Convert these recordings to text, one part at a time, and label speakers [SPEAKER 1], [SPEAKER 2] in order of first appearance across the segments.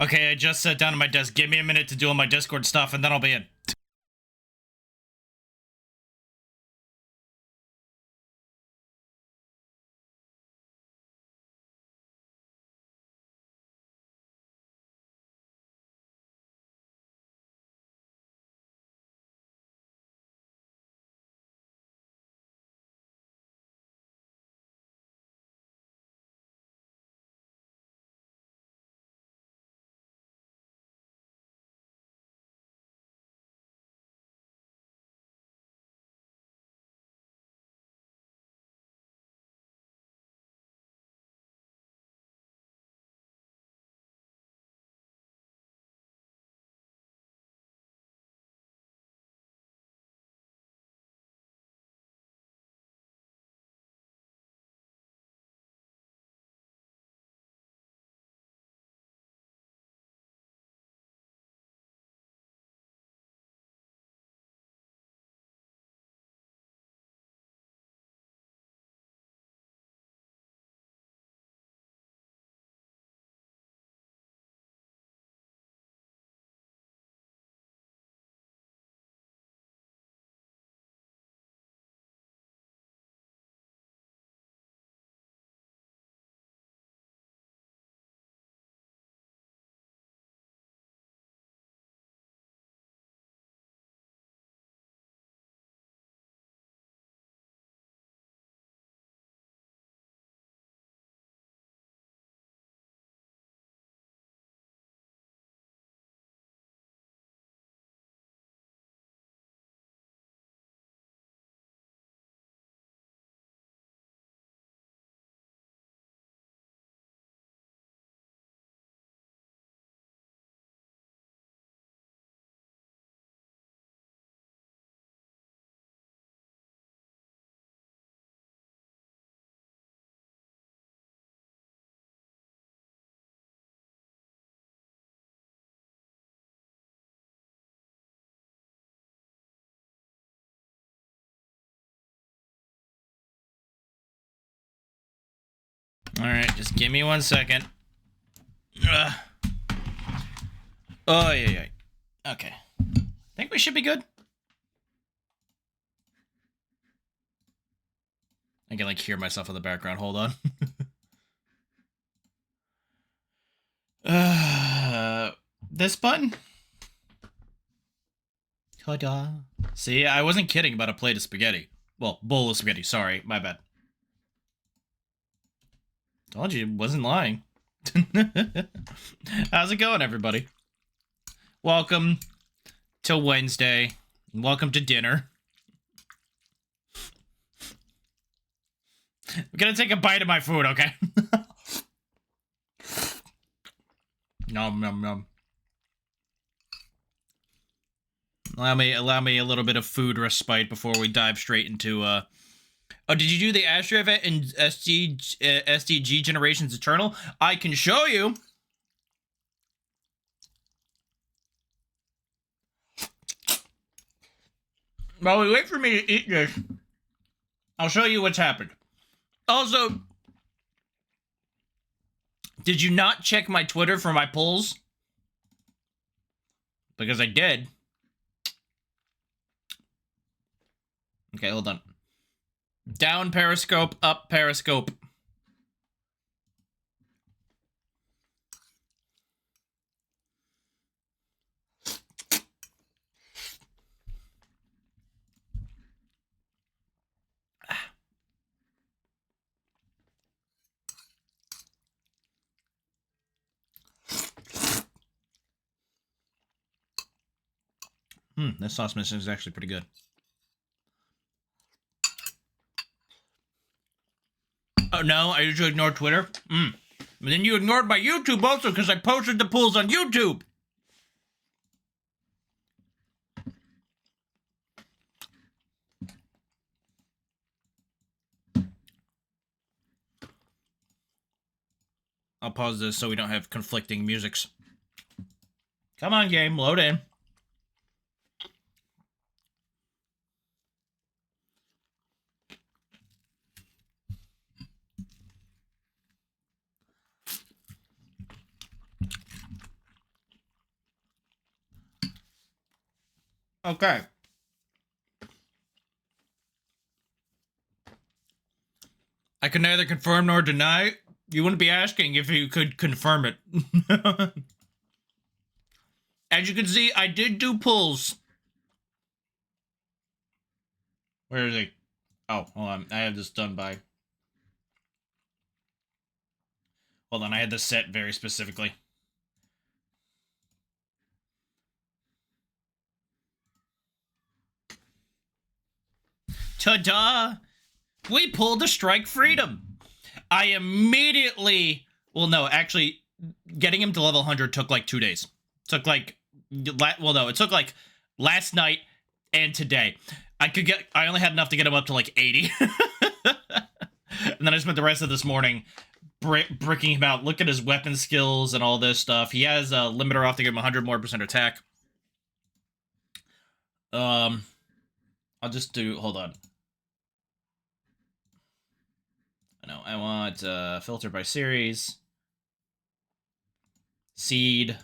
[SPEAKER 1] Okay, I just sat down at my desk. Give me a minute to do all my Discord stuff, and then I'll be in. Alright, just give me 1 second. Ugh. Oh, yeah. Okay. I think we should be good. I can, like, hear myself in the background. Hold on. This button? Ta-da. See, I wasn't kidding about a plate of spaghetti. Well, bowl of spaghetti. Sorry, my bad. Told you, wasn't lying. How's it going, everybody? Welcome to Wednesday. Welcome to dinner. I'm gonna take a bite of my food, okay? Nom nom nom. Allow me a little bit of food respite before we dive straight into Oh, did you do the Astro event in SDG Generations Eternal? I can show you. While we wait for me to eat this, I'll show you what's happened. Also, did you not check my Twitter for my polls? Because I did. Okay, hold on. Down Periscope, up Periscope. This sauce mixing is actually pretty good. Oh, no? I usually ignore Twitter? But then you ignored my YouTube also because I posted the polls on YouTube. I'll pause this so we don't have conflicting musics. Come on, game. Load in. Okay. I can neither confirm nor deny. You wouldn't be asking if you could confirm it. As you can see, I did do pulls. Where is he? Oh, hold on. I have this done by... Hold on, I had this set very specifically. Ta-da! We pulled a strike freedom. I immediately... Well, no, actually, getting him to level 100 took like 2 days. Took like... Well, no, it took like last night and today. I only had enough to get him up to like 80. And then I spent the rest of this morning bricking him out. Look at his weapon skills and all this stuff. He has a limiter off to give him 100% more attack. I'll just do... Hold on. No, I want filter by series. Seed.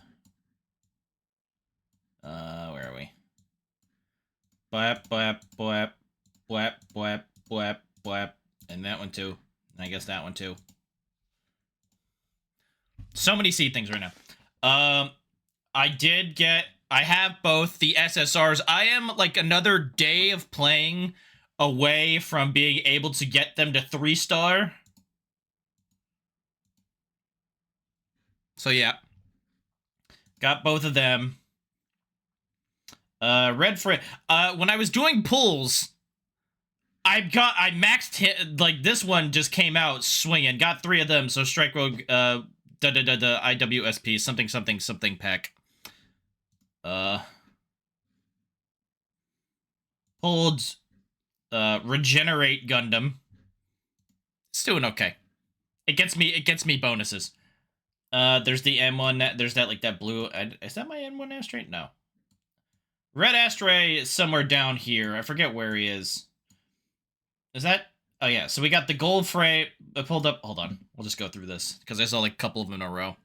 [SPEAKER 1] Where are we? Blap, blap, blap, blap, blap, blap, blap. And that one too. And I guess that one too. So many seed things right now. I have both the SSRs. I am like another day of playing away from being able to get them to 3-star. So yeah. Got both of them. Red frame. When I was doing pulls, I maxed hit, like this one just came out swinging. Got 3 of them, so Strike Rogue, IWSP, something pack. Pulled, Regenerate Gundam. It's doing okay. It gets me bonuses. There's the M1, there's that, like, that blue, is that my M1 Astray? No. Red Astray is somewhere down here. I forget where he is. Is that? Oh, yeah. So we got the gold frame. I pulled up. Hold on. We'll just go through this because I saw like a couple of them in a row.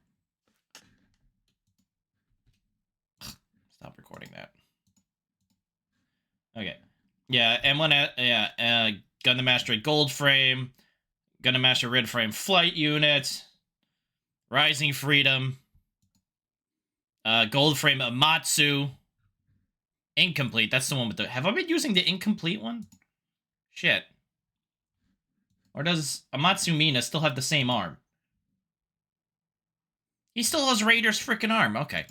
[SPEAKER 1] Stop recording that. Okay. Yeah. M1. Yeah. Gundam Astray gold frame. Gundam Astray red frame flight unit. Rising Freedom. Gold frame Amatsu. Incomplete. That's the one with the... Have I been using the incomplete one? Shit. Or does Amatsu Mina still have the same arm? He still has Raider's freaking arm. Okay.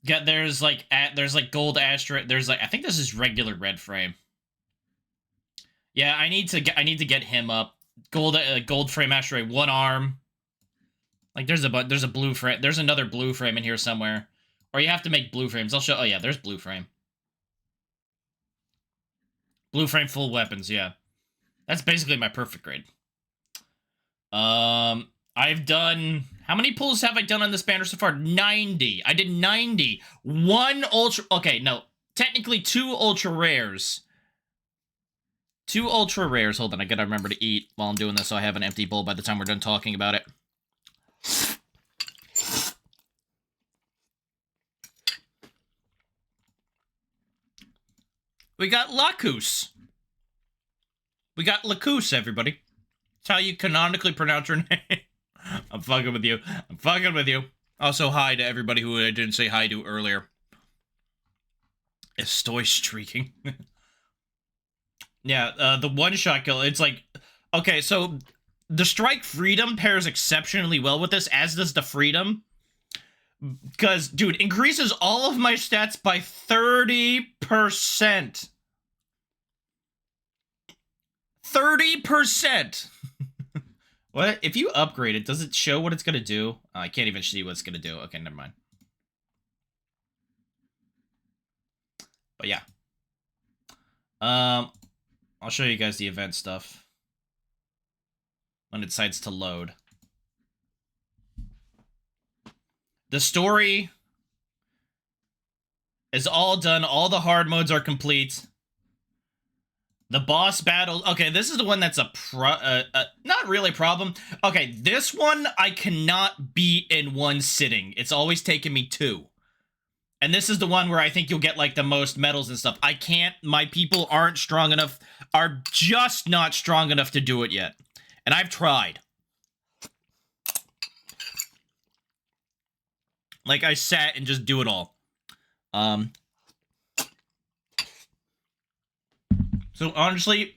[SPEAKER 1] Yeah, there's like gold Astray. There's like, I think this is regular red frame. Yeah, I need to get him up. Gold frame Astray, 1 arm. Like there's a blue frame. There's another blue frame in here somewhere. Or you have to make blue frames. I'll show. Oh yeah, there's blue frame. Blue frame full weapons, yeah. That's basically my perfect grade. I've done... How many pulls have I done on this banner so far? 90. I did 90. 1 ultra... Okay, no. Technically 2 ultra rares. 2 ultra rares. Hold on, I gotta remember to eat while I'm doing this so I have an empty bowl by the time we're done talking about it. We got Lacus. We got Lacus, everybody. That's how you canonically pronounce your name. I'm fucking with you. I'm fucking with you. Also, hi to everybody who I didn't say hi to earlier. Estoy streaking. Yeah, the one-shot kill, it's like... Okay, so the Strike Freedom pairs exceptionally well with this, as does the Freedom. Because, dude, increases all of my stats by 30%. 30%! What? If you upgrade it, does it show what it's gonna do? Oh, I can't even see what it's gonna do. Okay, never mind. But yeah. I'll show you guys the event stuff when it decides to load. The story is all done. All the hard modes are complete. The boss battle. Okay, this is the one that's not really a problem. Okay, this one I cannot beat in one sitting. It's always taken me two. And this is the one where I think you'll get like the most medals and stuff. I can't. My people aren't strong enough. Are just not strong enough to do it yet. And I've tried. Like I sat and just do it all. So honestly,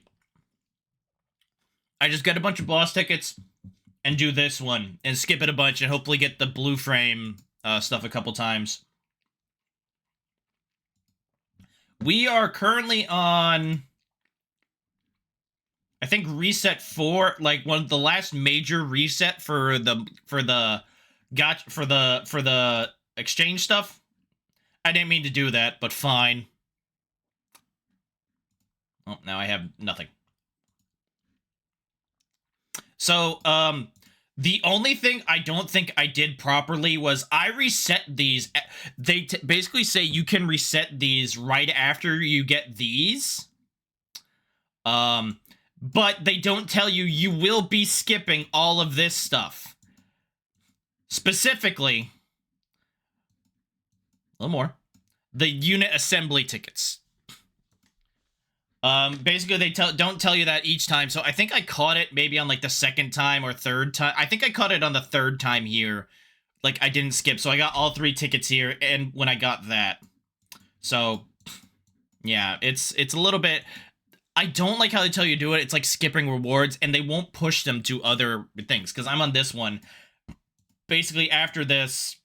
[SPEAKER 1] I just get a bunch of boss tickets and do this one and skip it a bunch and hopefully get the blue frame stuff a couple times. We are currently on, I think, reset 4, like one of the last major reset for the exchange stuff. I didn't mean to do that, but fine. Oh, now I have nothing. So, the only thing I don't think I did properly was I reset these. They basically say you can reset these right after you get these. But they don't tell you you will be skipping all of this stuff. Specifically, a little more, the unit assembly tickets. Basically they don't tell you that each time. So I think I caught it maybe on like the second time or third time. I think I caught it on the third time here. Like I didn't skip. So I got all 3 tickets here and when I got that. So yeah, it's a little bit, I don't like how they tell you to do it. It's like skipping rewards and they won't push them to other things. Cause I'm on this one. Basically after this,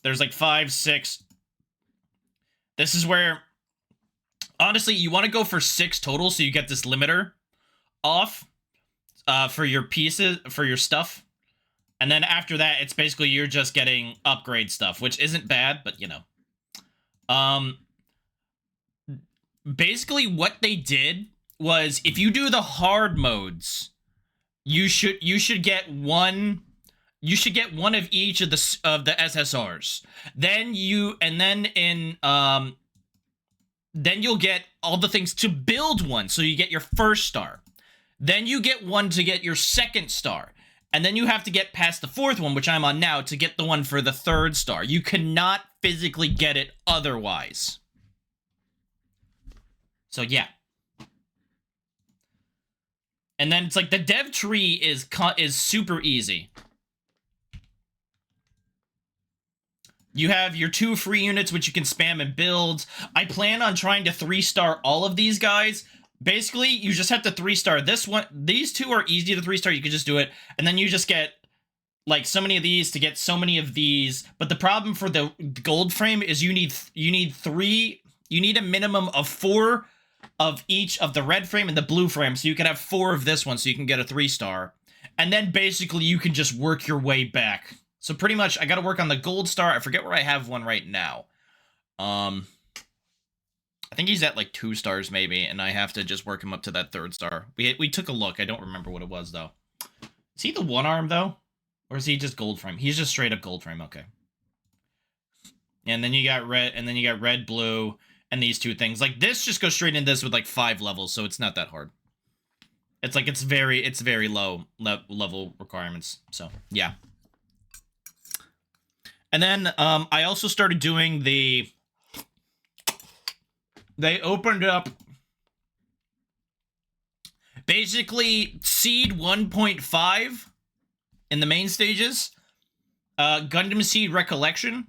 [SPEAKER 1] there's like 5, 6. This is where, honestly, you want to go for 6 total so you get this limiter off for your pieces, for your stuff. And then after that, it's basically you're just getting upgrade stuff, which isn't bad, but you know. Basically what they did was if you do the hard modes, you should get one of each of the SSRs. Then you'll get all the things to build one, so you get your first star. Then you get one to get your second star. And then you have to get past the 4th one, which I'm on now, to get the one for the 3rd star. You cannot physically get it otherwise. So yeah. And then it's like the dev tree is super easy. You have your 2 free units, which you can spam and build. I plan on trying to 3-star all of these guys. Basically, you just have to 3-star this one. These 2 are easy to 3-star. You can just do it. And then you just get, like, so many of these to get so many of these. But the problem for the gold frame is you need a minimum of 4 of each of the red frame and the blue frame. So you can have 4 of this one so you can get a 3-star. And then, basically, you can just work your way back. So pretty much, I gotta work on the gold star. I forget where I have one right now. I think he's at like 2 stars maybe, and I have to just work him up to that 3rd star. We took a look. I don't remember what it was though. Is he the 1 arm though, or is he just gold frame? He's just straight up gold frame. Okay. And then you got red, and then you got red, blue, and these 2 things. Like this just goes straight in this with like 5 levels, so it's not that hard. It's like it's very low level requirements. So yeah. And then I also started doing they opened up basically Seed 1.5 in the main stages, Gundam Seed Recollection,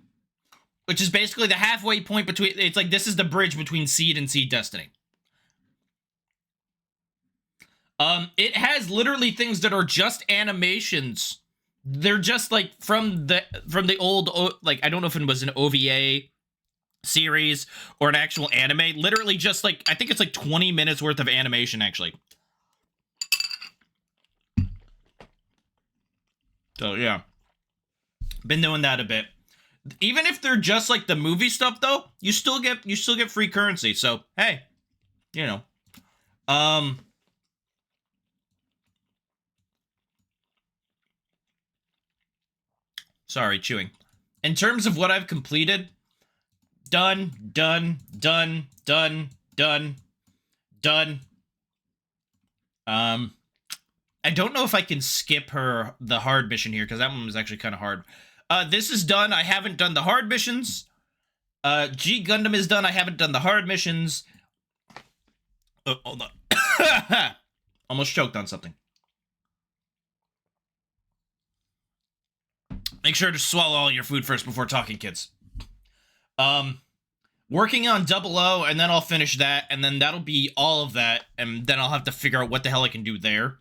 [SPEAKER 1] which is basically the halfway point between, it's like this is the bridge between Seed and Seed Destiny. It has literally things that are just animations. They're just like from the old, like, I don't know if it was an OVA series or an actual anime. Literally just like, I think it's like 20 minutes worth of animation actually. So yeah, been doing that a bit. Even if they're just like the movie stuff though, you still get free currency. So hey, you know, sorry, chewing. In terms of what I've completed, done. Um, I don't know if I can skip the hard mission here, because that one was actually kind of hard. This is done. I haven't done the hard missions. G Gundam is done. I haven't done the hard missions. Oh, hold on. Almost choked on something. Make sure to swallow all your food first before talking, kids. Working on 00, and then I'll finish that, and then that'll be all of that, and then I'll have to figure out what the hell I can do there.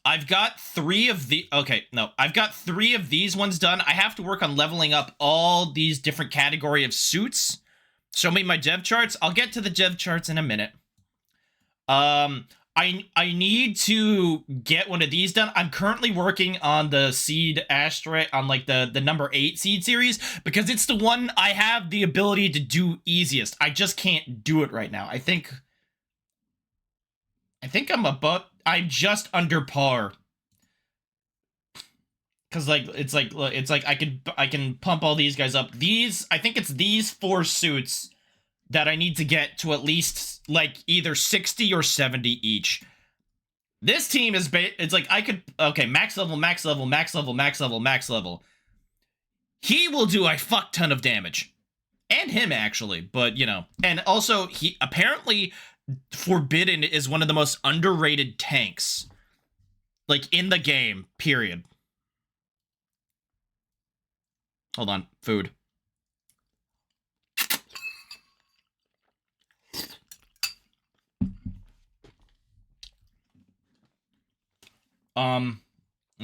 [SPEAKER 1] I've got 3 of the... Okay, no. I've got 3 of these ones done. I have to work on leveling up all these different category of suits. Show me my dev charts. I'll get to the dev charts in a minute. I need to get one of these done. I'm currently working on the seed asterisk, on like the number 8 seed series, because it's the one I have the ability to do easiest. I just can't do it right now. I think I'm just under par. Cause like it's like I can pump all these guys up. I think it's these 4 suits that I need to get to at least like either 60 or 70 each. This team is it's like okay, max level, max level, max level, max level, max level. He will do a fuck ton of damage. And him actually, but you know. And also he apparently Forbidden is one of the most underrated tanks like in the game, period. Hold on, food.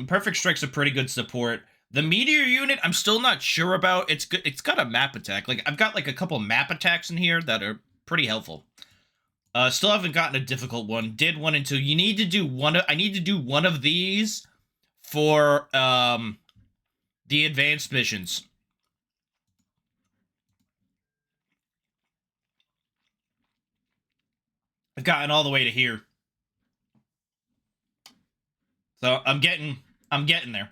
[SPEAKER 1] Perfect Strike's a pretty good support. The Meteor unit, I'm still not sure about. It's good. It's got a map attack. Like, I've got like a couple map attacks in here that are pretty helpful. Still haven't gotten a difficult one. Did 1 and 2. You need to do I need to do one of these for, the advanced missions. I've gotten all the way to here. So I'm getting there.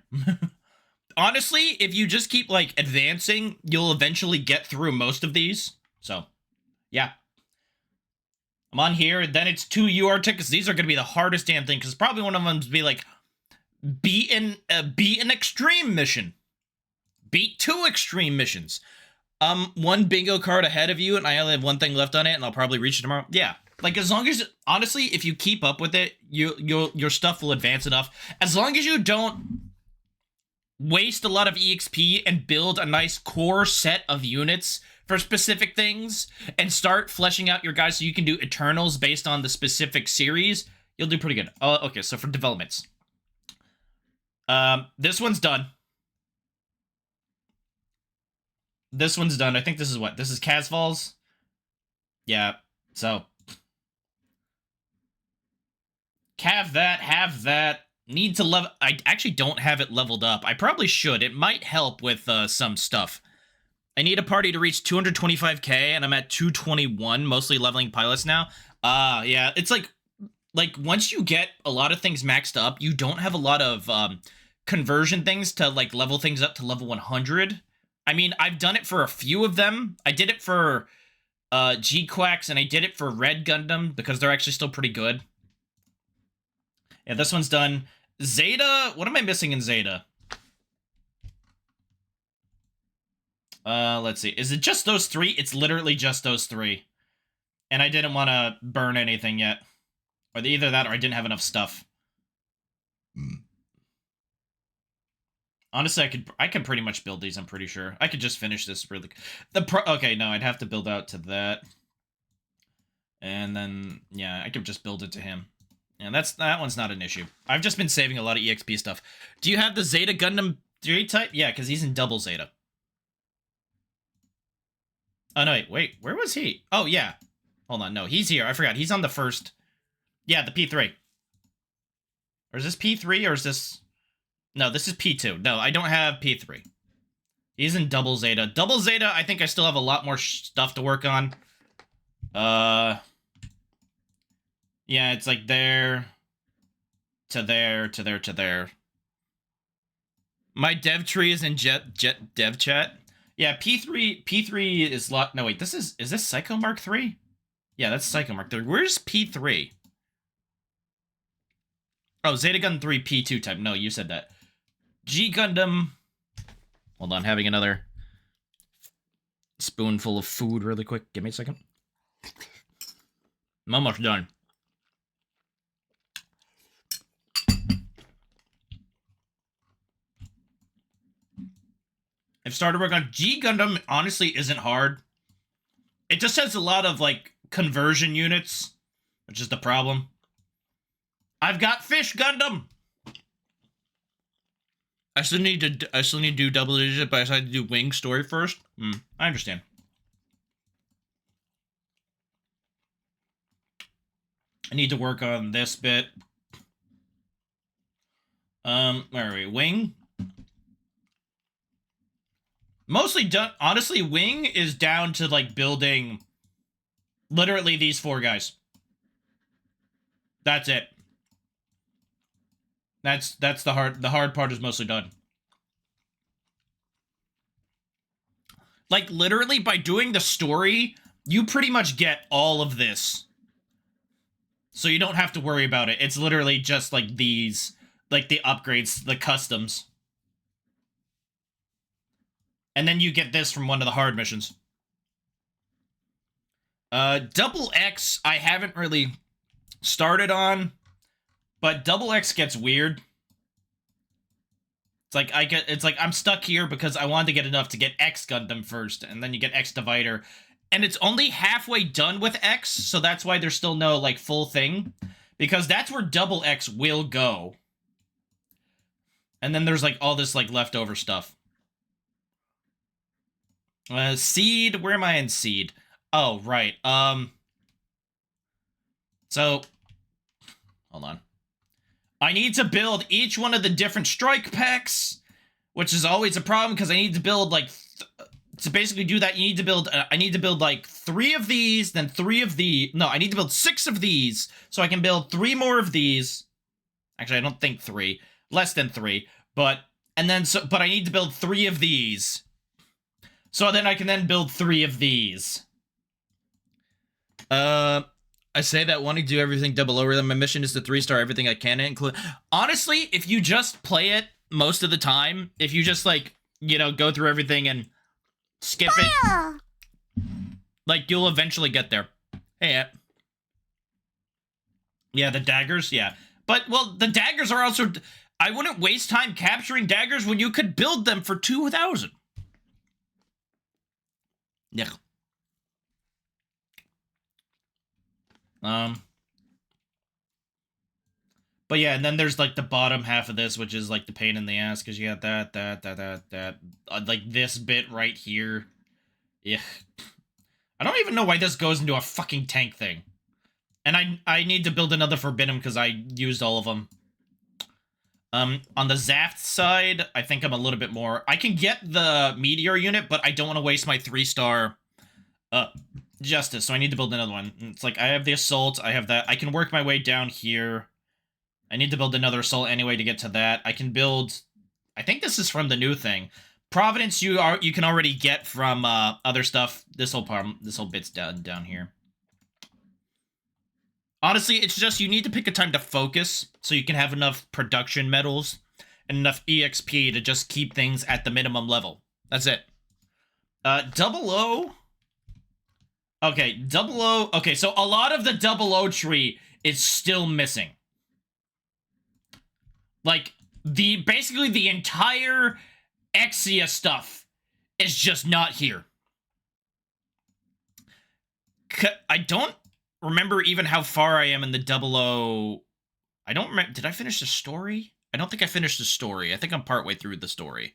[SPEAKER 1] Honestly, if you just keep like advancing, you'll eventually get through most of these. So, yeah. I'm on here, and then it's 2 UR tickets. These are going to be the hardest damn thing, because probably one of them to be like, beat an extreme mission. Beat 2 extreme missions. 1 bingo card ahead of you, and I only have 1 thing left on it, and I'll probably reach it tomorrow. Yeah. Like, as long as, honestly, if you keep up with it, your stuff will advance enough. As long as you don't waste a lot of EXP and build a nice core set of units for specific things, and start fleshing out your guys so you can do Eternals based on the specific series, you'll do pretty good. Okay, so for developments. This one's done. This one's done. I think this is what? This is Casval's? Yeah, so... Have that. Need to level... I actually don't have it leveled up. I probably should. It might help with some stuff. I need a party to reach 225k, and I'm at 221, mostly leveling pilots now. Yeah, it's like once you get a lot of things maxed up, you don't have a lot of conversion things to like level things up to level 100. I mean, I've done it for a few of them. I did it for G-Quacks, and I did it for Red Gundam, because they're actually still pretty good. Yeah, this one's done. Zeta, what am I missing in Zeta? Let's see. Is it just those 3? It's literally just those 3. And I didn't want to burn anything yet. Or either that or I didn't have enough stuff. Honestly, I could pretty much build these, I'm pretty sure. I could just finish this really... Okay, no, I'd have to build out to that. And then, yeah, I could just build it to him. And that one's not an issue. I've just been saving a lot of EXP stuff. Do you have the Zeta Gundam 3 type? Yeah, because he's in double Zeta. Oh, no, wait, where was he? Oh, yeah. Hold on, no, he's here. I forgot. He's on the first... Yeah, the P3. Or is this P3, or is this... No, this is P2. No, I don't have P3. He's in double Zeta. Double Zeta, I think I still have a lot more stuff to work on. Yeah, it's like there, to there, to there, to there. My dev tree is in dev chat. Yeah, P3 is no wait, is this Psycho Mark 3? Yeah, that's Psycho Mark 3. Where's P3? Oh, Zeta Gun 3 P2 type. No, you said that. G Gundam. Hold on, having another spoonful of food really quick. Give me a second. I'm almost done. I've started working on G Gundam. Honestly, isn't hard. It just has a lot of like conversion units, which is the problem. I've got Fish Gundam. I still need to do double digit, but I decided to do Wing story first. I understand. I need to work on this bit. Where are we? Wing. Mostly done. Honestly, Wing is down to like building literally these 4 guys. That's it. That's the hard part is mostly done. Like literally by doing the story, you pretty much get all of this. So you don't have to worry about it. It's literally just like these, like the upgrades, the customs. And then you get this from one of the hard missions. Double X, I haven't really started on, but Double X gets weird. It's like I'm stuck here because I wanted to get enough to get X Gundam first, and then you get X Divider. And it's only halfway done with X, so that's why there's still no, like, full thing. Because that's where Double X will go. And then there's, like, all this, like, leftover stuff. Seed, where am I in Seed? Oh, right, so, hold on. I need to build each one of the different strike packs, which is always a problem, because I need to build, like, to basically do that, you need to build, I need to build, like, 3 of these, then 3 of the, no, I need to build 6 of these, so I can build 3 more of these. Actually, I don't think 3. Less than 3. But I need to build 3 of these. So then I can then build 3 of these. I say that wanting to do everything double over them. My mission is to 3-star everything I can include. Honestly, if you just play it most of the time, if you just, like, you know, go through everything and skip it, like, you'll eventually get there. Hey, yeah, the daggers, yeah. But, well, the daggers are also... I wouldn't waste time capturing daggers when you could build them for 2,000. Yeah. But yeah, and then there's, like, the bottom half of this, which is, like, the pain in the ass, because you got that. Like, this bit right here. Yeah. I don't even know why this goes into a fucking tank thing. And I need to build another Forbidden, because I used all of them. On the Zaft side, I think I'm a little bit more... I can get the Meteor unit, but I don't want to waste my 3-star, Justice, so I need to build another one. It's like, I have the Assault, I have that. I can work my way down here. I need to build another Assault anyway to get to that. I can build... I think this is from the new thing. Providence you can already get from other stuff. This whole bit's down here. Honestly, it's just you need to pick a time to focus so you can have enough production medals and enough EXP to just keep things at the minimum level. That's it. Double O. Okay, Double O. Okay, so a lot of the Double O tree is still missing. Like, basically the entire Exia stuff is just not here. I don't remember even how far I am in the Double O. I don't remember. Did I finish the story? I don't think I finished the story. I think I'm partway through the story.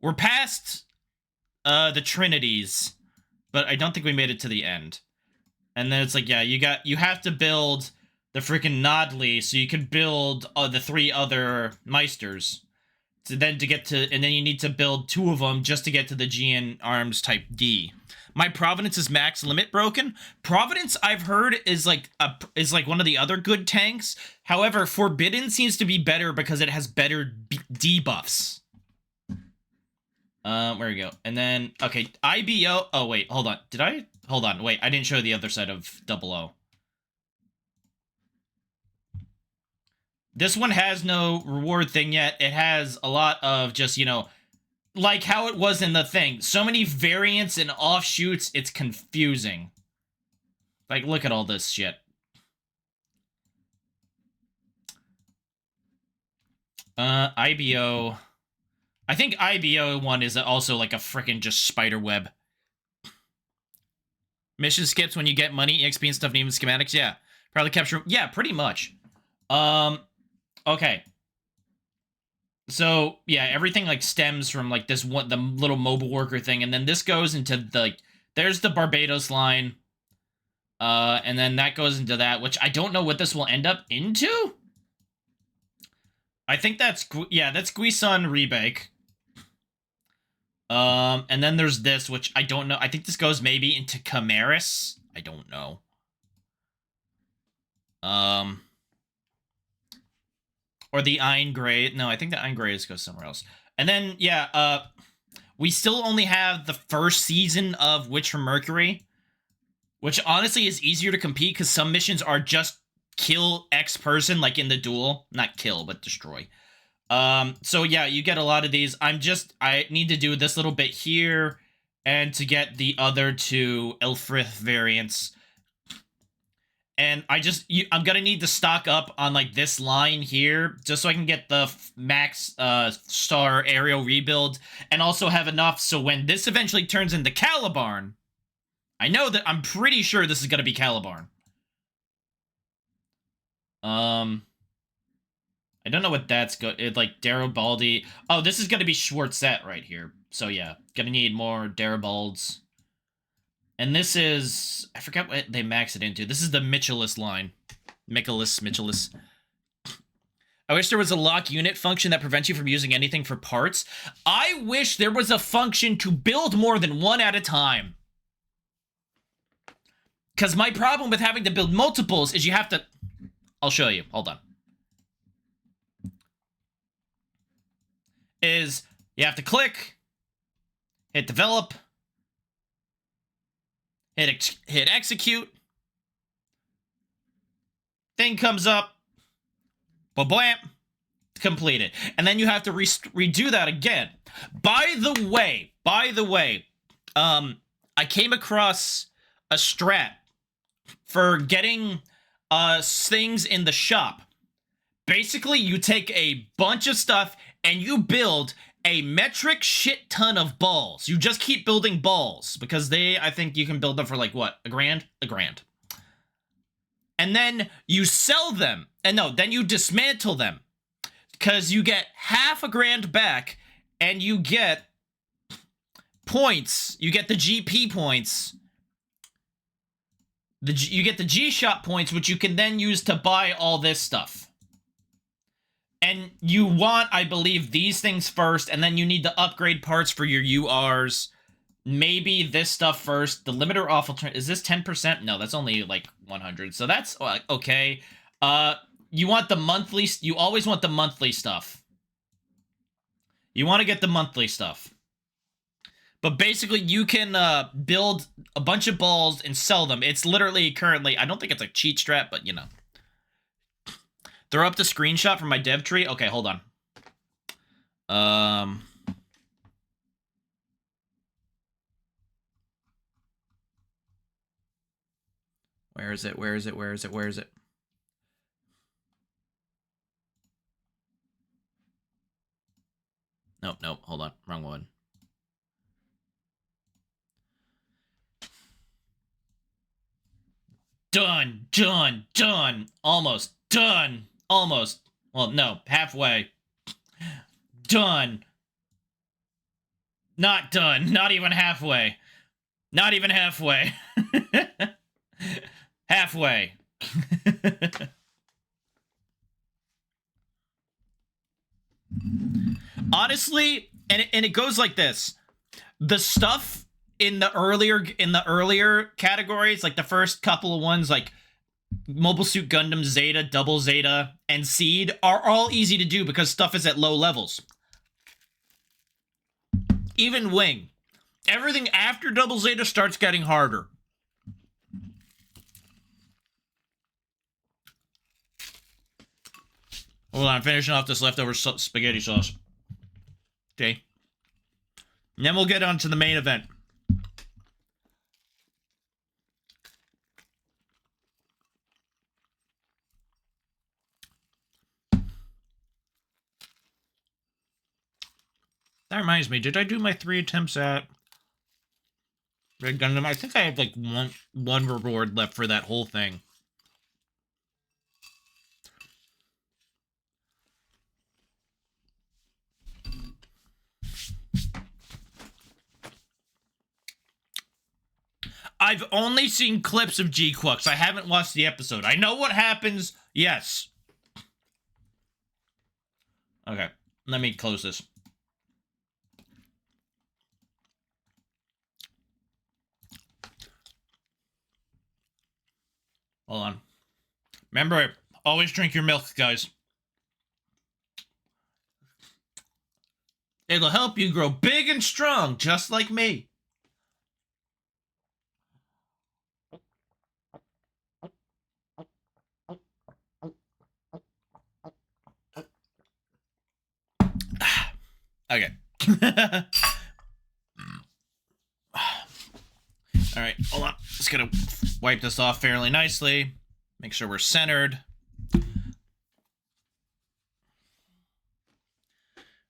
[SPEAKER 1] We're past the Trinities, but I don't think we made it to the end. And then it's like, yeah, you have to build the freaking Nodley so you can build the 3 other Meisters. And then you need to build 2 of them just to get to the GN Arms Type D. My Providence is max limit broken. Providence, I've heard, is like one of the other good tanks. However, Forbidden seems to be better because it has better debuffs. Where we go? And then, okay, IBO. Oh, wait, hold on. hold on, wait, I didn't show the other side of 00. This one has no reward thing yet. It has a lot of just, you know, like how it was in the thing. So many variants and offshoots, it's confusing. Like, look at all this shit. IBO. I think IBO one is also like a freaking just spider web. Mission skips when you get money, EXP and stuff, and even schematics. Yeah, probably capture. Yeah, pretty much. Okay. So yeah, everything like stems from like this one, the little mobile worker thing, and then this goes into the like, there's the Barbados line, and then that goes into that, which I don't know what this will end up into. I think that's that's Guisan Rebake. And then there's this, which I don't know. I think this goes maybe into Chimeris. I don't know. Or the Ein Gray. No, I think the Ein Grays goes somewhere else. And then, yeah, we still only have the first season of Witch from Mercury, which honestly is easier to compete because some missions are just kill X person, like in the duel. Not kill, but destroy. So yeah, you get a lot of these. I need to do this little bit here and to get the other two Elfrith variants. And I'm gonna need to stock up on like this line here just so I can get the max star aerial rebuild and also have enough so when this eventually turns into Calibarn, I'm pretty sure this is gonna be Calibarn. I don't know what that's good. Like Garibaldi. Oh, this is gonna be Schwarzette right here. So yeah, gonna need more Garibalds. And this is, I forgot what they max it into. This is the Mitchellus line. Mitchellus. I wish there was a lock unit function that prevents you from using anything for parts. I wish there was a function to build more than one at a time. Because my problem with having to build multiples is you have to... I'll show you. Hold on. Is you have to click, hit develop, hit execute, thing comes up, ba-blam, completed. And then you have to redo that again. By the way, I came across a strat for getting things in the shop. Basically, you take a bunch of stuff and you build a metric shit ton of balls. You just keep building balls because I think you can build them for like what? $1 grand? $1 grand. And then you sell them. And no, then you dismantle them because you get $500 grand back and you get points. You get the GP points. You get the G-Shop points, which you can then use to buy all this stuff. And you want, I believe, these things first, and then you need to upgrade parts for your URs. Maybe this stuff first. The limiter awful turn. Is this 10%? No, that's only like 100. So that's okay. You want the monthly. You always want the monthly stuff. You want to get the monthly stuff. But basically, you can build a bunch of balls and sell them. It's literally currently, I don't think it's a cheat strat, but you know. Throw up the screenshot from my dev tree. Okay, hold on. Where is it? Nope, hold on. Wrong one. Done. Almost. Done. Almost. Well, no. Halfway. Done. Not done. Not even halfway. Not even halfway. Halfway. Honestly, and it goes like this. The stuff in the earlier categories, like the first couple of ones, like Mobile Suit Gundam Zeta, Double Zeta, and Seed are all easy to do because stuff is at low levels. Even Wing. Everything after Double Zeta starts getting harder. Hold on, I'm finishing off this leftover spaghetti sauce. Okay. And then we'll get on to the main event. That reminds me, did I do my 3 attempts at Red Gundam? I think I have like one reward left for that whole thing. I've only seen clips of G-Quux. I haven't watched the episode. I know what happens. Yes. Okay. Let me close this. Hold on. Remember, always drink your milk, guys. It'll help you grow big and strong, just like me. Okay. Alright, hold on. Just gonna wipe this off fairly nicely. Make sure we're centered.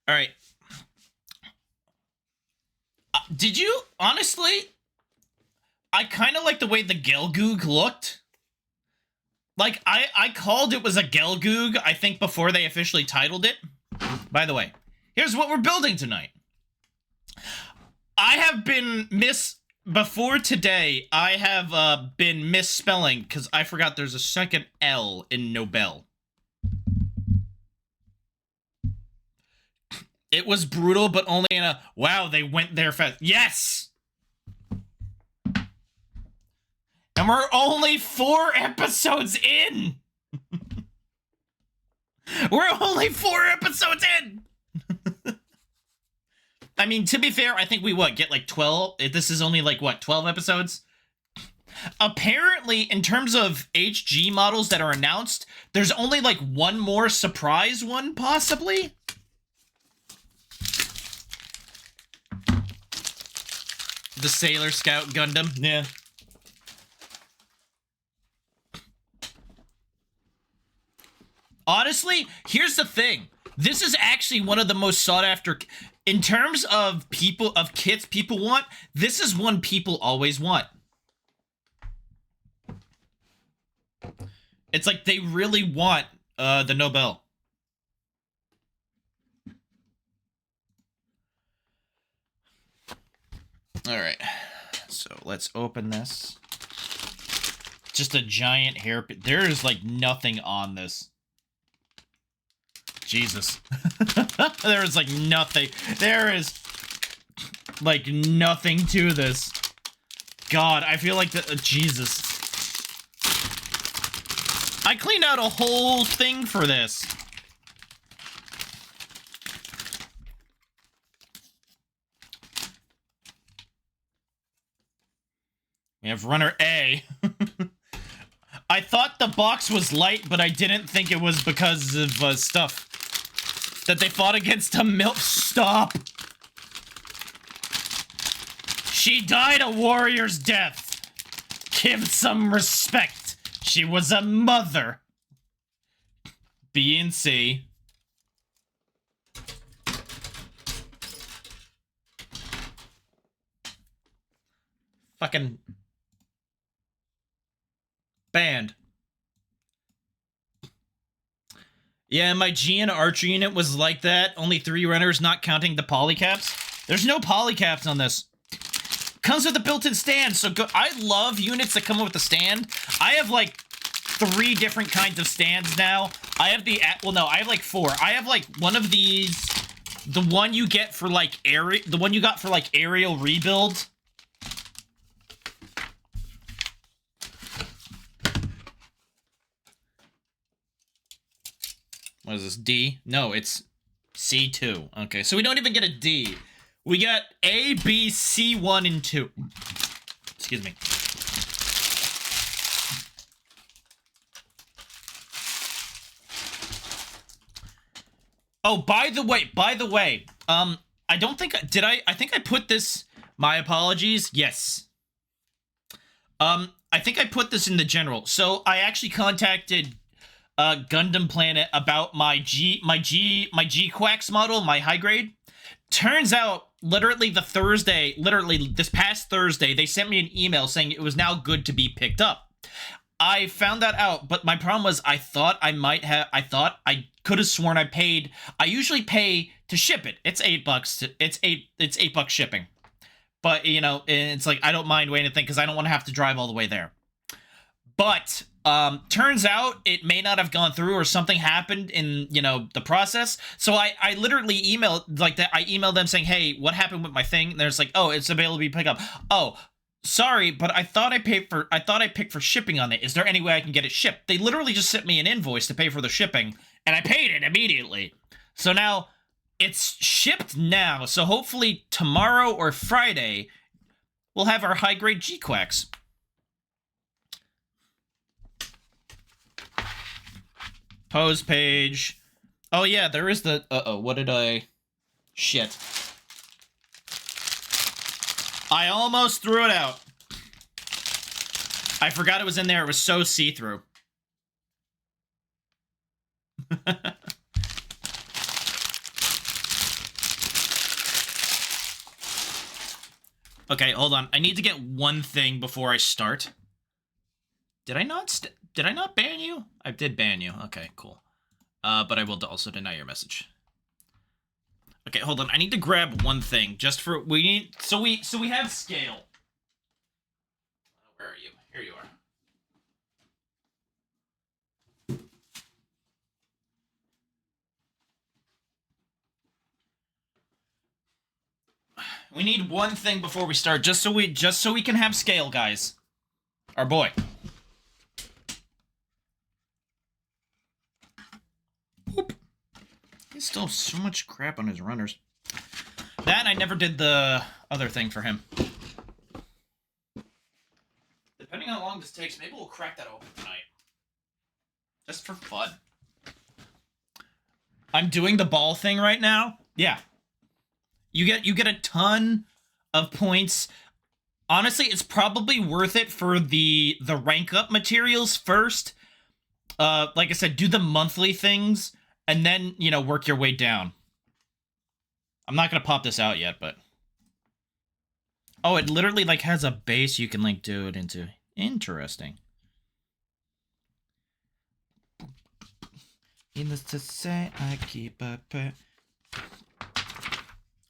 [SPEAKER 1] Alright. Did you, honestly, I kind of like the way the Gelgoog looked. Like, I called it was a Gelgoog, I think, before they officially titled it. By the way, here's what we're building tonight. I have been before today, I have been misspelling, because I forgot there's a second L in Nobel. It was brutal, but only in a, wow, they went there fast. Yes! And we're only 4 episodes in! We're only 4 episodes in! I mean, to be fair, I think we, get like 12? This is only like, 12 episodes? Apparently, in terms of HG models that are announced, there's only like 1 more surprise one, possibly? The Sailor Scout Gundam, yeah. Honestly, here's the thing. This is actually one of the most sought after, in terms of kits people want, this is one people always want. It's like they really want the Nobel. Alright, so let's open this. Just a giant hairpin. There is like nothing on this. Jesus. There is like nothing. There is like nothing to this. God, I feel like Jesus. I cleaned out a whole thing for this. We have runner A. I thought the box was light, but I didn't think it was because of stuff that they fought against a milk. Stop. She died a warrior's death. Give some respect. She was a mother. B and C. Fucking banned. Yeah, my GN archer unit was like that. Only 3 runners, not counting the polycaps. There's no polycaps on this. Comes with a built-in stand, so I love units that come with a stand. I have like 3 different kinds of stands now. I have well, no, I have like 4. I have like one of these, the one you get for like the one you got for like aerial rebuild. What is this, D? No, it's C2. Okay, so we don't even get a D. We got A, B, C1, and 2. Excuse me. Oh, by the way, I don't think did I think I put this. My apologies. Yes. I think I put this in the general. So I actually contacted Gundam Planet about my G-Quacks model, my high grade. Turns out, literally this past Thursday, they sent me an email saying it was now good to be picked up. I found that out, but my problem was I thought I could have sworn I usually pay to ship it. It's $8. It's $8 shipping. But, you know, it's like, I don't mind waiting a thing because I don't want to have to drive all the way there. But, turns out it may not have gone through or something happened in, you know, the process. So I literally emailed, like, that. I emailed them saying, hey, what happened with my thing? And they're just like, oh, it's available to be picked up. Oh, sorry, but I thought I picked for shipping on it. Is there any way I can get it shipped? They literally just sent me an invoice to pay for the shipping, and I paid it immediately. So now it's shipped now. So hopefully tomorrow or Friday, we'll have our high-grade G-Quacks. Pose page. Oh, yeah, there is the... Uh-oh, what did I... Shit. I almost threw it out. I forgot it was in there. It was so see-through. Okay, hold on. I need to get one thing before I start. Did I not ban you? I did ban you. Okay, cool. But I will also deny your message. Okay, hold on. I need to grab one thing just for so we have scale. Where are you? Here you are. We need one thing before we start, just so we can have scale, guys. Our boy. Oop. He's still so much crap on his runners. That, I never did the other thing for him. Depending on how long this takes, maybe we'll crack that open tonight. Just for fun. I'm doing the ball thing right now. Yeah. You get a ton of points. Honestly, it's probably worth it for the rank up materials first. Like I said, do the monthly things, and then, you know, work your way down. I'm not gonna pop this out yet, but... Oh, it literally, like, has a base you can, like, do it into. Interesting. Needless to say, I keep a pet.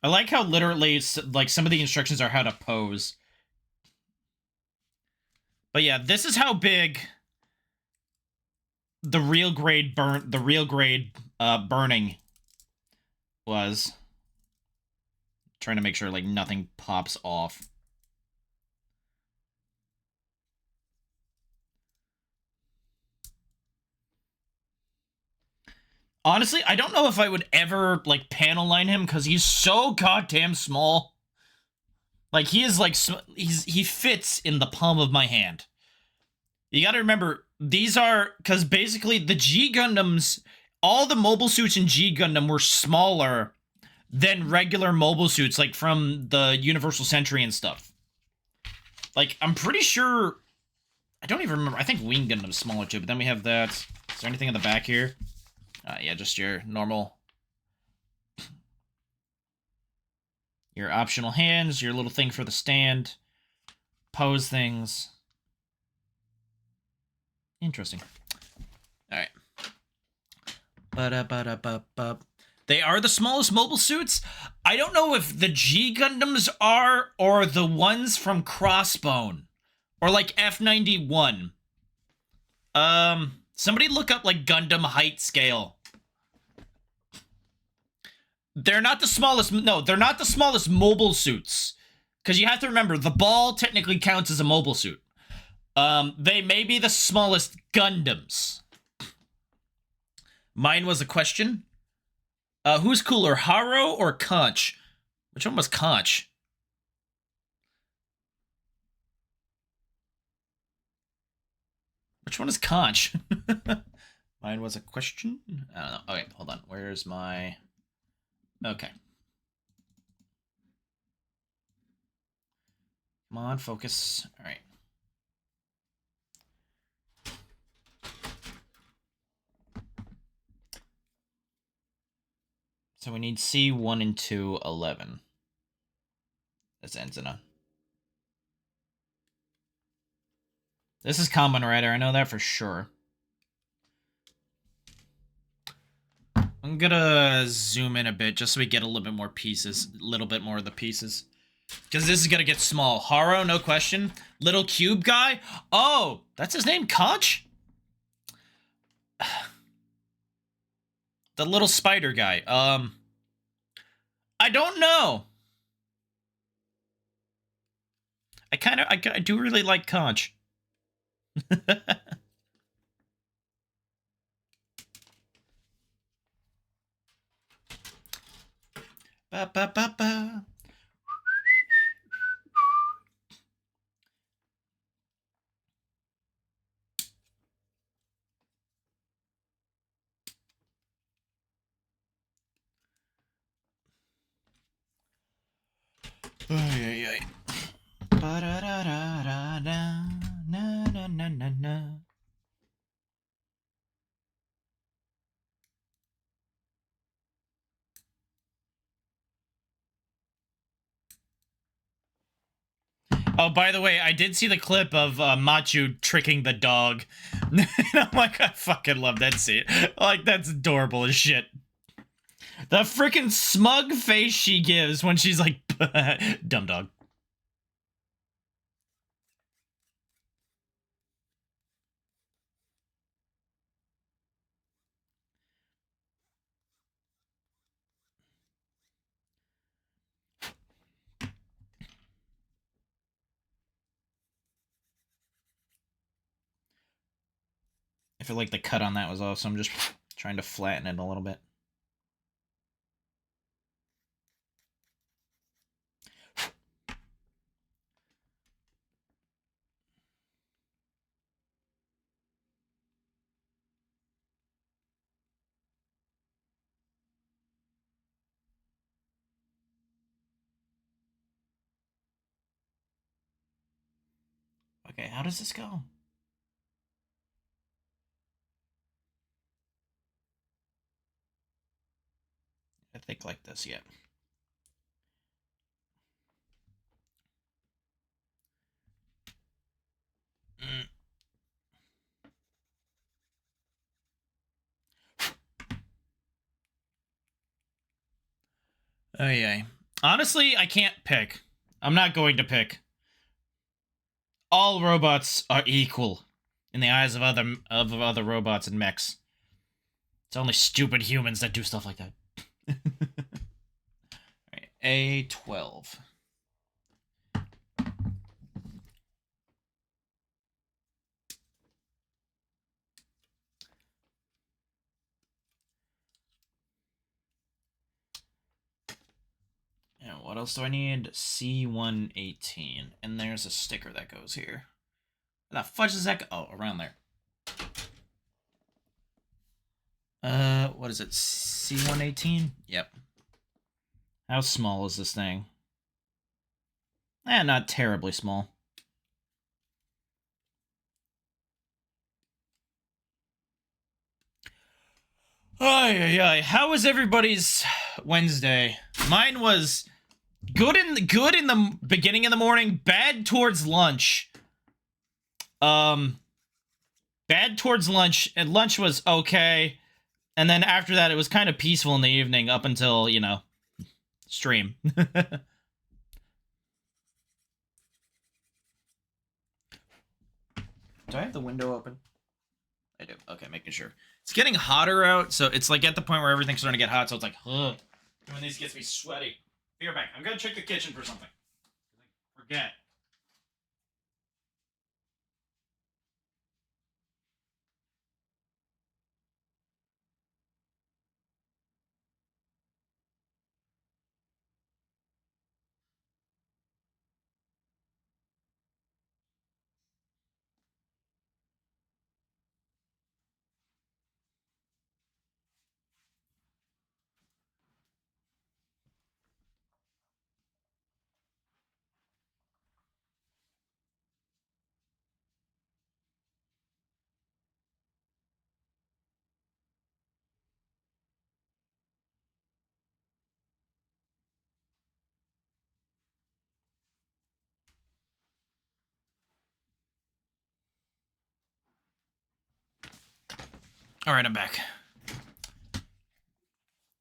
[SPEAKER 1] I like how literally, like, some of the instructions are how to pose. But yeah, this is how big the real grade burning was. Trying to make sure, like, nothing pops off. Honestly, I don't know if I would ever, like, panel line him, because he's so goddamn small. Like, he is, like, he fits in the palm of my hand. You gotta remember, these are, because basically the G Gundams, all the mobile suits in G Gundam were smaller than regular mobile suits, like, from the Universal Century and stuff. Like, I'm pretty sure, I don't even remember, I think Wing Gundam's smaller too, but then we have that. Is there anything in the back here? Yeah, just your normal... Your optional hands, your little thing for the stand. Pose things. Interesting. Alright. Ba-da-ba-da-ba-ba. They are the smallest mobile suits. I don't know if the G Gundams are, or the ones from Crossbone. Or, like, F91. Somebody look up, like, Gundam height scale. They're not the smallest... No, they're not the smallest mobile suits. Because you have to remember, the ball technically counts as a mobile suit. They may be the smallest Gundams. Mine was a question. Who's cooler, Haro or Conch? Which one was Conch? Which one is Conch? Mine was a question? I don't know. Okay, hold on. Where's my... Okay. Come on, focus. All right. So we need C1 and 2, 11. This ends in a... This is Common Writer. I know that for sure. I'm gonna zoom in a bit just so we get a little bit more pieces. A little bit more of the pieces. Because this is gonna get small. Haro, no question. Little cube guy? Oh, that's his name? Conch? The little spider guy. I don't know. I do really like Conch. Ba, ba, ba, ba. Ay, ay, ay. Ba, da, da, da, da, da, na, na, na, na, na. Oh, by the way, I did see the clip of Machu tricking the dog. And I'm like, I fucking love that scene. Like, that's adorable as shit. The freaking smug face she gives when she's like, dumb dog. I feel like the cut on that was off, so I'm just trying to flatten it a little bit. Okay, how does this go? I think like this, yeah. Mm. Oh, yeah. Honestly, I can't pick. I'm not going to pick. All robots are equal in the eyes of other robots and mechs. It's only stupid humans that do stuff like that. Right, A12. And what else do I need? C118. And there's a sticker that goes here. Where the fudge does that go? Oh, around there. What is it? C118? Yep. How small is this thing? Not terribly small. Ay. How was everybody's Wednesday? Mine was good in the beginning of the morning, bad towards lunch. Bad towards lunch, and lunch was okay. And then after that, it was kind of peaceful in the evening up until, you know, stream. Do I have the window open? I do. Okay, making sure. It's getting hotter out, so it's like at the point where everything's starting to get hot, so it's like, ugh. Doing these gets me sweaty. Be right back. I'm gonna check the kitchen for something. Forget. All right, I'm back.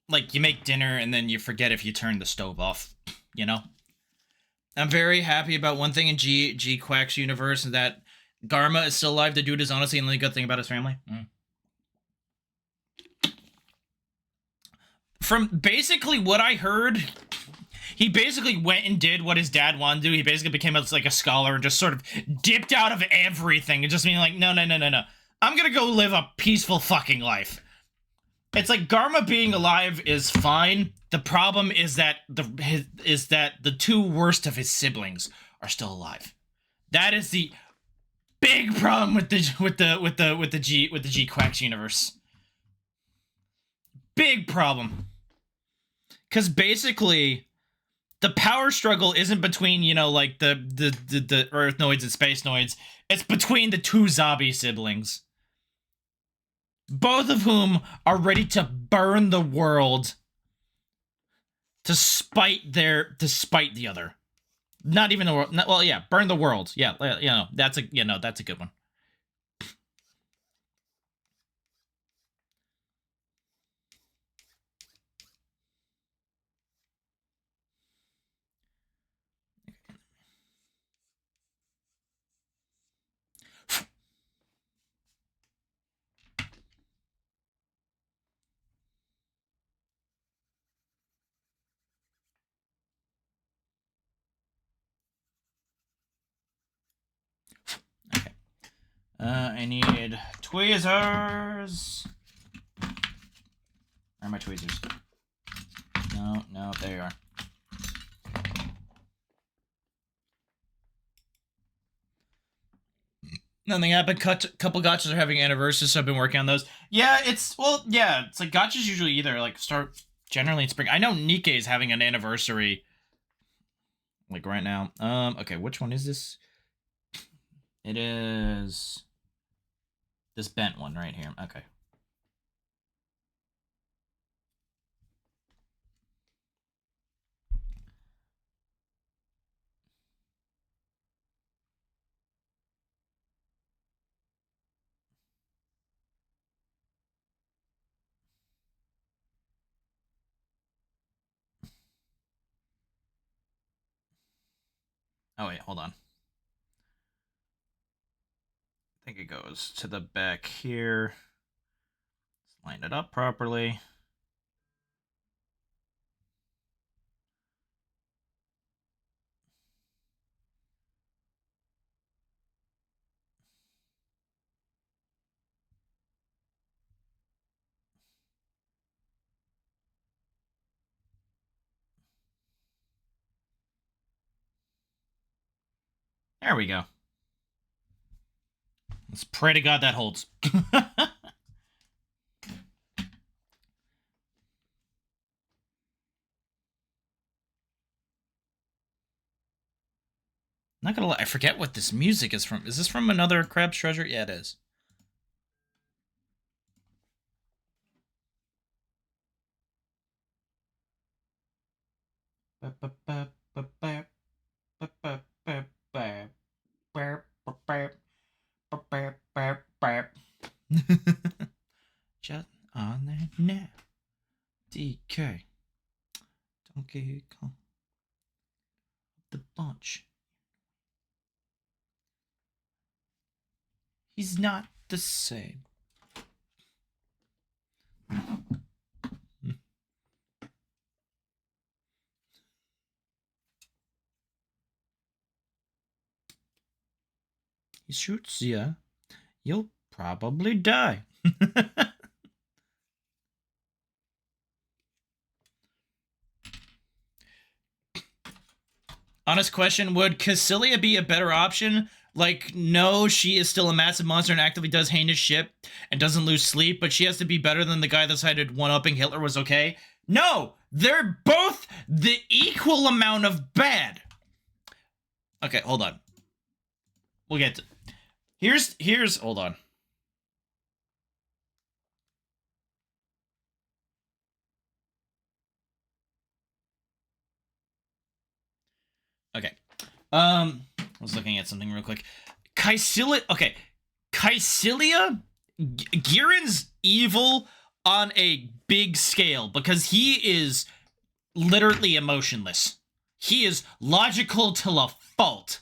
[SPEAKER 1] Like, you make dinner and then you forget if you turn the stove off, you know? I'm very happy about one thing in G Quack's universe, and that Garma is still alive. The dude is honestly the only good thing about his family. From basically what I heard, he basically went and did what his dad wanted to do. He basically became like a scholar and just sort of dipped out of everything and just being like, no. I'm gonna go live a peaceful fucking life. It's like Garma being alive is fine. The problem is that the two worst of his siblings are still alive. That is the big problem with the G Quacks universe. Big problem. Because basically, the power struggle isn't between, you know, like the Earthnoids and Space Noids. It's between the two zombie siblings. Both of whom are ready to burn the world to spite the other. Not even the world. Well, yeah, burn the world. Yeah, you know, that's a good one. Okay. I need tweezers. Where are my tweezers? No, there you are. Nothing happened. Couple gotchas are having anniversaries, so I've been working on those. Yeah, it's like gotchas usually either like start generally in spring. I know Nikkei is having an anniversary like right now. Okay, which one is this? It is this bent one right here. Okay. Oh wait, hold on. I think it goes to the back here. Let's line it up properly. There we go. Let's pray to God that holds. Not gonna lie, I forget what this music is from. Is this from another Crab's Treasure? Yeah, it is. Just on there now. DK. Donkey Kong. The bunch. He's not the same. He shoots ya. You'll probably die. Honest question, would Cassilia be a better option? Like, no, she is still a massive monster and actively does heinous shit and doesn't lose sleep, but she has to be better than the guy that decided one-upping Hitler was okay? No! They're both the equal amount of bad! Okay, hold on. We'll get to... Here's... Hold on. Okay. I was looking at something real quick. Caecilia Girin's evil on a big scale because he is literally emotionless. He is logical to a fault.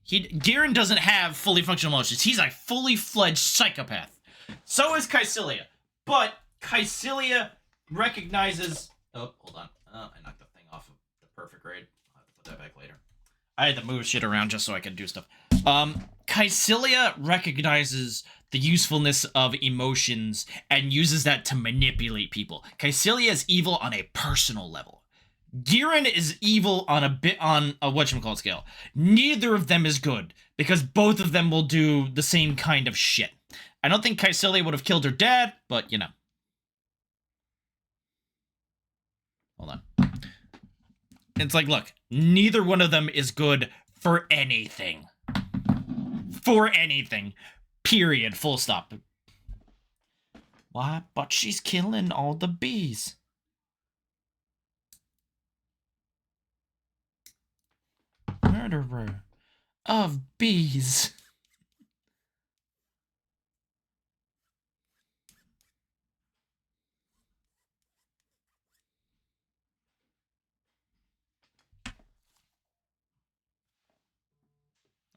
[SPEAKER 1] Girin doesn't have fully functional emotions. He's a fully fledged psychopath. So is Kycilia. But Kycilia recognizes... Oh, hold on. I knocked the thing off of the perfect grade. I'll have to put that back later. I had to move shit around just so I could do stuff. Kycilia recognizes the usefulness of emotions and uses that to manipulate people. Kycilia is evil on a personal level. Girin is evil on a whatchamacallit scale. Neither of them is good, because both of them will do the same kind of shit. I don't think Kycilia would have killed her dad, but, you know. Hold on. It's like, look, neither one of them is good for anything. For anything. Period. Full stop. Why? But she's killing all the bees. Murderer of bees.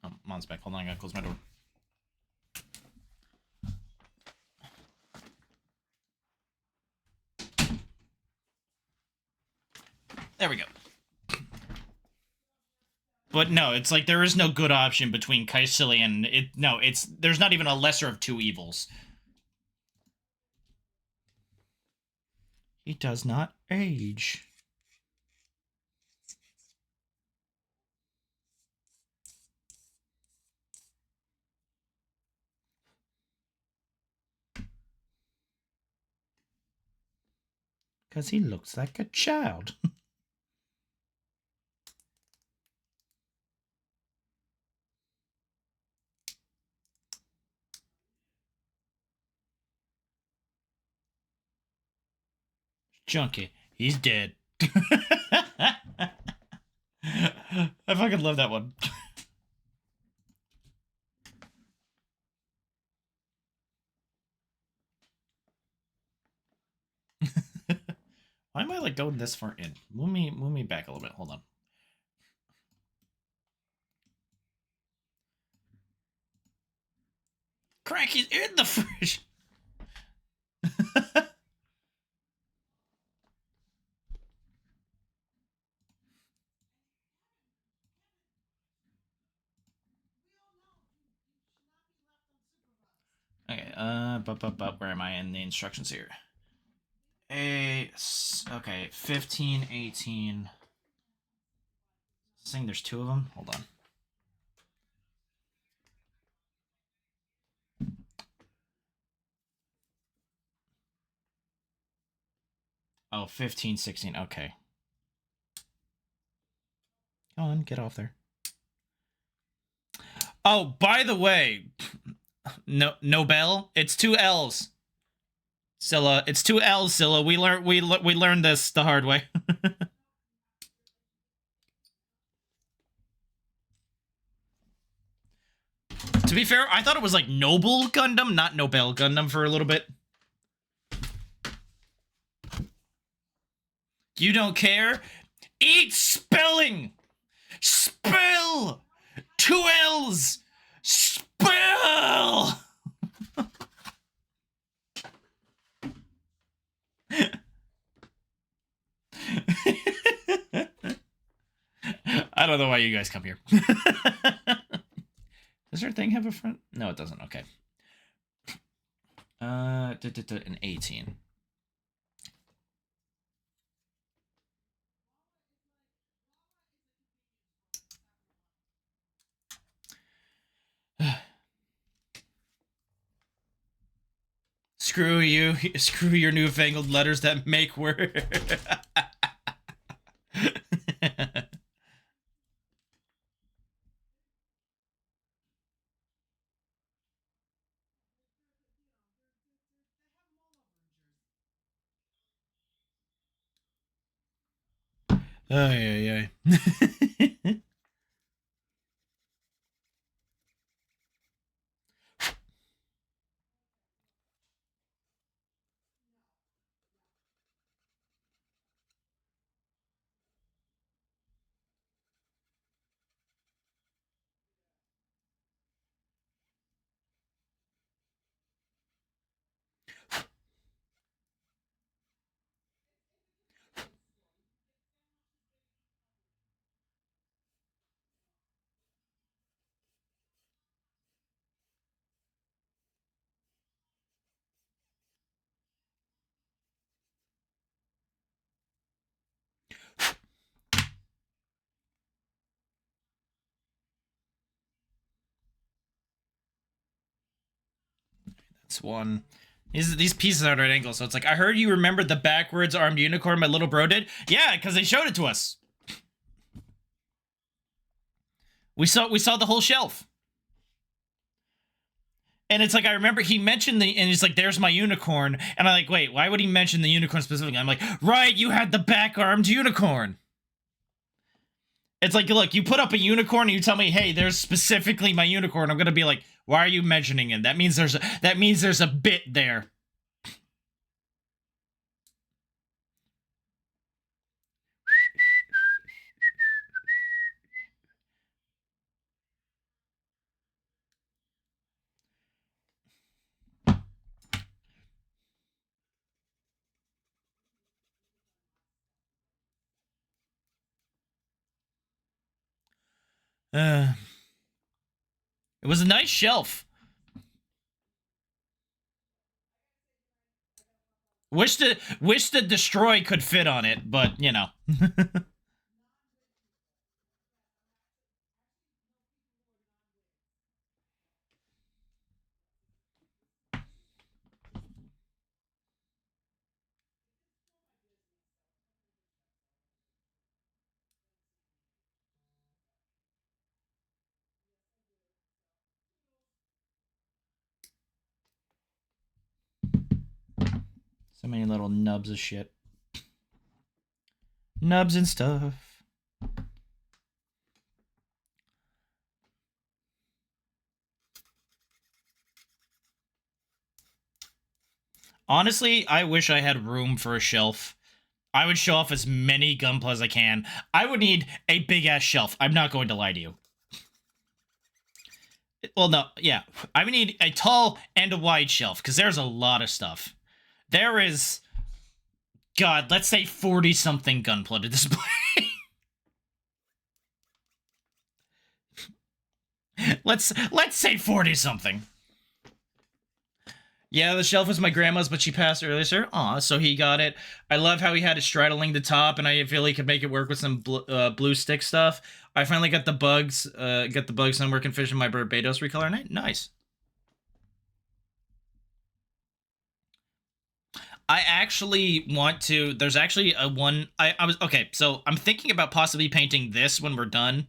[SPEAKER 1] Oh, Mon's back. Hold on, I gotta close my door. There we go. But no, it's like there is no good option between Kycilia and it. No, there's not even a lesser of two evils. He does not age. Because he looks like a child. Junkie. He's dead. I fucking love that one. Why am I like going this far in? Move me back a little bit. Hold on. Crack, he's in the fridge. Okay, but where am I in the instructions here? Okay, 15, 18. Saying there's two of them? Hold on. Oh, 15, 16, okay. Go on, get off there. Oh, by the way, Nobel, it's two L's. Scylla, it's two L's, Scylla. We learned this the hard way. To be fair, I thought it was like Noble Gundam, not Nobel Gundam for a little bit. You don't care? Eat spelling! Spell! Two L's! Spell! I don't know why you guys come here. Does her thing have a front? No, it doesn't. Okay. An 18. Screw you. Screw your newfangled letters that make word. Ay, ay, ay. It's one. These pieces are at an angle, so it's like, I heard you remembered the backwards armed unicorn my little bro did. Yeah, because they showed it to us. We saw the whole shelf. And it's like, I remember he mentioned and he's like, there's my unicorn. And I'm like, wait, why would he mention the unicorn specifically? I'm like, right, you had the back-armed unicorn. It's like, look, you put up a unicorn and you tell me, hey, there's specifically my unicorn. I'm going to be like, why are you mentioning it? That means there's a bit there. It was a nice shelf. Wish the destroy could fit on it, but you know. So many little nubs of shit. Nubs and stuff. Honestly, I wish I had room for a shelf. I would show off as many Gunpla as I can. I would need a big-ass shelf. I'm not going to lie to you. Well, no, yeah. I would need a tall and a wide shelf, because there's a lot of stuff. There is, God, let's say 40-something Gunpla to display. let's say 40-something. Yeah, the shelf was my grandma's, but she passed earlier, sir. Aw, so he got it. I love how he had it straddling the top, and I feel he could make it work with some blue stick stuff. I finally got the bugs, and I'm working fishing my Barbados recolor night. Nice. I actually want to, there's actually a one, I was, okay, so I'm thinking about possibly painting this when we're done,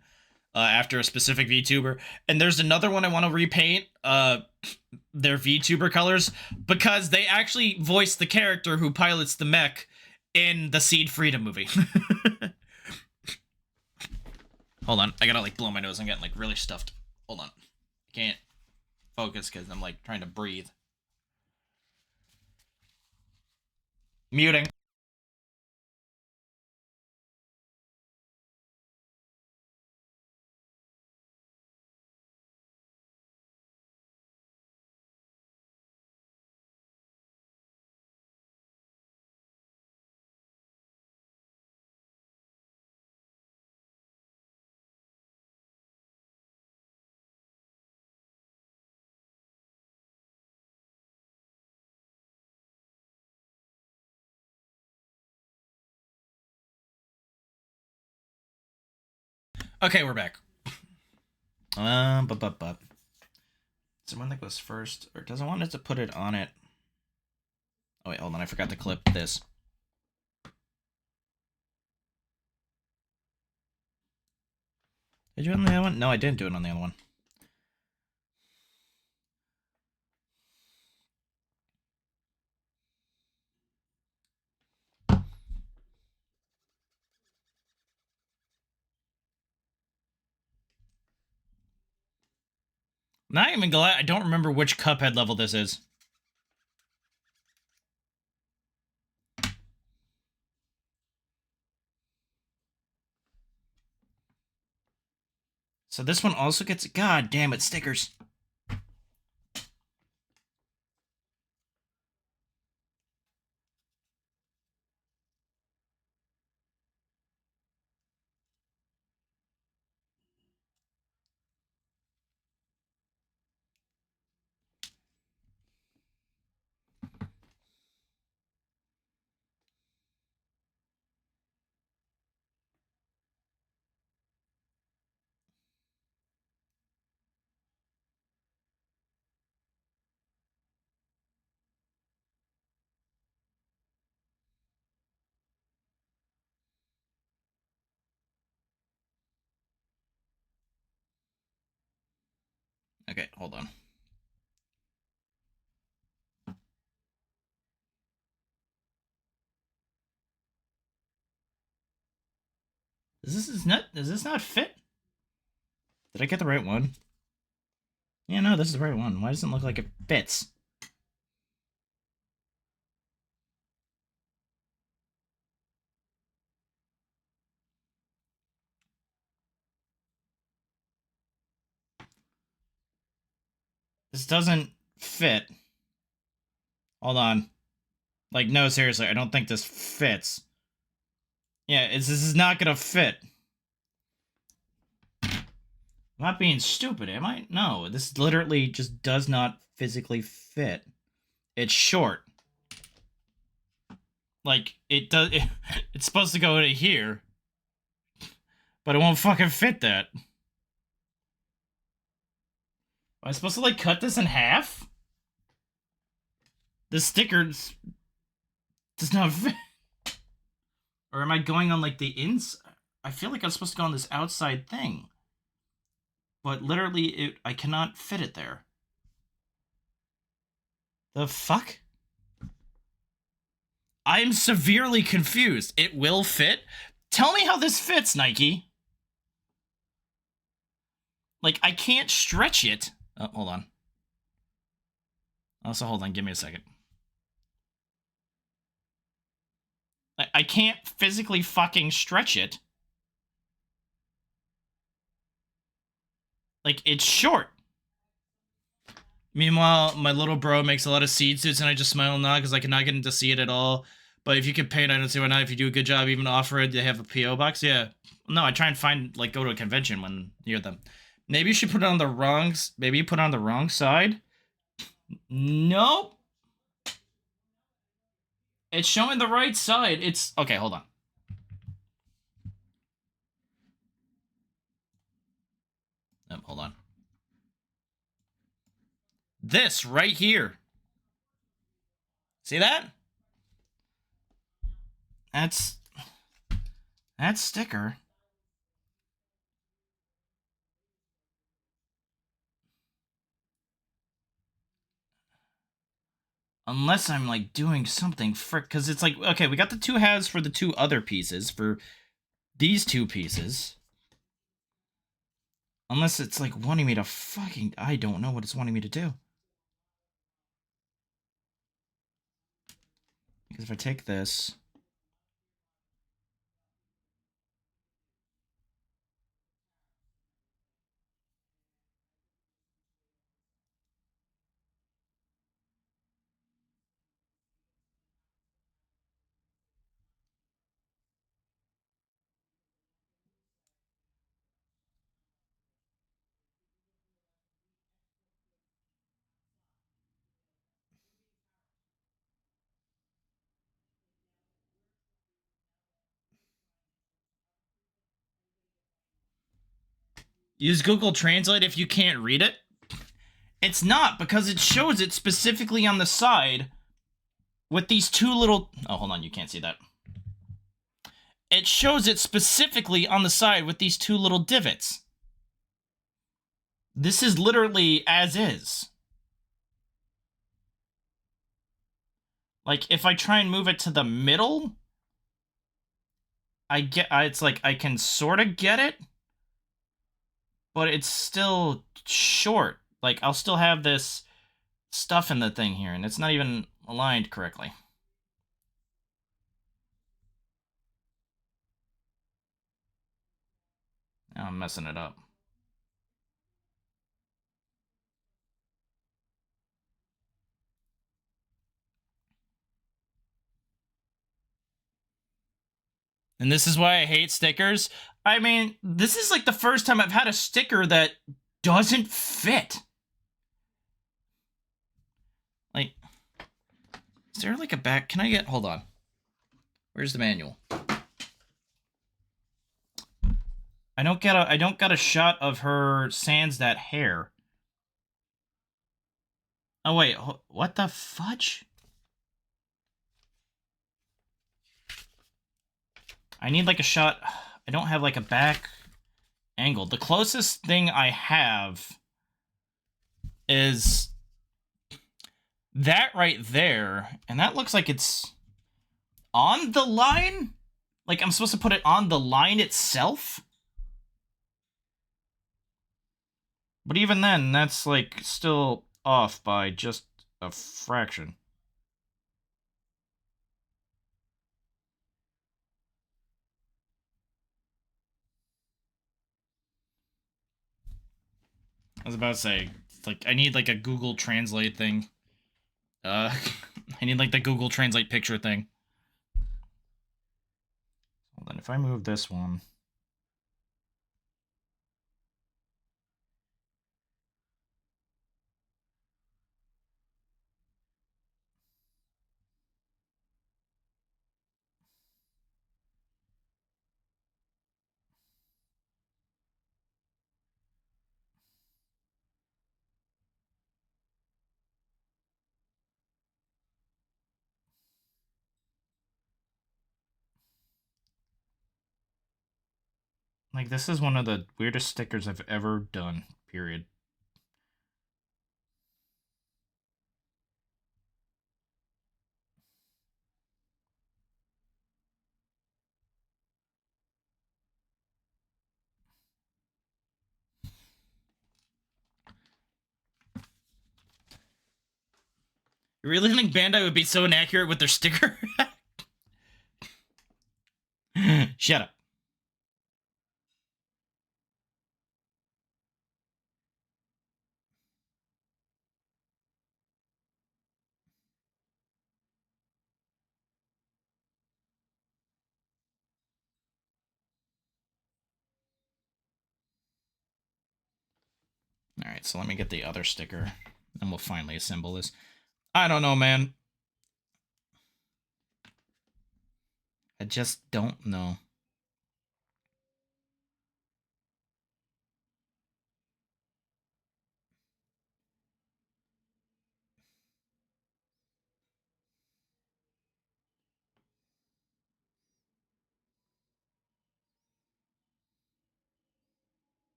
[SPEAKER 1] after a specific VTuber, and there's another one I want to repaint, their VTuber colors, because they actually voiced the character who pilots the mech in the Seed Freedom movie. Hold on, I gotta like blow my nose. I'm getting like really stuffed. Hold on, can't focus because I'm like trying to breathe. Muting. Okay, we're back. Someone that goes first, or doesn't want it to put it on it. Oh wait, hold on, I forgot to clip this. Did you do it on the other one? No, I didn't do it on the other one. Not even glad I don't remember which Cuphead level this is. So this one also gets, god damn it, stickers. Okay, hold on. Does this not fit? Did I get the right one? Yeah, no, this is the right one. Why doesn't it look like it fits? This doesn't fit. Hold on. Like, no, seriously, I don't think this fits. Yeah, this is not gonna fit. I'm not being stupid, am I? No, this literally just does not physically fit. It's short. Like, it does. It's supposed to go to here, but it won't fucking fit that. Am I supposed to, like, cut this in half? The sticker does not fit. Or am I going on, like, the inside? I feel like I'm supposed to go on this outside thing. But literally, I cannot fit it there. The fuck? I'm severely confused. It will fit? Tell me how this fits, Nike. Like, I can't stretch it. Oh, hold on. Also, hold on. Give me a second. I can't physically fucking stretch it. Like, it's short. Meanwhile, my little bro makes a lot of seed suits, and I just smile and nod because I cannot get him to see it at all. But if you could paint, I don't see why not. If you do a good job, even offer it, they have a P.O. box. Yeah. No, I try and find, like, go to a convention when near them. Maybe you should put it on the wrong... Maybe you put it on the wrong side? Nope. It's showing the right side. It's... Okay, hold on. Oh, hold on. This right here. See that? That's sticker. Unless I'm, like, doing something frick, because it's like, okay, we got the two halves for the two other pieces, for these two pieces. Unless it's, like, wanting me to fucking, I don't know what it's wanting me to do. Because if I take this... Use Google Translate if you can't read it. It's not, because it shows it specifically on the side with these two little... Oh, hold on, you can't see that. It shows it specifically on the side with these two little divots. This is literally as is. Like, if I try and move it to the middle, it's like I can sort of get it, but it's still short. Like, I'll still have this stuff in the thing here, and it's not even aligned correctly. Now I'm messing it up. And this is why I hate stickers. I mean, this is like the first time I've had a sticker that doesn't fit. Like, is there like a back? Can I get, hold on. Where's the manual? I don't got a shot of her sans that hair. Oh wait, what the fudge? I need like a shot. I don't have like a back angle. The closest thing I have is that right there, and that looks like it's on the line? Like, I'm supposed to put it on the line itself? But even then, that's, like, still off by just a fraction. I was about to say, like, I need, like, a Google Translate thing. I need, like, the Google Translate picture thing. Well, then if I move this one... Like, this is one of the weirdest stickers I've ever done, period. You really think Bandai would be so inaccurate with their sticker? Shut up. Alright, so let me get the other sticker, and we'll finally assemble this. I don't know, man. I just don't know.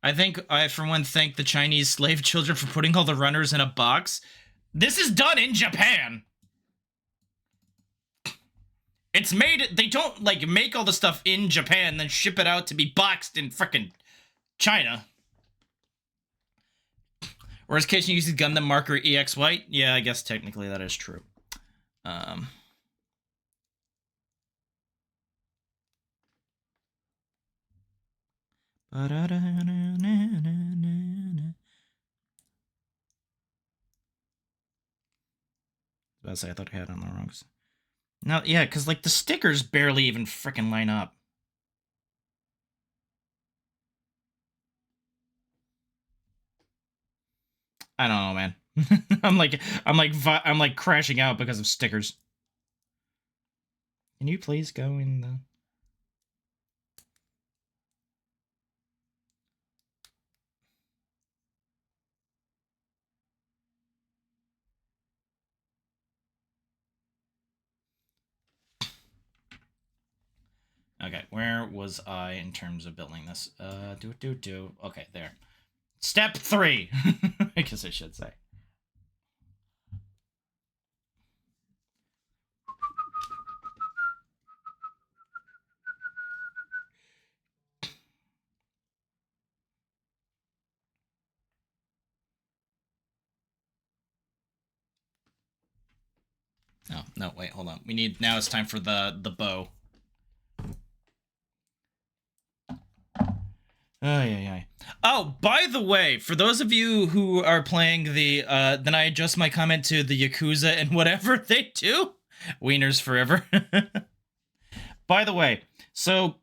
[SPEAKER 1] I, for one, thank the Chinese slave children for putting all the runners in a box. This is done in Japan. It's made, they don't, like, make all the stuff in Japan, then ship it out to be boxed in frickin' China. Worst case, you use Gundam marker EX White? Yeah, I guess technically that is true. I thought I had it on the wrong. No, yeah, because, like, the stickers barely even frickin' line up. I don't know, man. I'm like crashing out because of stickers. Can you please go in the... Okay, where was I in terms of building this? Okay, there. Step 3! I guess I should say. Oh, no, wait, hold on. We need, now it's time for the bow. Oh, by the way, for those of you who are playing the, then I adjust my comment to the Yakuza and whatever they do. Wieners forever. By the way, so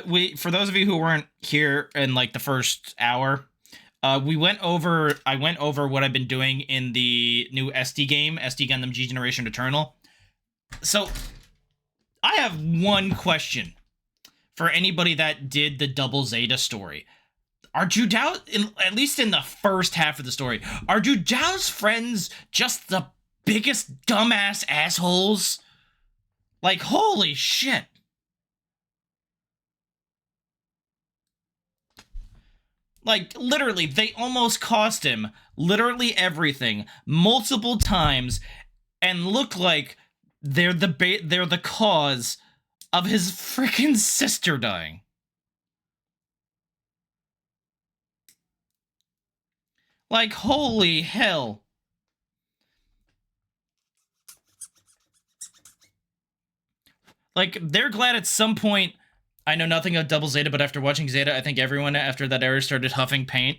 [SPEAKER 1] we for those of you who weren't here in like the first hour, I went over what I've been doing in the new SD game, SD Gundam G Generation Eternal. So I have one question for anybody that did the Double Zeta story. Are Judao's, at least in the first half of the story, are Judao's friends just the biggest dumbass assholes? Like, holy shit. Like, literally, they almost cost him literally everything multiple times and look like they're the cause of his freaking sister dying. Like, holy hell. Like, they're glad at some point. I know nothing of Double Zeta, but after watching Zeta, I think everyone after that era started huffing paint.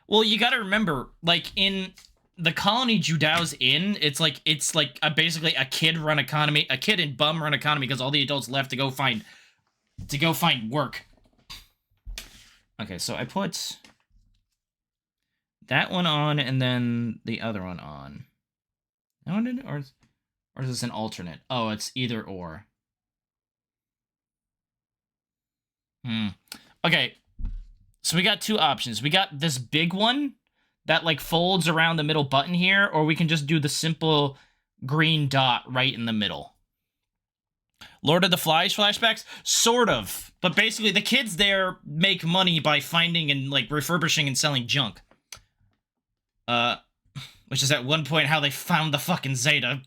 [SPEAKER 1] Well, you gotta remember, like, in the colony Judao's in, it's like basically a kid-run economy, a kid and bum-run economy, because all the adults left to go find work. Okay, so I put that one on, and then the other one on. That one did, or is this an alternate? Oh, it's either or. Okay, so we got two options. We got this big one that, like, folds around the middle button here, or we can just do the simple green dot right in the middle. Lord of the Flies flashbacks? Sort of. But basically, the kids there make money by finding and, like, refurbishing and selling junk. Which is at one point how they found the fucking Zeta.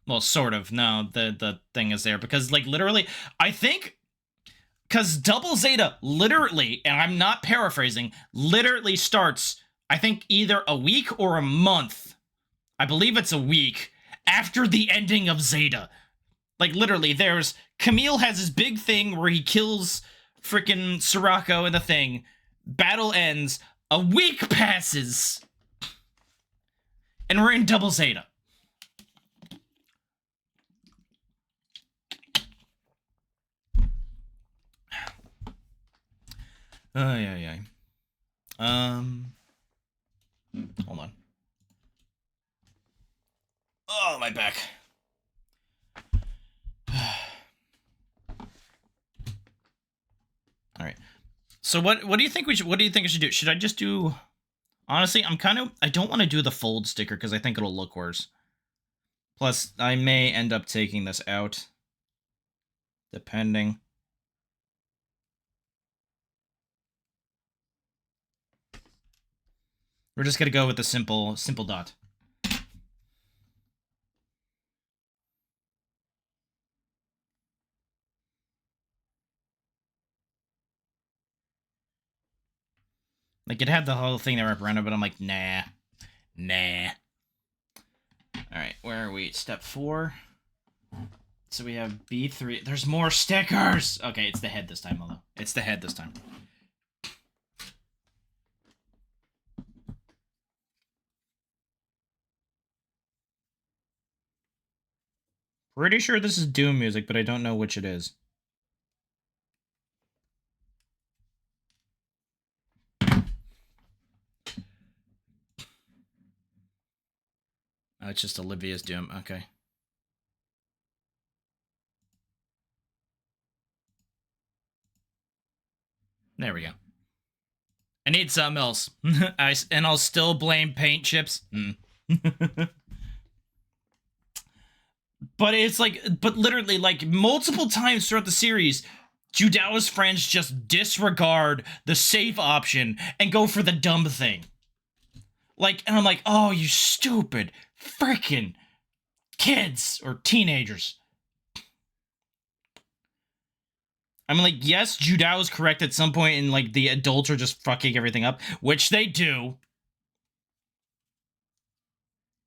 [SPEAKER 1] Well, sort of. No, the thing is there. Because, like, literally, I think... Because Double Zeta literally, and I'm not paraphrasing, literally starts, I think, either a week or a month. I believe it's a week after the ending of Zeta. Like, literally, there's... Camille has his big thing where he kills frickin' Sirocco in the thing. Battle ends. A week passes. And we're in Double Zeta. Yeah. Hold on. Oh, my back. All right. So what do you think we should? What do you think I should do? Should I just do? Honestly, I don't want to do the fold sticker because I think it'll look worse. Plus, I may end up taking this out, depending. We're just gonna go with the simple dot. Like, it had the whole thing that wrapped around it, but I'm like, nah. Alright, where are we? Step 4. So we have B3. There's more stickers! Okay, it's the head this time, although. It's the head this time. Pretty sure this is Doom music, but I don't know which it is. Oh, it's just Olivia's Doom. Okay. There we go. I need something else. And I'll still blame paint chips. But it's like, but literally, like, multiple times throughout the series, Judao's friends just disregard the safe option and go for the dumb thing. Like, and I'm like, oh, you stupid freaking kids or teenagers. I mean, like, yes, Judao is correct at some point, and, like, the adults are just fucking everything up, which they do.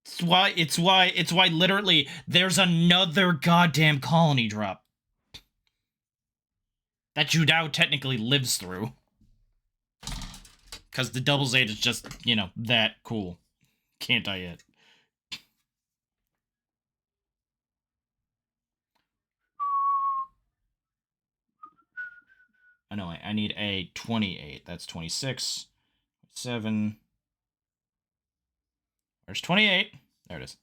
[SPEAKER 1] It's why literally there's another goddamn colony drop that Judao technically lives through. Because the Double Zeta is just, you know, that cool. Can't die yet. I know, I need a 28. That's 26. 7. There's 28. There it is.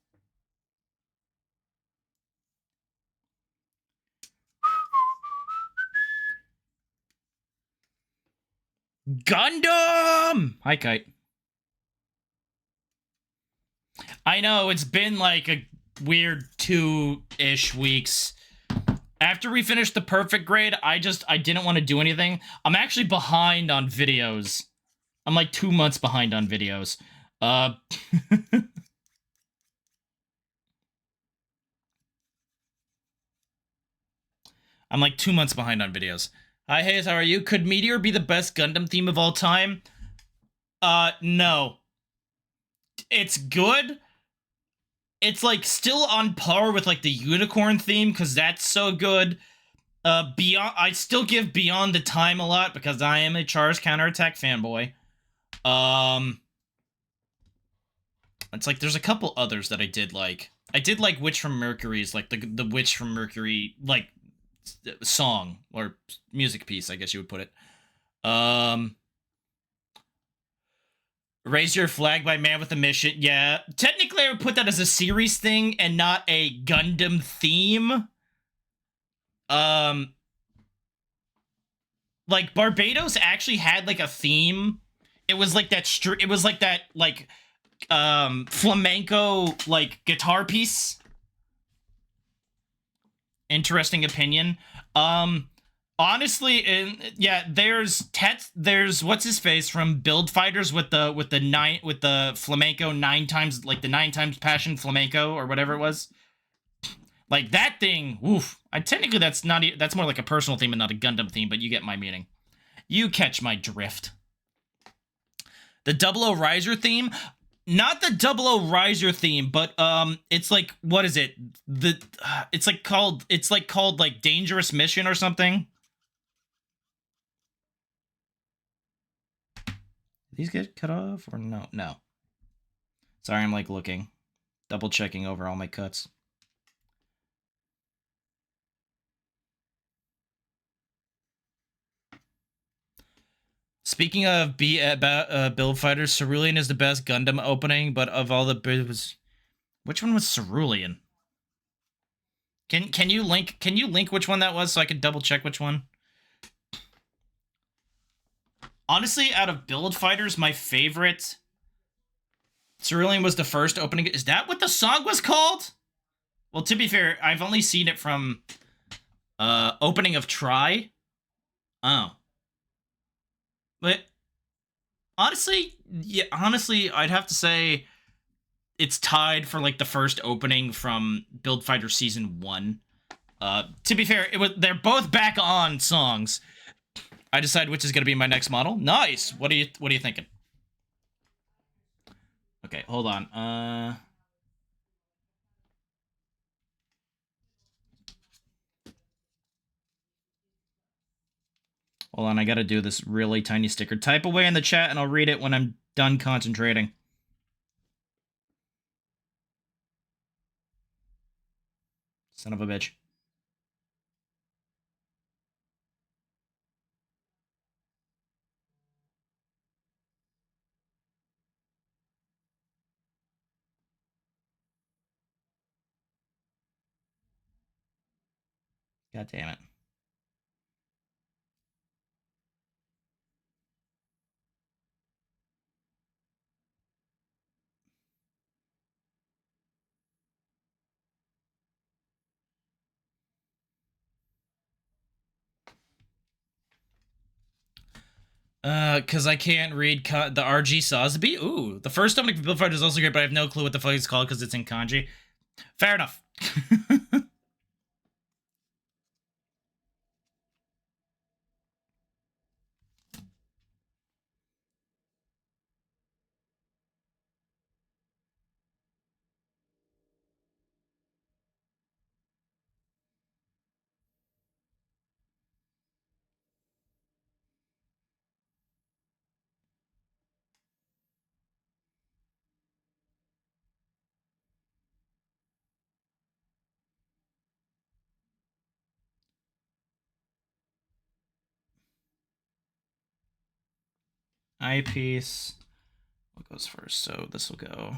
[SPEAKER 1] Gundam! Hi, Kite. I know, it's been like a weird 2-ish weeks. After we finished the perfect grade, I didn't want to do anything. I'm actually behind on videos. I'm like 2 months behind on videos. I'm like 2 months behind on videos. Hi, Hayes, how are you? Could Meteor be the best Gundam theme of all time? No. It's good. It's like still on par with like the Unicorn theme because that's so good. Beyond, I still give Beyond the Time a lot because I am a Char's Counterattack fanboy. It's like there's a couple others that I did like. I did like Witch from Mercury's, like the Witch from Mercury, like song or music piece, I guess you would put it. Raise Your Flag by Man with a Mission. Yeah, technically I would put that as a series thing and not a Gundam theme. Like Barbados actually had like a theme. It was like that it was like that like flamenco like guitar piece. Interesting opinion. Honestly, yeah, there's what's his face from Build Fighters with the flamenco 9 times, like the 9 times passion flamenco or whatever it was. Like that thing, oof. Technically that's more like a personal theme and not a Gundam theme, but you get my meaning. You catch my drift. The Double O Riser theme, not the Double O Riser theme, but it's like, what is it? It's like called like Dangerous Mission or something. These get cut off or no? No. Sorry, I'm like looking, double checking over all my cuts. Speaking of Build Fighters, Cerulean is the best Gundam opening, but of all the which one was Cerulean? Can you link which one that was so I can double check which one? Honestly, out of Build Fighters, my favorite Cerulean was the first opening. Is that what the song was called? Well, to be fair, I've only seen it from opening of Try. Oh. But honestly, yeah, I'd have to say it's tied for like the first opening from Build Fighter Season 1. To be fair, they're both back on songs. I decide which is going to be my next model. Nice. What are you thinking? Okay, hold on. Hold on, I got to do this really tiny sticker. Type away in the chat and I'll read it when I'm done concentrating. Son of a bitch. God damn it. Because I can't read the RG Sosby. Ooh, the first opening for Build Fighter is also great, but I have no clue what the fuck it's called because it's in kanji. Fair enough. Eyepiece. What goes first? So this will go.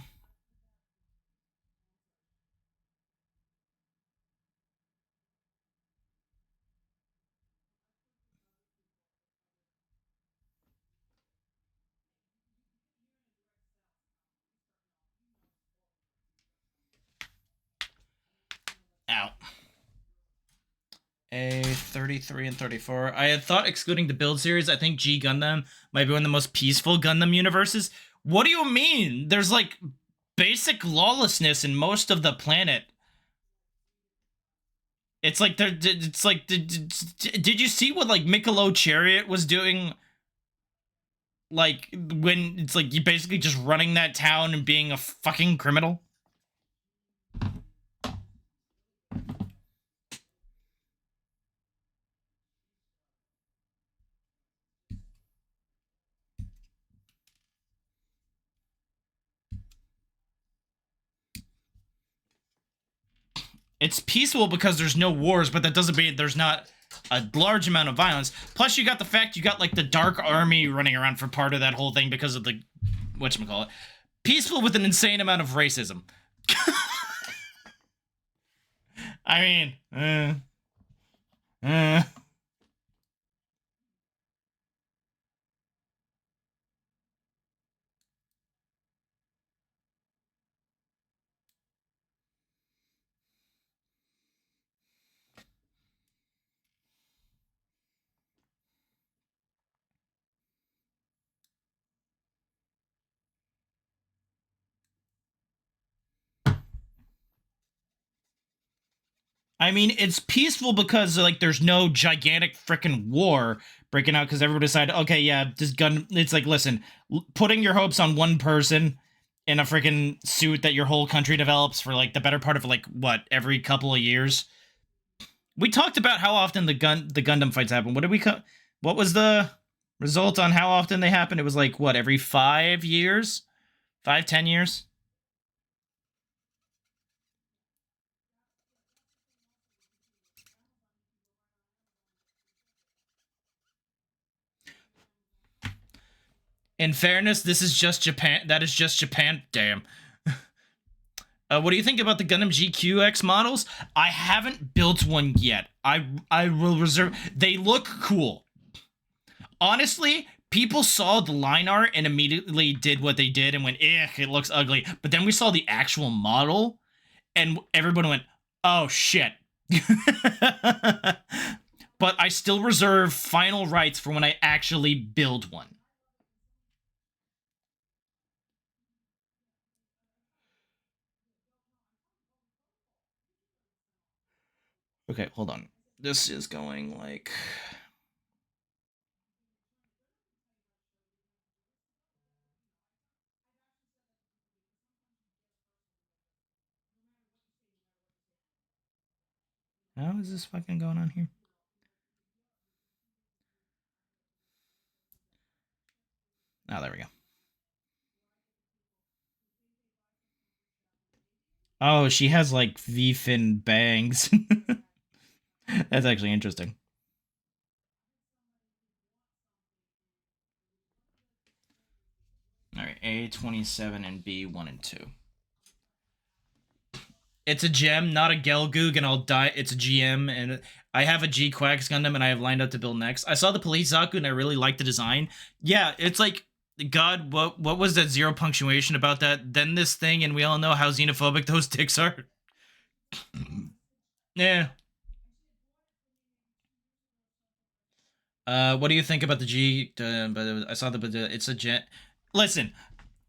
[SPEAKER 1] Out. A33 and 34. I had thought, excluding the build series, I think G Gundam might be one of the most peaceful Gundam universes. What do you mean? There's like basic lawlessness in most of the planet. It's like it's like did you see what like Michelob Chariot was doing? Like when it's like you basically just running that town and being a fucking criminal. It's peaceful because there's no wars, but that doesn't mean there's not a large amount of violence. Plus, you got the fact you got like the Dark Army running around for part of that whole thing because of the whatchamacallit. Peaceful with an insane amount of racism. I mean, I mean, it's peaceful because like there's no gigantic freaking war breaking out because everyone decided, okay, yeah, this gun. It's like, listen, putting your hopes on one person in a freaking suit that your whole country develops for like the better part of like what every couple of years. We talked about how often the Gundam fights happen. What did we what was the result on how often they happen? It was like what, every 5 years, 5-10 years. In fairness, this is just Japan. That is just Japan. Damn. What do you think about the Gundam GQX models? I haven't built one yet. I will reserve. They look cool. Honestly, people saw the line art and immediately did what they did and went, "Eh, it looks ugly." But then we saw the actual model, and everybody went, "Oh shit." But I still reserve final rights for when I actually build one. Okay, hold on. This is going like... How is this fucking going on here? Oh, there we go. Oh, she has like V-fin bangs. That's actually interesting. All right, A27 and B1 and 2. It's a gem, not a Gelgoog, and I'll die. It's a GM, and I have a G-Quax Gundam, and I have lined up to build next. I saw the Police Zaku, and I really liked the design. Yeah, it's like, God, what was that zero punctuation about that? Then this thing, and we all know how xenophobic those dicks are. Yeah. What do you think about the G? I saw it's a jet. Listen,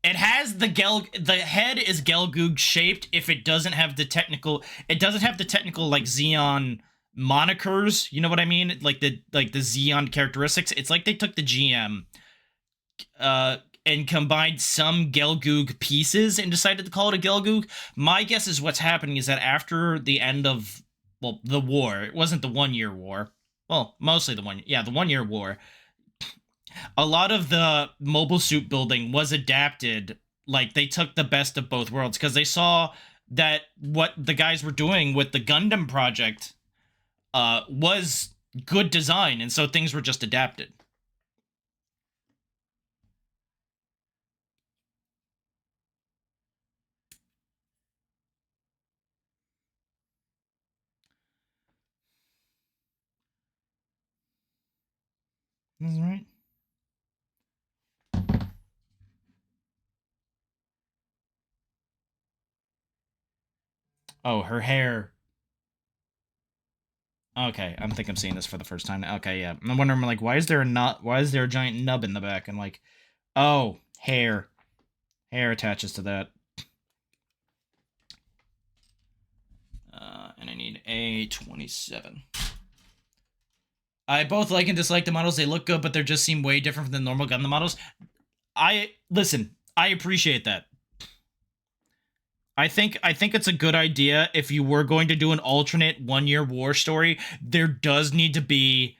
[SPEAKER 1] it has the head is Gelgoog shaped. If it doesn't have the technical, it doesn't have the technical like Xeon monikers. You know what I mean? Like the Xeon characteristics. It's like they took the GM, and combined some Gelgoog pieces and decided to call it a Gelgoog. My guess is what's happening is that after the end of the war, it wasn't the 1-year war. Well, mostly the 1-year war. A lot of the mobile suit building was adapted. Like they took the best of both worlds because they saw that what the guys were doing with the Gundam project was good design, and so things were just adapted. That's right. Oh, her hair. Okay, I think I'm seeing this for the first time. Okay, yeah. I'm wondering, like, why is there a giant nub in the back? And like, oh, hair. Hair attaches to that. And I need A27. I both like and dislike the models. They look good, but they just seem way different from the normal Gundam models. Listen, I appreciate that. I think it's a good idea if you were going to do an alternate one-year war story. There does need to be.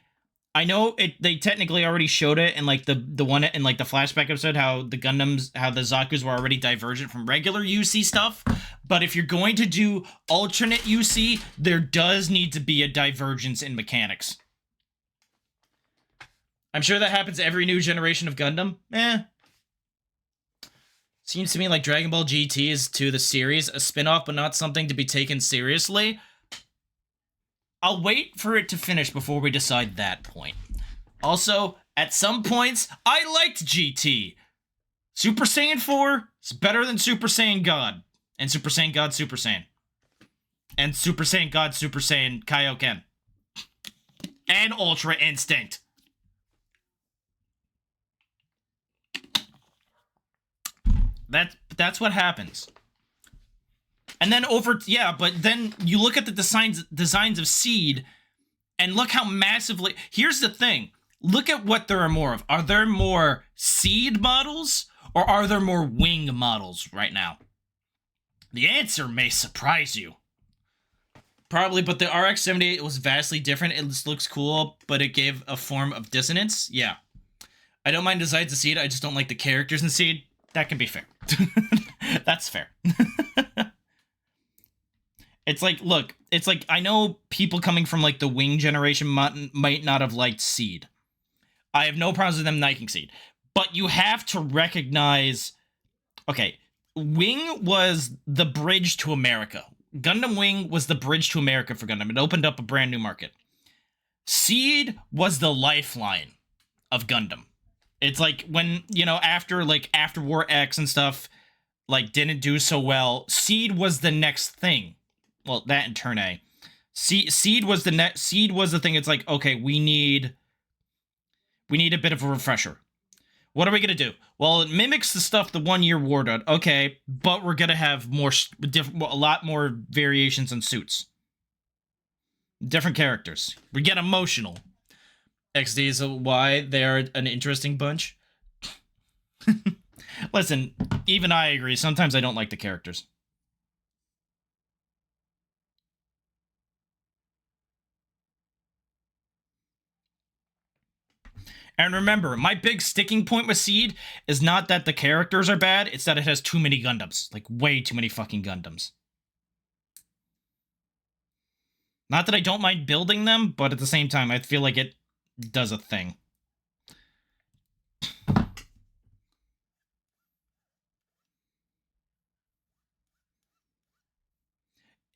[SPEAKER 1] I know they technically already showed it in like the one in like the flashback episode how the Zakus were already divergent from regular UC stuff. But if you're going to do alternate UC, there does need to be a divergence in mechanics. I'm sure that happens every new generation of Gundam. Seems to me like Dragon Ball GT is to the series a spin-off, but not something to be taken seriously. I'll wait for it to finish before we decide that point. Also, at some points, I liked GT. Super Saiyan 4 is better than Super Saiyan God. And Super Saiyan God Super Saiyan. And Super Saiyan God Super Saiyan Kaioken. And Ultra Instinct. That's what happens. And then but then you look at the designs of Seed, and look how massively. Here's the thing: look at what there are more of. Are there more Seed models, or are there more Wing models right now? The answer may surprise you. Probably, but the RX-78 was vastly different. It just looks cool, but it gave a form of dissonance. Yeah, I don't mind designs of Seed. I just don't like the characters in Seed. That can be fair. That's fair. It's like, look, it's like, I know people coming from, like, the Wing generation might not have liked Seed. I have no problems with them liking Seed. But you have to recognize, okay, Wing was the bridge to America. Gundam Wing was the bridge to America for Gundam. It opened up a brand new market. Seed was the lifeline of Gundam. It's like when, after War X and stuff, like, didn't do so well, Seed was the next thing. Well, that and Turn A. Seed was the thing. It's like, okay, we need a bit of a refresher. What are we gonna do? Well, it mimics the stuff the 1 year war did. Okay, but we're gonna have a lot more variations in suits. Different characters. We get emotional. XD is why they are an interesting bunch. Listen, even I agree. Sometimes I don't like the characters. And remember, my big sticking point with Seed is not that the characters are bad, it's that it has too many Gundams. Like, way too many fucking Gundams. Not that I don't mind building them, but at the same time, I feel like it does a thing.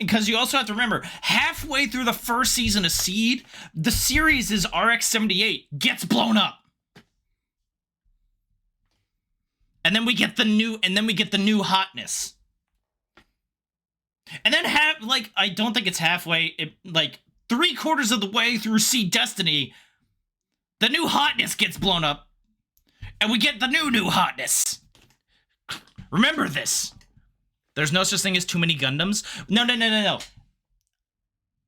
[SPEAKER 1] Because you also have to remember, halfway through the first season of Seed, the series is RX-78 gets blown up. And then we get the new hotness. And then I don't think it's halfway, 3/4 of the way through Seed Destiny, the new hotness gets blown up. And we get the new hotness. Remember this. There's no such thing as too many Gundams. No.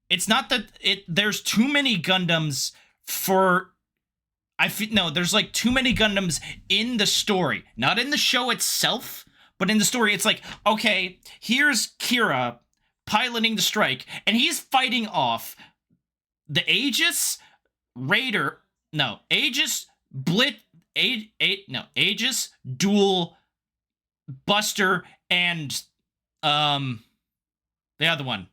[SPEAKER 1] It's not that there's too many Gundams for... there's like too many Gundams in the story. Not in the show itself, but in the story. It's like, okay, here's Kira piloting the strike, and he's fighting off the Aegis, Aegis, Duel, Buster, and the other one.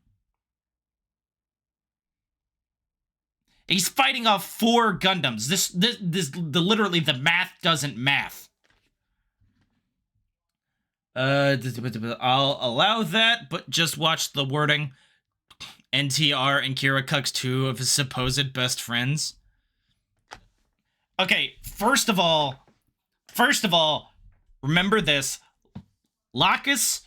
[SPEAKER 1] He's fighting off 4 Gundams. Literally the math doesn't math. I'll allow that, but just watch the wording. NTR and Kira cucks 2 of his supposed best friends. Okay, first of all, remember this. Lacus,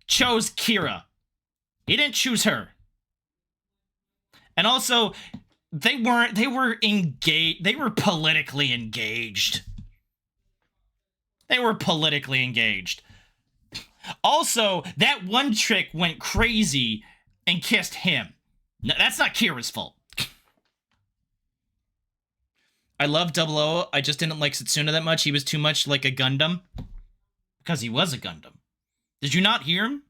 [SPEAKER 1] chose Kira. He didn't choose her. And also, they were engaged. They were politically engaged. They were politically engaged. Also, that one chick went crazy and kissed him. No, that's not Kira's fault. I love 00. I just didn't like Setsuna that much. He was too much like a Gundam. Because he was a Gundam. Did you not hear him?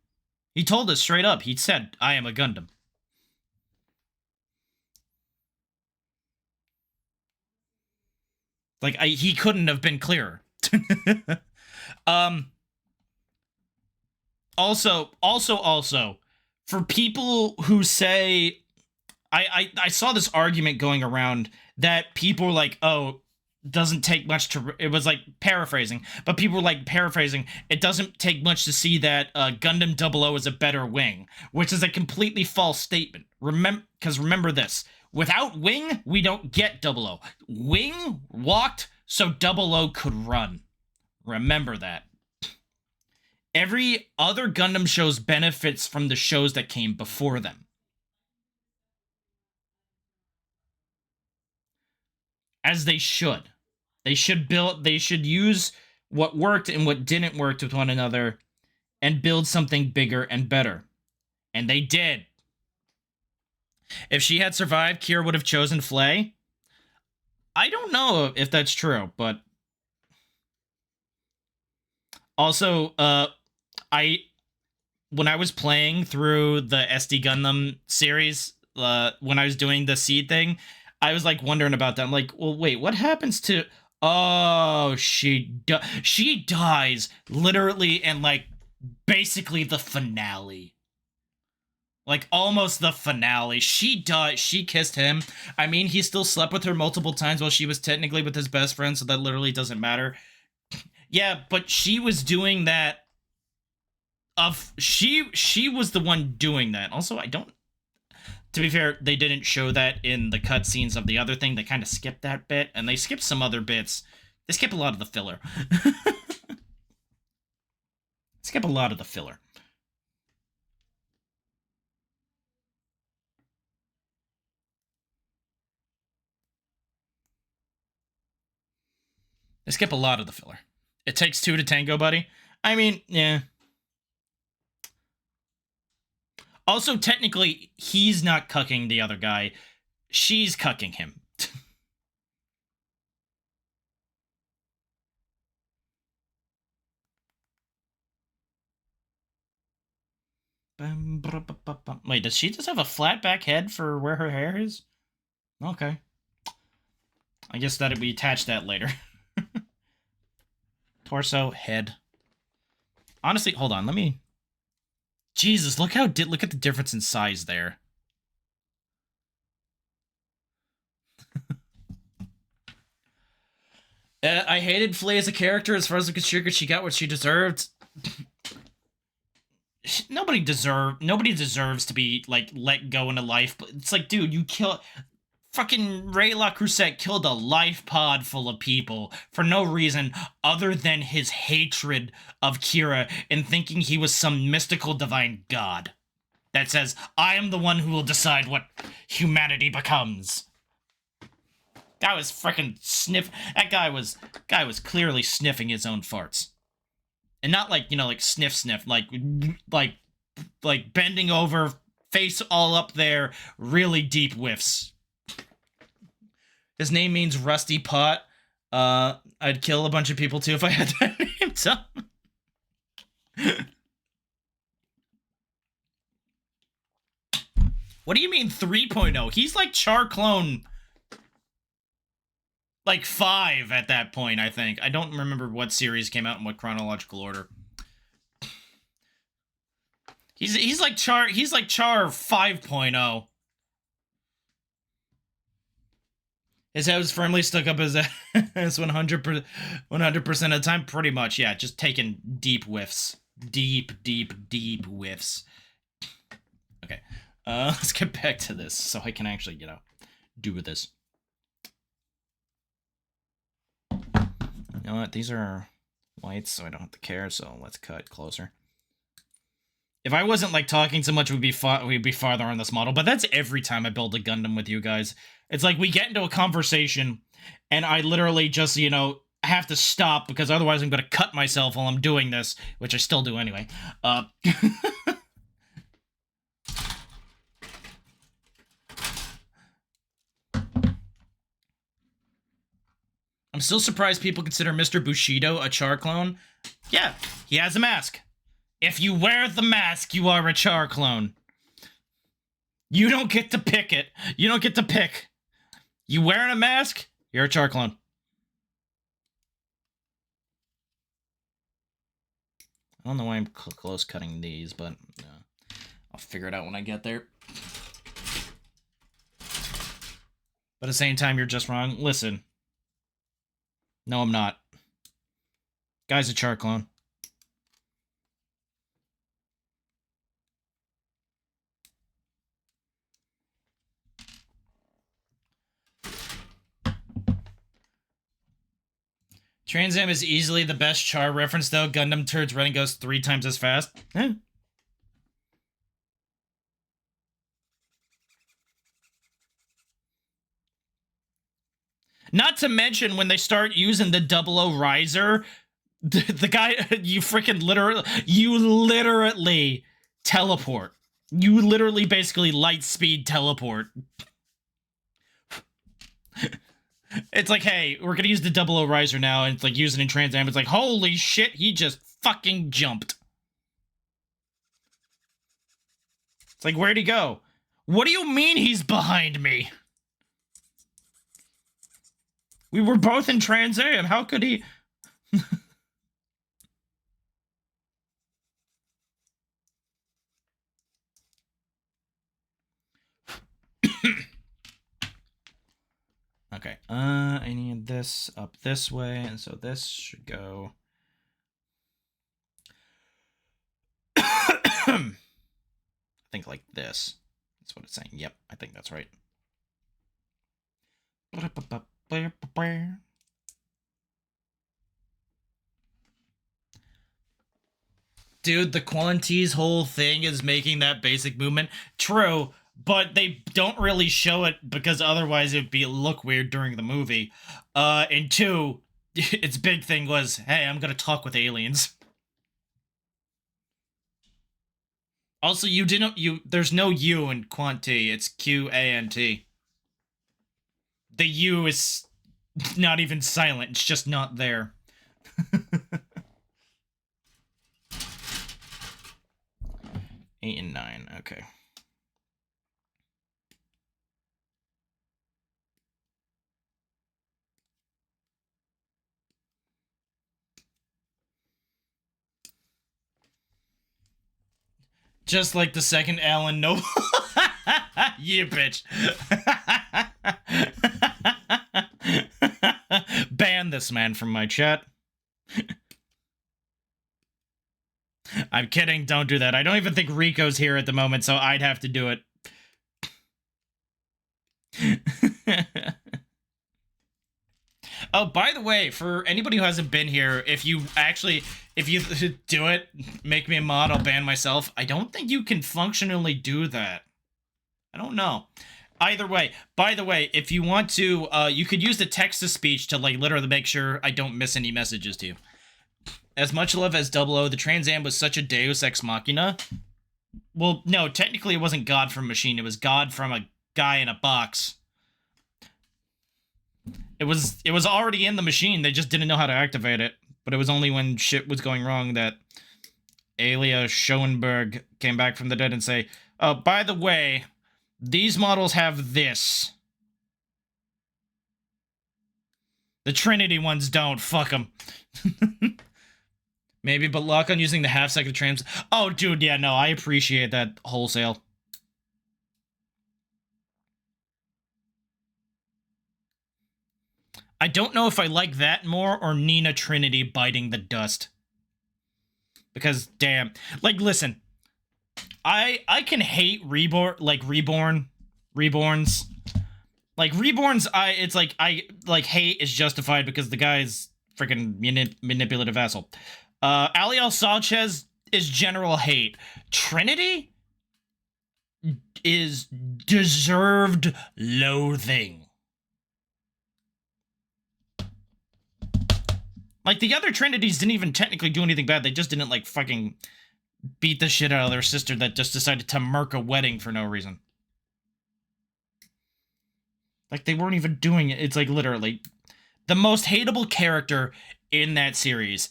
[SPEAKER 1] He told us straight up. He said, I am a Gundam. Like, he couldn't have been clearer. Also, for people who say, I saw this argument going around that people were like, oh, doesn't take much to, it was like paraphrasing, but people were like paraphrasing, it doesn't take much to see that Gundam 00 is a better wing, which is a completely false statement. Remember this, without Wing, we don't get 00. Wing walked so 00 could run. Remember that. Every other Gundam shows benefits from the shows that came before them. As they should. They should use what worked and what didn't work with one another and build something bigger and better. And they did. If she had survived, Kira would have chosen Flay. I don't know if that's true, but also, when I was playing through the SD Gundam series, when I was doing the seed thing, I was like wondering about that. I'm like, well, wait, what happens to? Oh, she dies literally in like basically the finale. Like almost the finale. She kissed him. I mean, he still slept with her multiple times while she was technically with his best friend, so that literally doesn't matter. Yeah, but she was doing that. She was the one doing that. Also, to be fair, they didn't show that in the cutscenes of the other thing. They kind of skipped that bit, and they skipped some other bits. They skip a lot of the filler. Skip a lot of the filler. They skip a lot of the filler. It takes two to tango, buddy. I mean, yeah. Also, technically, he's not cucking the other guy. She's cucking him. Wait, does she just have a flat back head for where her hair is? Okay. I guess that we attach that later. Torso, head. Honestly, hold on, let me... Jesus, look at the difference in size there. I hated Flay as a character. As far as I'm concerned, she got what she deserved. Nobody deserves to be like let go into life. But it's like, dude, you kill... Fucking Ray La Crusette killed a life pod full of people for no reason other than his hatred of Kira and thinking he was some mystical divine god that says, I am the one who will decide what humanity becomes. That was freaking that guy was clearly sniffing his own farts. And not like, you know, like sniff, like bending over, face all up there, really deep whiffs. His name means rusty pot. I'd kill a bunch of people too if I had that name. So. What do you mean 3.0? He's like Char Clone. Like 5 at that point, I think. I don't remember what series came out in what chronological order. He's like Char 5.0. His head was firmly stuck up as 100% of the time. Pretty much, yeah. Just taking deep whiffs. Deep whiffs. Okay. Let's get back to this so I can actually, you know, do with this. You know what? These are whites, so I don't have to care, so let's cut closer. If I wasn't like talking so much, we'd be farther on this model. But that's every time I build a Gundam with you guys. It's like we get into a conversation, and I literally just, you know, have to stop because otherwise I'm going to cut myself while I'm doing this, which I still do anyway. I'm still surprised people consider Mr. Bushido a Char clone. Yeah, he has a mask. If you wear the mask, you are a Char clone. You don't get to pick it. You don't get to pick. You wearing a mask, you're a Char clone. I don't know why I'm close cutting these, but I'll figure it out when I get there. But at the same time, you're just wrong. Listen. No, I'm not. Guy's a Char clone. Trans Am is easily the best Char reference, though. Gundam turds running goes 3 times as fast. Eh. Not to mention when they start using the 00 riser, the guy, you freaking literally teleport. You literally basically light speed teleport. It's like, hey, we're gonna use the 00 riser now, and it's like using in Trans Am. It's like, holy shit, he just fucking jumped. It's like, where'd he go? What do you mean he's behind me? We were both in Trans Am. How could he? Okay, I need this up this way, and so this should go. I think like this. That's what it's saying. Yep, I think that's right. Dude, the Quanti's whole thing is making that basic movement. True, but they don't really show it because otherwise it'd look weird during the movie. And 2, its big thing was, hey, I'm gonna talk with aliens. Also, there's no U in Quanti. It's Q-A-N-T. The U is not even silent. It's just not there. 8 and 9. Okay. Just like the second Alan Noble. Yeah, bitch. Ban this man from my chat. I'm kidding. Don't do that. I don't even think Rico's here at the moment, so I'd have to do it. Oh, by the way, for anybody who hasn't been here, if you do it, make me a mod, I'll ban myself. I don't think you can functionally do that. I don't know. Either way, by the way, if you want to, you could use the text-to-speech to, like, literally make sure I don't miss any messages to you. As much love as 00, the Trans Am was such a deus ex machina. Well, no, technically it wasn't God from a machine. It was God from a guy in a box. It was already in the machine. They just didn't know how to activate it. But it was only when shit was going wrong that Alia Schoenberg came back from the dead and say, oh, by the way, these models have this. The Trinity ones don't. Fuck them. Maybe, but lock on using the half-second trans... Oh, dude, yeah, no, I appreciate that wholesale. I don't know if I like that more or Nina Trinity biting the dust. Because, damn. Like, listen. I can hate Reborns. Like, Reborns, it's like, hate is justified because the guy's freaking manipulative asshole. Aliel Sanchez is general hate. Trinity is deserved loathing. Like, the other Trinities didn't even technically do anything bad. They just didn't, like, fucking beat the shit out of their sister that just decided to murk a wedding for no reason. Like, they weren't even doing it. It's, like, literally the most hateable character in that series.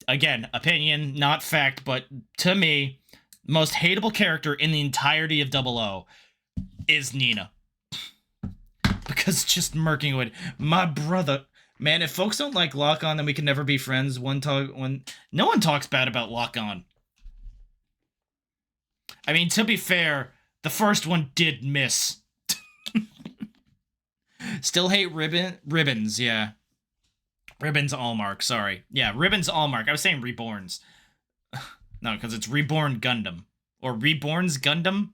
[SPEAKER 1] Again, opinion, not fact, but to me, most hateable character in the entirety of 00 is Nina. Because just murking away. My brother... Man, if folks don't like Lock On, then we can never be friends. No one talks bad about Lock On. I mean, to be fair, the first one did miss. Still hate Ribbons, yeah. Ribbons Allmark, sorry. Yeah, Ribbons Allmark. I was saying Reborns. No, because it's Reborn Gundam. Or Reborn's Gundam.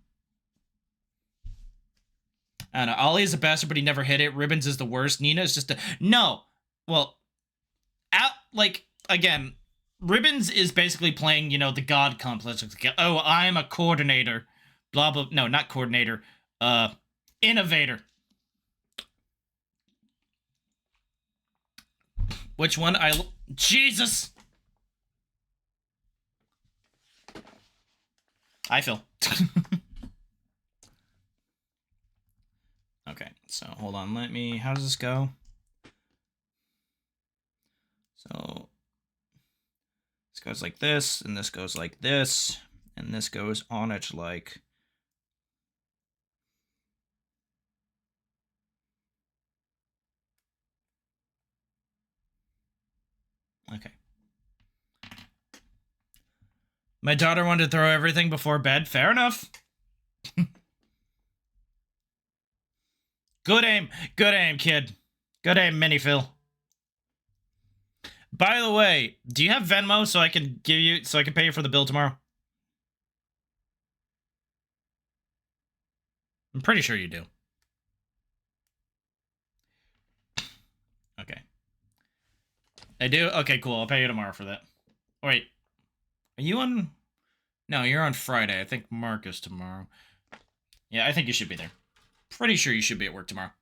[SPEAKER 1] I don't know. Ollie is a bastard, but he never hit it. Ribbons is the worst. Nina is just a... No! Well, again, Ribbons is basically playing, you know, the god complex. Oh, I'm a coordinator. Blah, blah. No, not coordinator. Innovator. Which one Jesus! Hi, Phil. Okay, so hold on. How does this go? So this goes like this, and this goes like this, and this goes on it like... Okay. My daughter wanted to throw everything before bed. Fair enough. Good aim, kid. Good aim, Mini Phil. By the way, do you have Venmo so I can pay you for the bill tomorrow? I'm pretty sure you do. Okay. I do? Okay, cool. I'll pay you tomorrow for that. Wait. Are you on... No, you're on Friday. I think Mark is tomorrow. Yeah, I think you should be there. Pretty sure you should be at work tomorrow.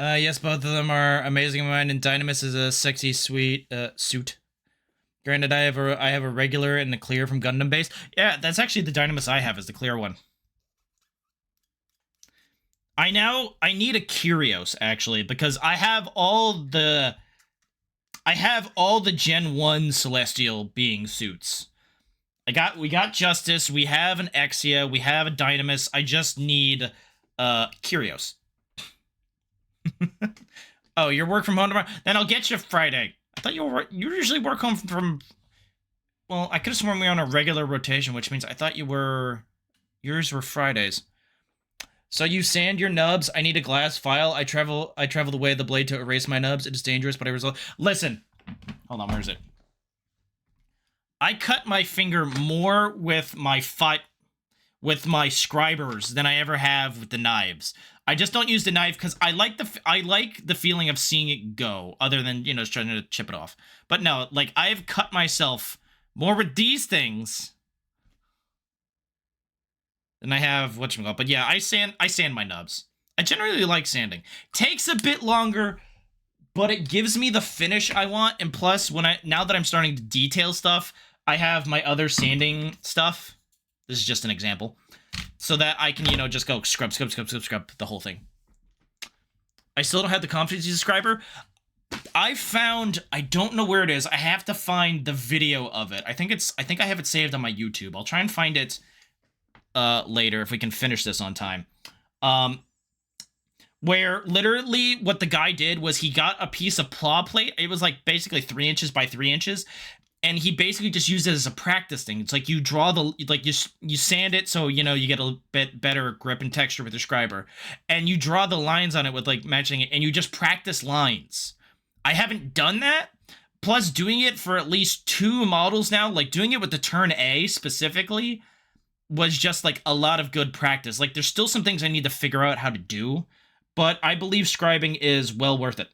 [SPEAKER 1] Yes, both of them are amazing in mine, and Dynamis is a sexy, sweet suit. Granted, I have a regular and the clear from Gundam Base. Yeah, that's actually the Dynamis I have, is the clear one. I need a Curios, actually, because I have all the Gen 1 Celestial being suits. We got Justice, we have an Exia, we have a Dynamis. I just need Curios. Oh, you're work from home tomorrow? Then I'll get you Friday. I thought you usually work home from... Well, I could have sworn we were on a regular rotation, which means I thought yours were Fridays. So you sand your nubs. I need a glass file. I travel the way of the blade to erase my nubs. It is dangerous, but I result... Listen. Hold on, where is it? I cut my finger more with my scribers than I ever have with the knives. I just don't use the knife because I like the feeling of seeing it go, other than, you know, just trying to chip it off. But no, like, I've cut myself more with these things than I have whatchamacallit. But yeah, I sand my nubs. I generally like sanding. Takes a bit longer, but it gives me the finish I want. And plus, now that I'm starting to detail stuff, I have my other sanding stuff. This is just an example. So that I can, you know, just go scrub the whole thing. I still don't have the competency subscriber. I found, I don't know where it is. I have to find the video of it. I think I have it saved on my YouTube. I'll try and find it later if we can finish this on time. Where literally what the guy did was he got a piece of plow plate. It was like basically 3 inches by 3 inches. And he basically just used it as a practice thing. It's like you draw the, like you sand it so, you know, you get a bit better grip and texture with your scriber. And you draw the lines on it with like matching it and you just practice lines. I haven't done that. Plus doing it for at least 2 models now, like doing it with the turn A specifically was just like a lot of good practice. Like there's still some things I need to figure out how to do, but I believe scribing is well worth it.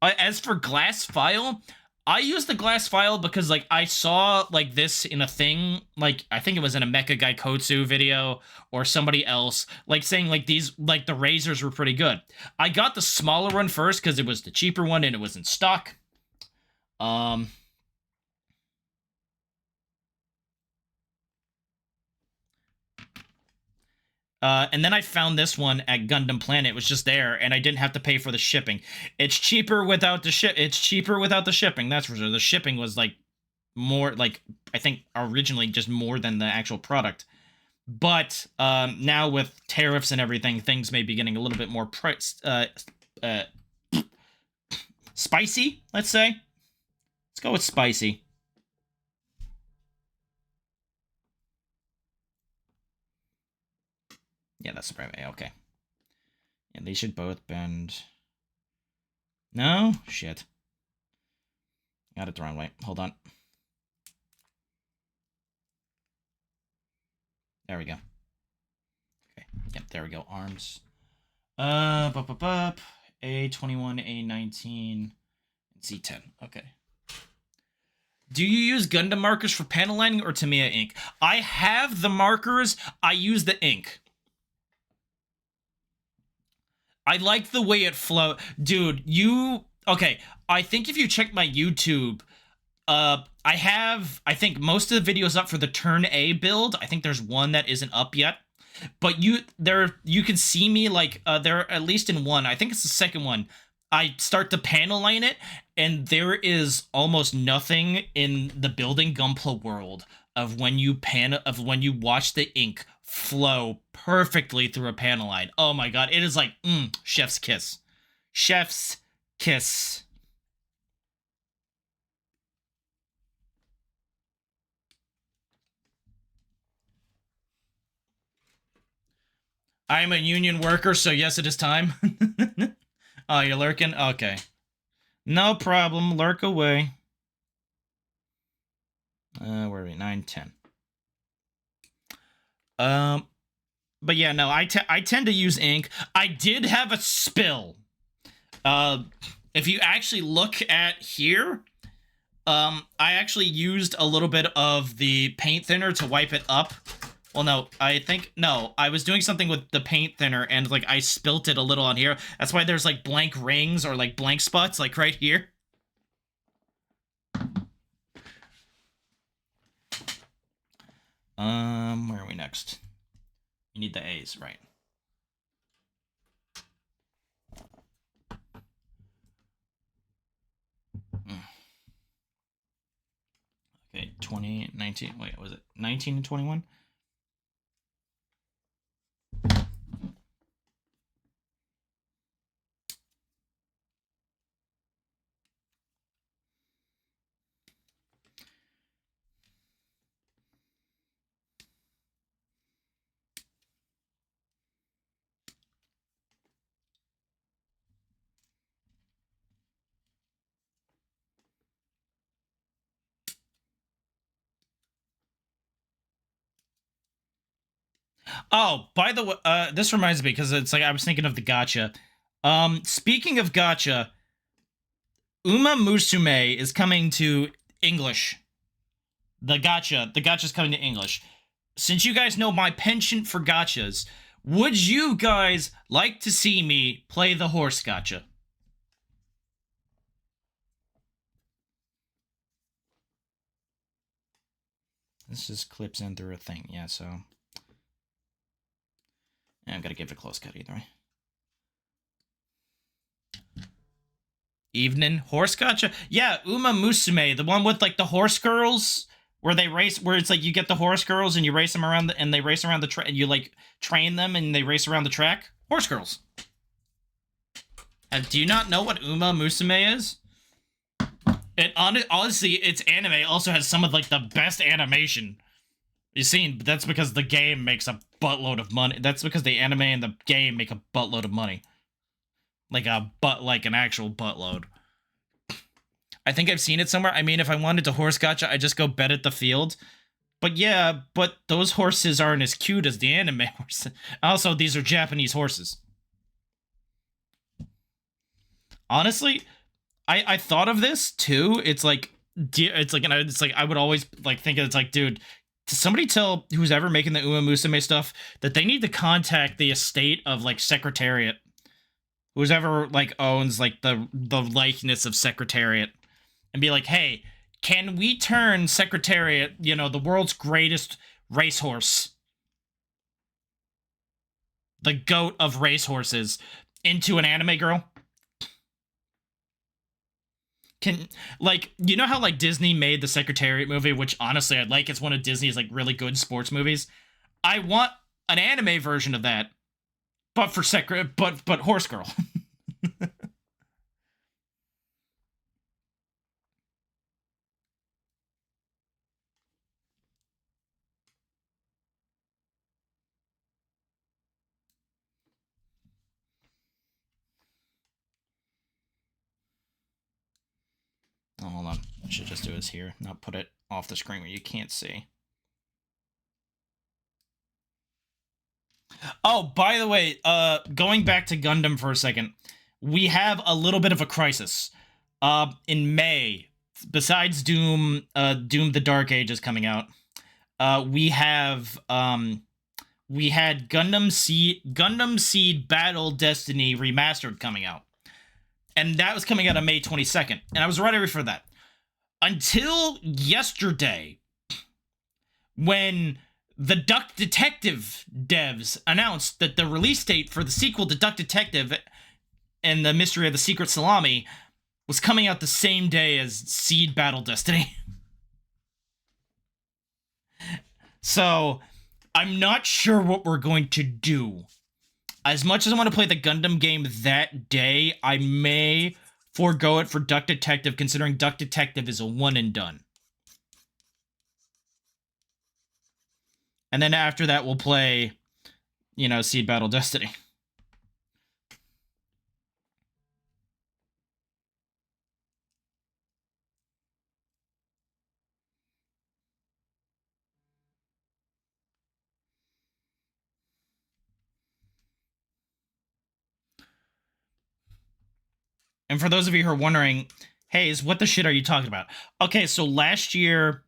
[SPEAKER 1] As for glass file, I use the glass file because like I saw like this in a thing, like I think it was in a Mecha Guy Kotsu video or somebody else, like saying like these, like the razors were pretty good. I got the smaller one first because it was the cheaper one and it was in stock. And then I found this one at Gundam Planet. It was just there, and I didn't have to pay for the shipping. It's cheaper without the It's cheaper without the shipping. That's for sure. The shipping was like more, like I think originally just more than the actual product. But now with tariffs and everything, things may be getting a little bit more spicy. Let's say. Let's go with spicy. Yeah, that's the primary. Okay. Yeah, they should both bend. No? Shit. Got it the wrong way. Hold on. There we go. Okay. Yep, there we go. Arms. A21, A19, and C10. Okay. Do you use Gundam markers for panel lining or Tamiya ink? I have the markers. I use the ink. I like the way it flows. Dude, okay, I think if you check my YouTube, I think most of the videos up for the Turn A build. I think there's one that isn't up yet. But you can see me like there, at least in one, I think it's the second one, I start to panel line it, and there is almost nothing in the building Gunpla world of when you watch the ink flow perfectly through a panel line. Oh my god, it is like chef's kiss. Chef's kiss. I'm a union worker, so yes, it is time. Oh, you're lurking? Okay. No problem. Lurk away. Where are we? 9, 10. But yeah, no, I tend to use ink. I did have a spill. If you actually look at here, I actually used a little bit of the paint thinner to wipe it up. Well, no, I was doing something with the paint thinner and like I spilt it a little on here. That's why there's like blank rings or like blank spots like right here. Where are we next? You need the A's, right? Okay, 2019. Wait, was it 19 and 21? Oh, by the way, this reminds me because it's like I was thinking of the gacha. Speaking of gacha, Uma Musume is coming to English. The gacha's coming to English. Since you guys know my penchant for gachas, would you guys like to see me play the horse gacha? This just clips in through a thing, yeah, so. Yeah, I'm gonna give it a close cut either way. Evening horse gotcha. Yeah, Uma Musume, the one with like the horse girls, where they race, where it's like you get the horse girls and you race them around, and they race around the track, and you like train them and they race around the track. Horse girls. Do you not know what Uma Musume is? It honestly, its anime also has some of like the best animation you've seen. But that's because the game makes a buttload of money. That's because the anime and the game make a buttload of money. Like an actual buttload. I think I've seen it somewhere. I mean, if I wanted to horse gotcha, I just go bet at the field. But yeah, but those horses aren't as cute as the anime horses. Also, these are Japanese horses. Honestly, I thought of this too. It's like I would always like think it's like, dude, somebody tell who's ever making the Uma Musume stuff that they need to contact the estate of like Secretariat. Who's ever like owns like the likeness of Secretariat, and be like, hey, can we turn Secretariat, you know, the world's greatest racehorse, the goat of racehorses, into an anime girl? Can, like, you know how like Disney made the Secretariat movie, which honestly I'd like. It's one of Disney's like really good sports movies. I want an anime version of that, but for but horse girl. Oh, hold on. I should just do this here, not put it off the screen where you can't see. Oh, by the way, going back to Gundam for a second, we have a little bit of a crisis. In May, besides Doom, Doom: The Dark Age is coming out. We had Gundam Seed Battle Destiny Remastered coming out. And that was coming out on May 22nd. And I was ready for that. Until yesterday, when the Duck Detective devs announced that the release date for the sequel to Duck Detective and the Mystery of the Secret Salami was coming out the same day as Seed Battle Destiny. So, I'm not sure what we're going to do. As much as I want to play the Gundam game that day, I may forego it for Duck Detective, considering Duck Detective is a one and done. And then after that, we'll play, you know, Seed Battle Destiny. And for those of you who are wondering, hey, what the shit are you talking about? Okay, so last year,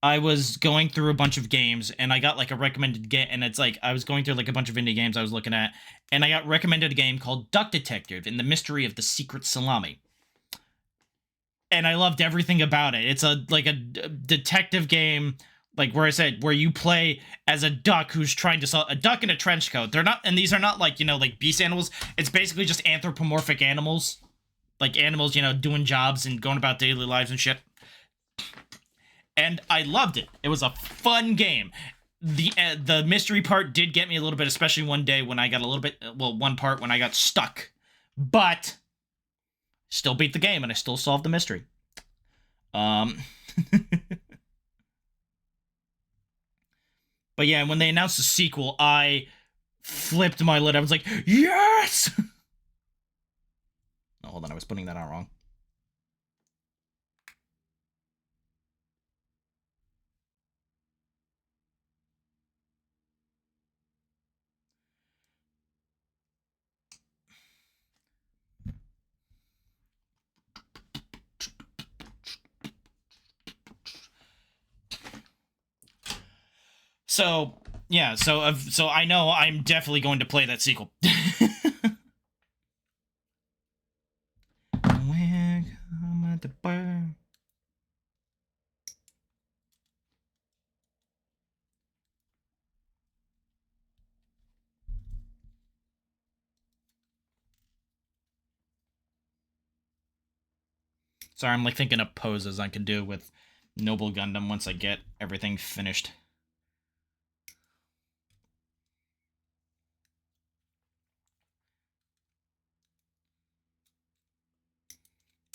[SPEAKER 1] I was going through a bunch of games, and I got like a recommended game, and it's like I was going through like a bunch of indie games I was looking at, and I got recommended a game called Duck Detective and the Mystery of the Secret Salami. And I loved everything about it. It's a detective game, like where I said, where you play as a duck who's trying to solve a duck in a trench coat. They're not, and these are not like, you know, like beast animals. It's basically just anthropomorphic animals, like animals, you know, doing jobs and going about daily lives and shit. And I loved it. It was a fun game. The mystery part did get me a little bit, especially one day when I got a little bit, well, one part when I got stuck. But still beat the game, and I still solved the mystery. But yeah, when they announced the sequel, I flipped my lid. I was like, yes! Oh, hold on, I was putting that out wrong. So, yeah, so I know I'm definitely going to play that sequel. Sorry, I'm like thinking of poses I could do with Noble Gundam once I get everything finished.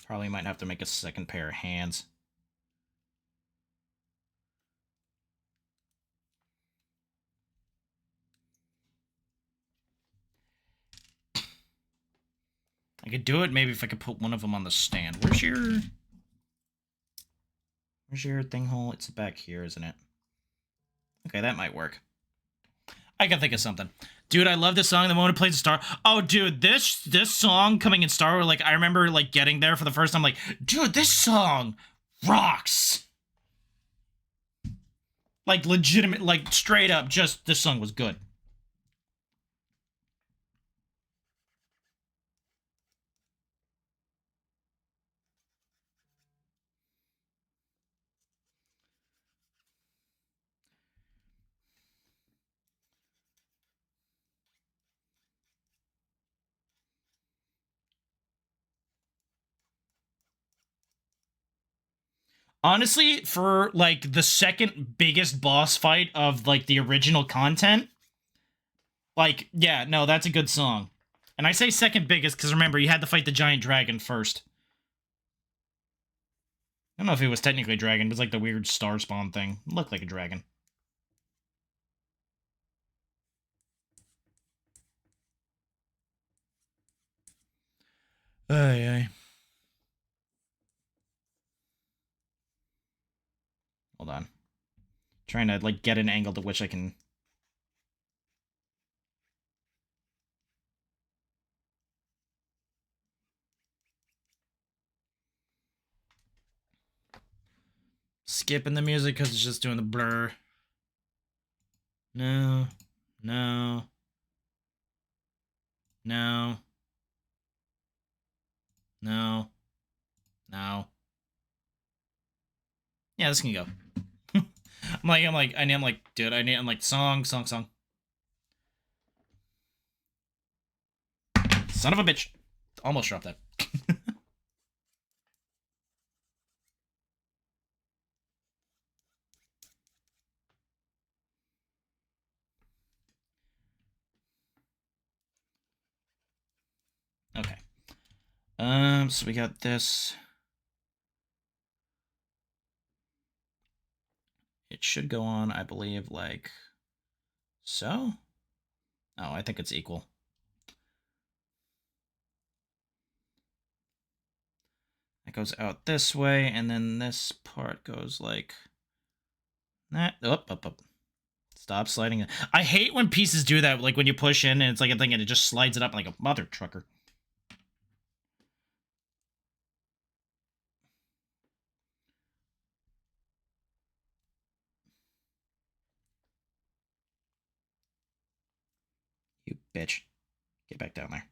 [SPEAKER 1] Probably might have to make a second pair of hands. I could do it maybe if I could put one of them on the stand. Where's your thing hole? It's back here, isn't it? Okay, that might work. I can think of something. Dude, I love this song. The moment it plays Star. Oh, dude, this song coming in Star Wars, like, I remember, like, getting there for the first time, like, dude, this song rocks. Like, legitimate, like, straight up, just, this song was good. Honestly, for, like, the second biggest boss fight of, like, the original content, like, yeah, no, that's a good song. And I say second biggest because, remember, you had to fight the giant dragon first. I don't know if it was technically a dragon. It was, like, the weird star spawn thing. It looked like a dragon. Ay, ay. Hold on. Trying to, like, get an angle to which I can... Skipping the music because it's just doing the blur. No. No. No. No. No. Yeah, this can go. I'm like, dude, I'm like, song. Son of a bitch. Almost dropped that. Okay. So we got this. It should go on, I believe, like so. Oh, I think it's equal. It goes out this way, and then this part goes like that. Up. Stop sliding it. I hate when pieces do that, like when you push in and it's like a thing and it just slides it up like a mother trucker. You bitch. Get back down there.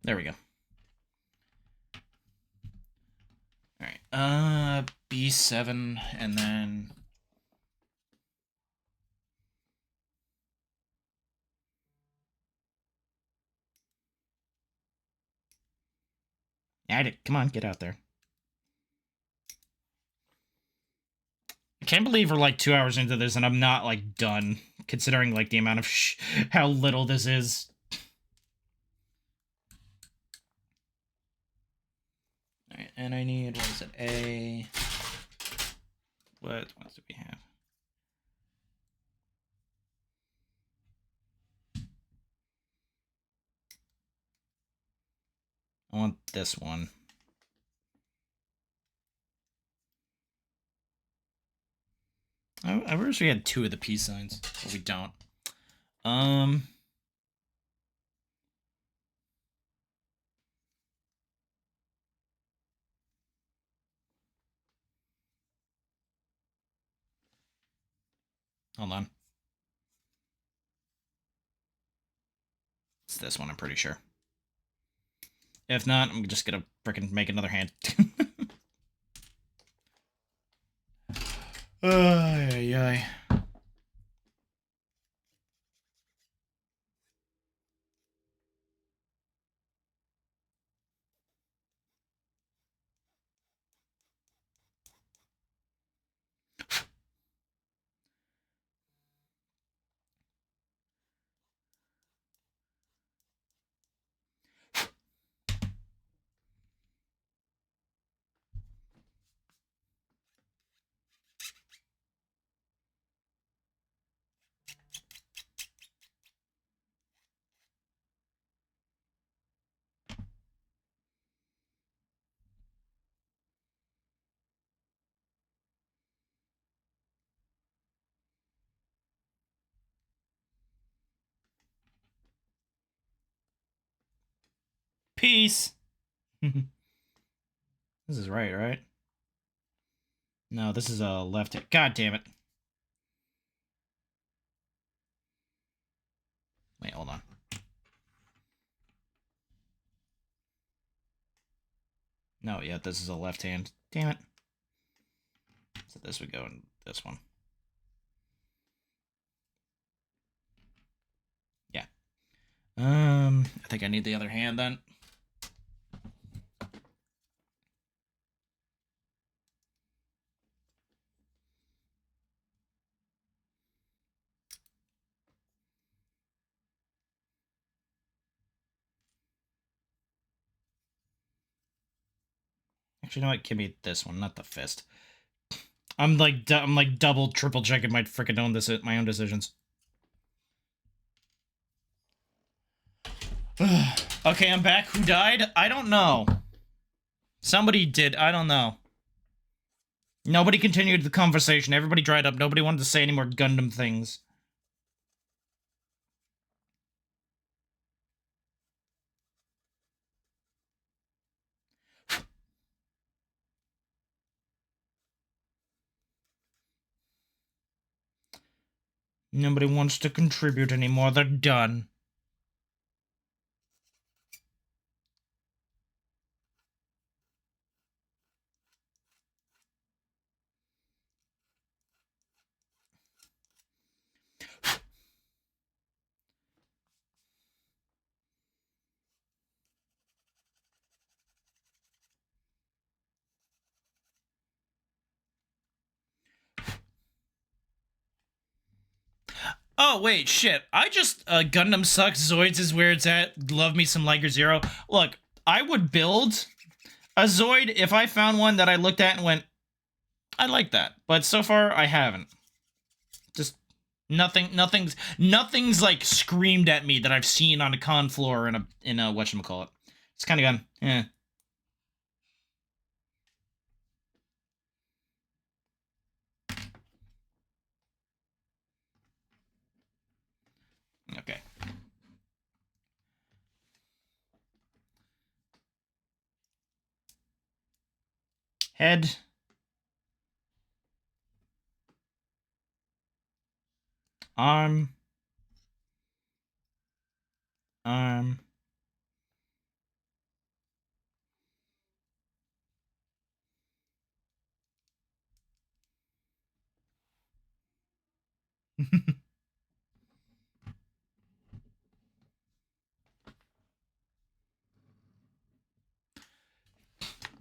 [SPEAKER 1] There we go. Alright, B7, and then... Come on, get out there. I can't believe we're like 2 hours into this and I'm not like done, considering like the amount of how little this is. Alright, and I need, what is it, A... What do we have? I want this one. I wish we had 2 of the peace signs, but we don't. Hold on. It's this one, I'm pretty sure. If not, I'm just gonna frickin' make another hand. Ay. Peace. This is right? No, this is a left hand. God damn it. Wait, hold on. No, yeah, this is a left hand. Damn it. So this would go in this one. Yeah. I think I need the other hand then. Actually, you know what? Give me this one, not the fist. I'm like double, triple checking my freaking my own decisions. Okay, I'm back. Who died? I don't know. Somebody did. I don't know. Nobody continued the conversation. Everybody dried up. Nobody wanted to say any more Gundam things. Nobody wants to contribute anymore. They're done. Oh, wait, shit. I just, Gundam sucks, Zoids is where it's at, love me some Liger Zero. Look, I would build a Zoid if I found one that I looked at and went, I like that. But so far, I haven't. Just, nothing's, like, screamed at me that I've seen on a con floor in a whatchamacallit. It's kind of gone, eh. Okay. Head. Arm. Arm.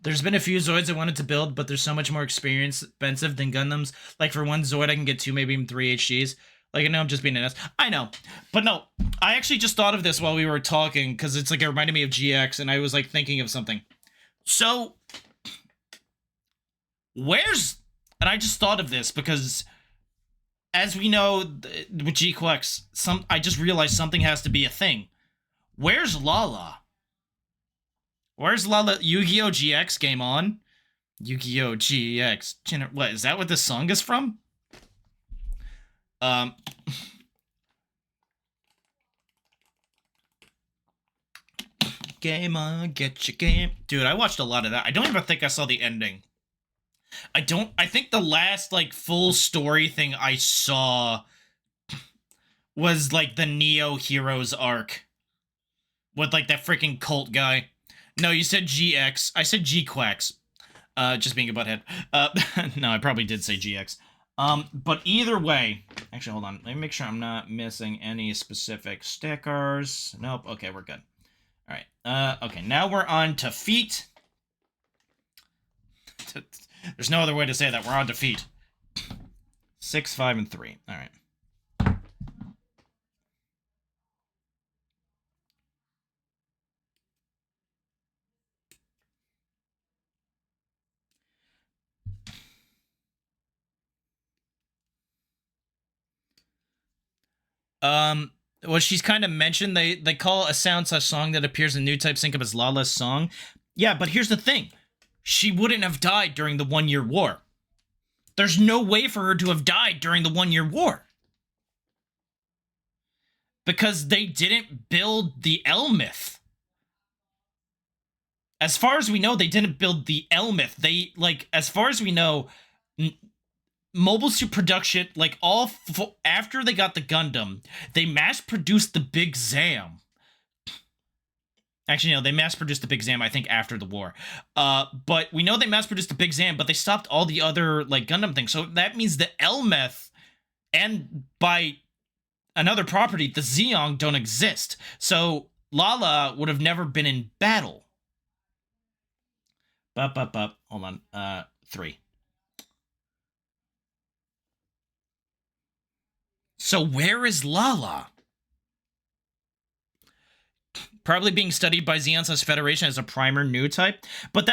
[SPEAKER 1] There's been a few Zoids I wanted to build, but they're so much more expensive than Gundams. Like, for one Zoid, I can get 2, maybe even 3 HGs. Like, I know I'm just being an ass. I know. But no, I actually just thought of this while we were talking, because it's like, it reminded me of GX, and I was, like, thinking of something. So, and I just thought of this, because, as we know, with GQX, I just realized something has to be a thing. Where's Lala? Where's Lala? Yu-Gi-Oh! GX game on? Yu-Gi-Oh! GX. What, is that what this song is from? Game on, get your game. Dude, I watched a lot of that. I don't even think I saw the ending. I think the last, like, full story thing I saw was, like, the Neo Heroes arc. With, like, that freaking cult guy. No, you said GX. I said GQuax. Just being a butthead. No, I probably did say GX. But either way... Actually, hold on. Let me make sure I'm not missing any specific stickers. Nope. Okay, we're good. Alright. Okay, now we're on to feet. There's no other way to say that. We're on to feet. 6, 5, and 3. Alright. Well, she's kind of mentioned they call a sound such song that appears in new type sync up as Lala's song. Yeah, but here's the thing. She wouldn't have died during the 1 Year War. There's no way for her to have died during the 1 Year War. Because they didn't build the L myth. as far as we know, they didn't build the Elmeth. They, like, as far as we know, Mobile Suit production, like, after they got the Gundam, they mass-produced the Big Zam. Actually, no, they mass-produced the Big Zam, I think, after the war. But we know they mass-produced the Big Zam, but they stopped all the other, like, Gundam things. So that means the Elmeth, and by another property, the Zeong, don't exist. So Lala would have never been in battle. Hold on. 3. So where is Lala? Probably being studied by Zeon's Federation as a primer new type. But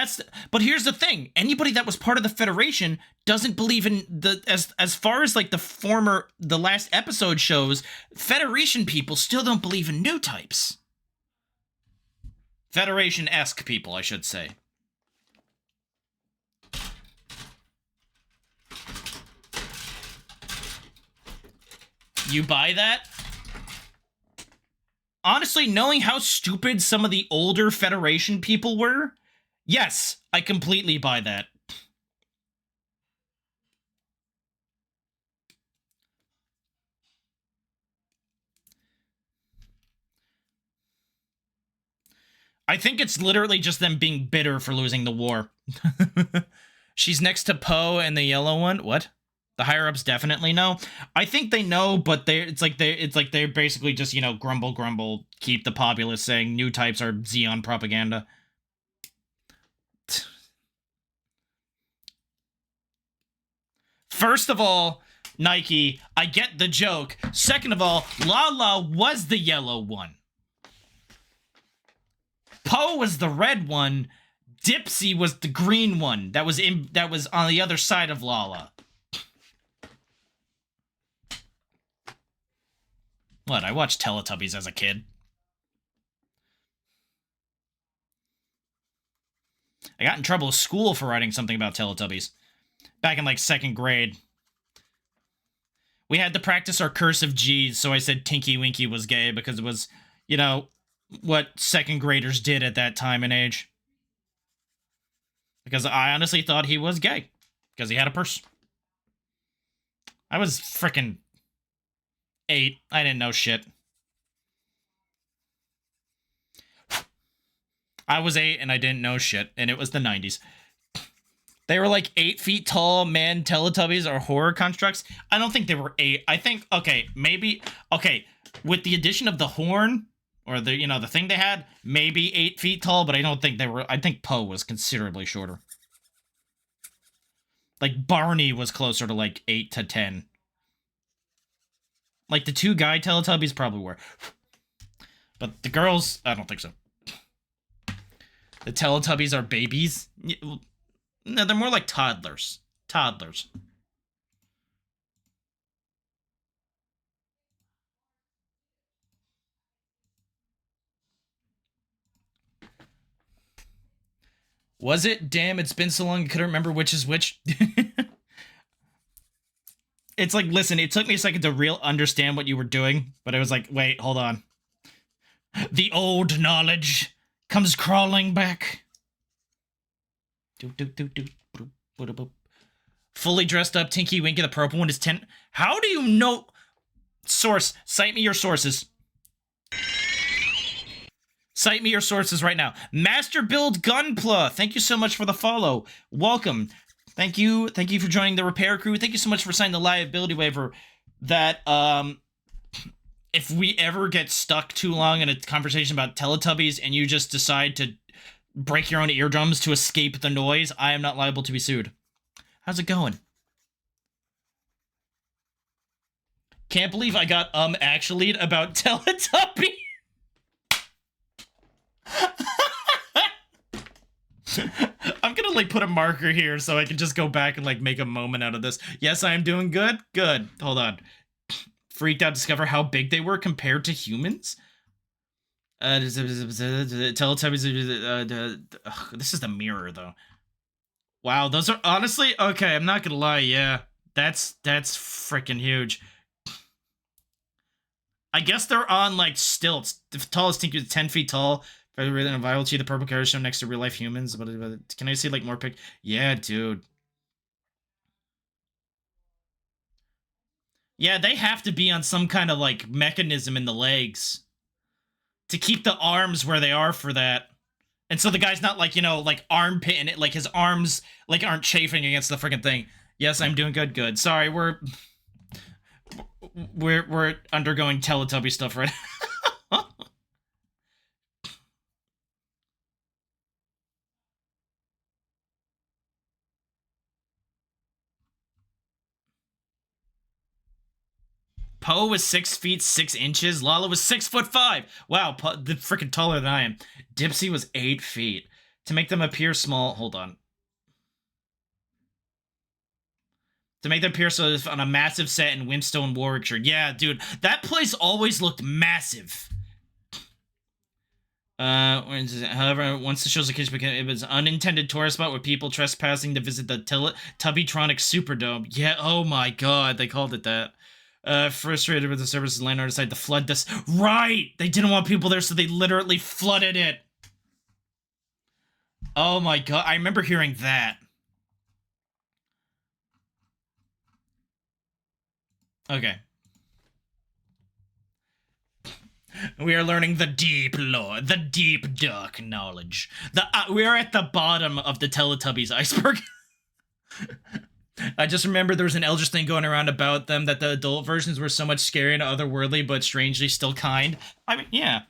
[SPEAKER 1] here's the thing. Anybody that was part of the Federation doesn't believe in the, as far as like the last episode shows, Federation people still don't believe in new types. Federation-esque people, I should say. You buy that? Honestly, knowing how stupid some of the older Federation people were, yes, I completely buy that. I think it's literally just them being bitter for losing the war. She's next to Poe and the yellow one. What? The higher-ups definitely know. I think they know, but it's like they're basically just, you know, grumble, keep the populace saying new types are Zeon propaganda. First of all, Nike, I get the joke. Second of all, Lala was the yellow one. Poe was the red one. Dipsy was the green one. That was on the other side of Lala. What? I watched Teletubbies as a kid. I got in trouble with school for writing something about Teletubbies. Back in, like, 2nd grade. We had to practice our cursive G's, so I said Tinky Winky was gay because it was, you know, what 2nd graders did at that time and age. Because I honestly thought he was gay. Because he had a purse. I was frickin' 8. I didn't know shit. I was 8 and I didn't know shit. And it was the 90s. They were like 8 feet tall man Teletubbies or horror constructs. I don't think they were 8. I think, okay, maybe, okay, with the addition of the horn, or the, you know, the thing they had, maybe 8 feet tall, but I don't think they were, I think Poe was considerably shorter. Like, Barney was closer to, like, 8 to 10. Like, the 2 guy Teletubbies probably were. But the girls, I don't think so. The Teletubbies are babies? No, they're more like toddlers. Toddlers. Was it? Damn, it's been so long I couldn't remember which is which. It's like, listen, it took me a second to real understand what you were doing, but I was like, wait, hold on. The old knowledge comes crawling back. Fully dressed up, Tinky Winky, the purple one is 10. How do you know? Source, cite me your sources. Cite me your sources right now. Master Build Gunpla, thank you so much for the follow. Welcome. Thank you for joining the repair crew. Thank you so much for signing the liability waiver that, if we ever get stuck too long in a conversation about Teletubbies and you just decide to break your own eardrums to escape the noise, I am not liable to be sued. How's it going? Can't believe I got actually about Teletubby. I'm gonna, like, put a marker here so I can just go back and, like, make a moment out of this. Yes, I am doing good. Good. Hold on. Freaked out to discover how big they were compared to humans. Teletubbies. This is the mirror, though. Wow, those are honestly okay. I'm not gonna lie. Yeah, that's freaking huge. I guess they're on, like, stilts. The tallest Tinky is 10 feet tall. Rather than viral to the purple carrot shown next to real life humans. But can I see like more pic? Yeah, dude. Yeah, they have to be on some kind of like mechanism in the legs to keep the arms where they are for that. And so the guy's not like, you know, like armpit in it, like his arms like aren't chafing against the freaking thing. Yes, I'm doing good. Good. Sorry, we're undergoing Teletubby stuff right now. Poe was 6 feet 6 inches. Lala was 6'5". Wow, the freaking taller than I am. Dipsy was 8 feet. To make them appear small, hold on. To make them appear so on a massive set in Wimstone, Warwickshire. Yeah, dude, that place always looked massive. However, once the show's location became, it was an unintended tourist spot with people trespassing to visit the Tubbytronic Superdome. Yeah, oh my god, they called it that. Frustrated with the services, landlord decided to flood this. Right! They didn't want people there, so they literally flooded it. Oh my god, I remember hearing that. Okay. We are learning the deep lore, the deep dark knowledge. We are at the bottom of the Teletubbies iceberg. I just remember there was an Eldritch thing going around about them, that the adult versions were so much scary and otherworldly, but strangely still kind. I mean, yeah.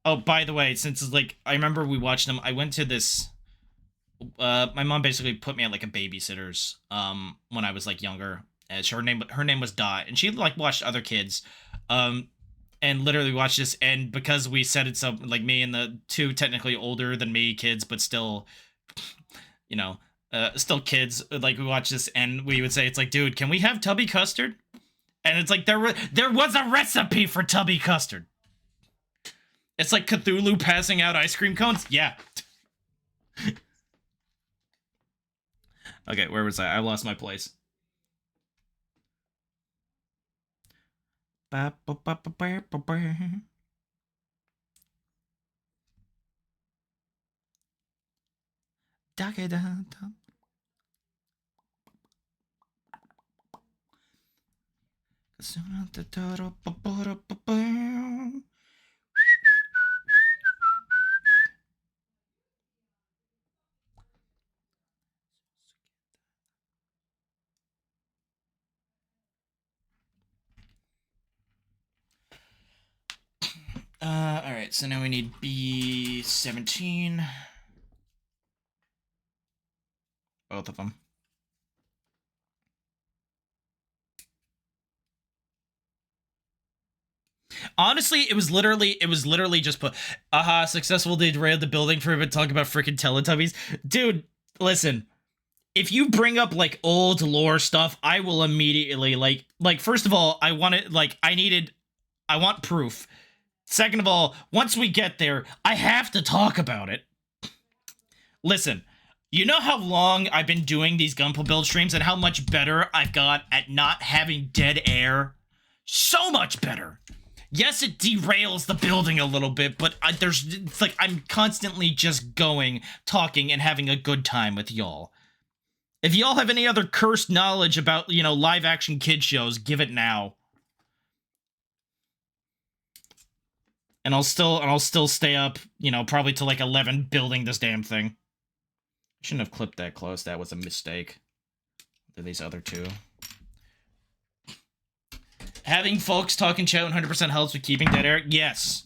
[SPEAKER 1] Oh, by the way, since it's like, I remember we watched them, I went to this, my mom basically put me at like a babysitter's, when I was like younger. And her name was Dot, and she like watched other kids, and literally watched this, and because we said it's so, like, me and the two technically older than me kids, but still, you know, still kids, like, we watch this, and we would say, it's like, dude, can we have tubby custard? And it's like, there was a recipe for tubby custard. It's like Cthulhu passing out ice cream cones? Yeah. Okay, where was I? I lost my place. As Alright, so now we need B17. Both of them. Honestly, it was literally just put, aha, successful derailed the building for a bit, talk about freaking Teletubbies. Dude, listen. If you bring up like old lore stuff, I will immediately like first of all, I want it, like, I want proof. Second of all, once we get there, I have to talk about it. Listen, you know how long I've been doing these Gunpla build streams and how much better I've got at not having dead air? So much better. Yes, it derails the building a little bit, but it's like I'm constantly just going, talking, and having a good time with y'all. If y'all have any other cursed knowledge about, you know, live-action kid shows, give it now. And I'll still stay up, you know, probably till like 11 building this damn thing. Shouldn't have clipped that close. That was a mistake. These other two. Having folks talk in chat 100% helps with keeping dead air. Yes.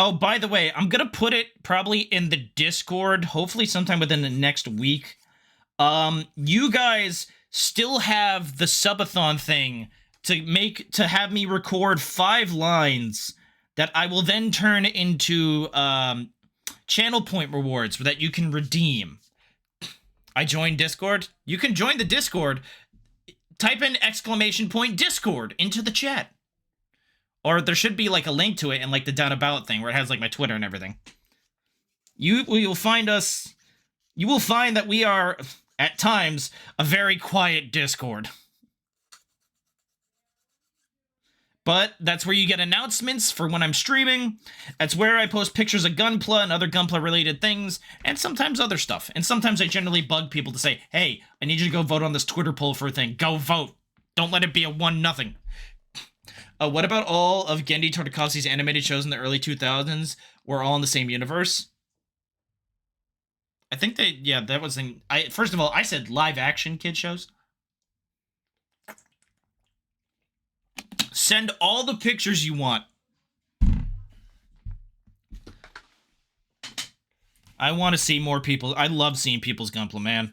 [SPEAKER 1] Oh, by the way, I'm gonna put it probably in the Discord, hopefully sometime within the next week. You guys still have the subathon thing to have me record 5 lines that I will then turn into channel point rewards that you can redeem. I joined Discord. You can join the Discord. Type in !Discord into the chat. Or there should be like a link to it in like the down about thing where it has like my Twitter and everything. You will find us. You will find that we are, at times, a very quiet Discord. But that's where you get announcements for when I'm streaming. That's where I post pictures of Gunpla and other Gunpla-related things, and sometimes other stuff. And sometimes I generally bug people to say, hey, I need you to go vote on this Twitter poll for a thing. Go vote. Don't let it be a 1-0. What about all of Genndy Tartakovsky's animated shows in the early 2000s were all in the same universe? I think that was in... First of all, I said live-action kid shows. Send all the pictures you want. I want to see more people. I love seeing people's Gunpla, man.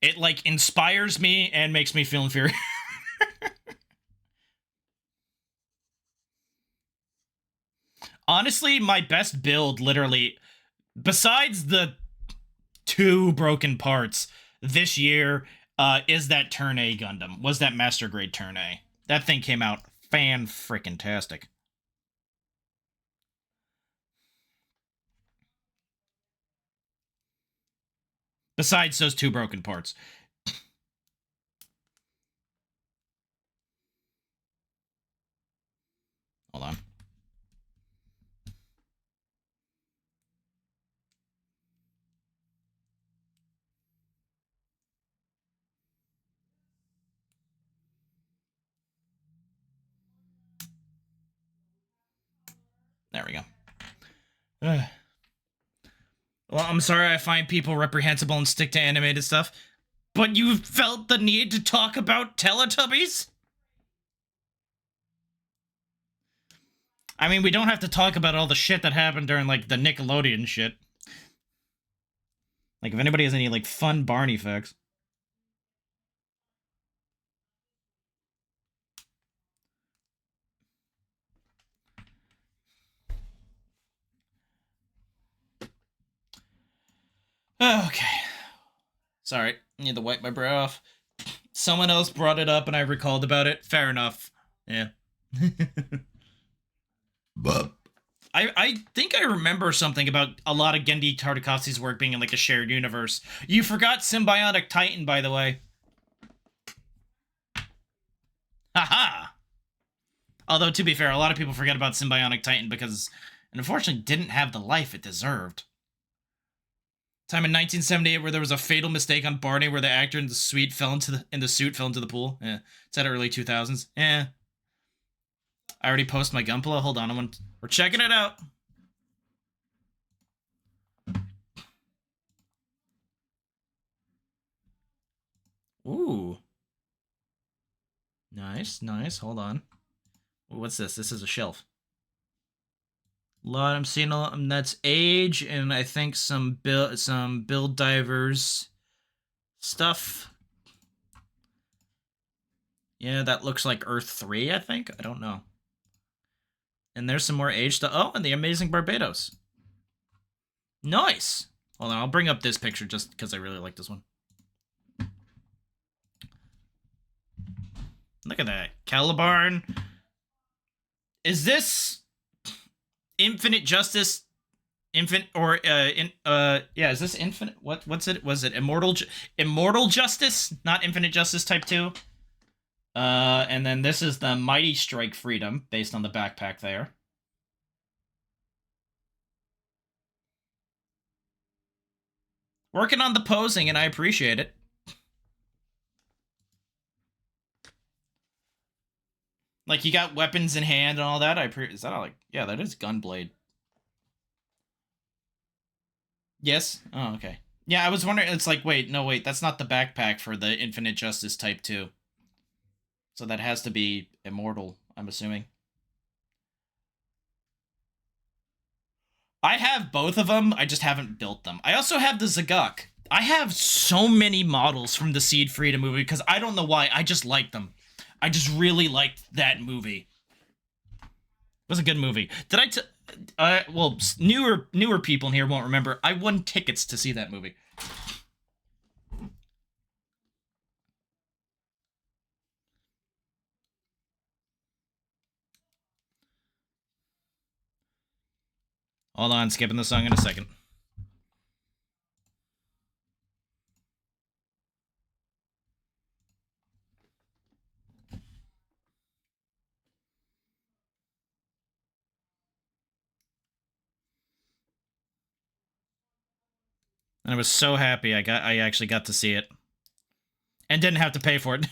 [SPEAKER 1] It, like, inspires me and makes me feel inferior. Honestly, my best build, literally, besides the 2 broken parts this year, is that Turn A Gundam. Was that Master Grade Turn A. That thing came out fan-frickin-tastic. Besides those 2 broken parts. Hold on. There we go. Well, I'm sorry I find people reprehensible and stick to animated stuff, but you felt the need to talk about Teletubbies? I mean, we don't have to talk about all the shit that happened during, like, the Nickelodeon shit. Like, if anybody has any, like, fun Barney facts. Okay. Sorry, I need to wipe my brow off. Someone else brought it up and I recalled about it. Fair enough. Yeah. But I think I remember something about a lot of Genndy Tartakovsky's work being in, like, a shared universe. You forgot Symbiotic Titan, by the way. Haha! Although, to be fair, a lot of people forget about Symbiotic Titan because it unfortunately didn't have the life it deserved. Time in 1978 where there was a fatal mistake on Barney where the actor in the suit fell into the pool. Yeah, it's at early 2000s. Yeah. I already posted my Gunpla. Hold on, we're checking it out. Ooh. Nice, nice. Hold on. What's this? This is a shelf. I'm seeing that's age and I think some build divers stuff. Yeah, that looks like Earth 3, I think. I don't know. And there's some more age stuff. Oh, and the Amazing Barbados. Nice. Hold on, I'll bring up this picture just because I really like this one. Look at that. Calibarn. Is this Infinite Justice? Is this Infinite? What's it? Was it Immortal Justice? Not Infinite Justice Type 2? And then this is the Mighty Strike Freedom, based on the backpack there. Working on the posing, and I appreciate it. Like, you got weapons in hand and all that. Is that all, like... Yeah, that is Gunblade. Yes? Oh, okay. Yeah, I was wondering... It's like, wait, that's not the backpack for the Infinite Justice Type 2. So that has to be Immortal, I'm assuming. I have both of them, I just haven't built them. I also have the Zaguk. I have so many models from the Seed Freedom movie because I don't know why, I just like them. I just really liked that movie. It was a good movie. Did well, newer people in here won't remember. I won tickets to see that movie. Hold on, skipping the song in a second. And I was so happy I actually got to see it. And didn't have to pay for it.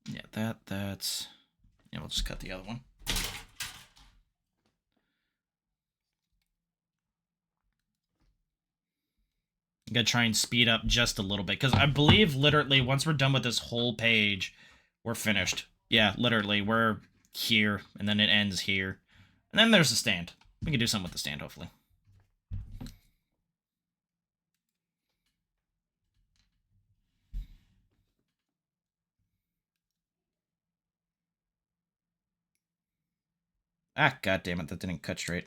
[SPEAKER 1] Yeah, that's... Yeah, we'll just cut the other one. I'm gonna try and speed up just a little bit, because I believe literally once we're done with this whole page, we're finished. Yeah, literally, we're here, and then it ends here. And then there's the stand. We can do something with the stand, hopefully. Ah, god damn it, that didn't cut straight.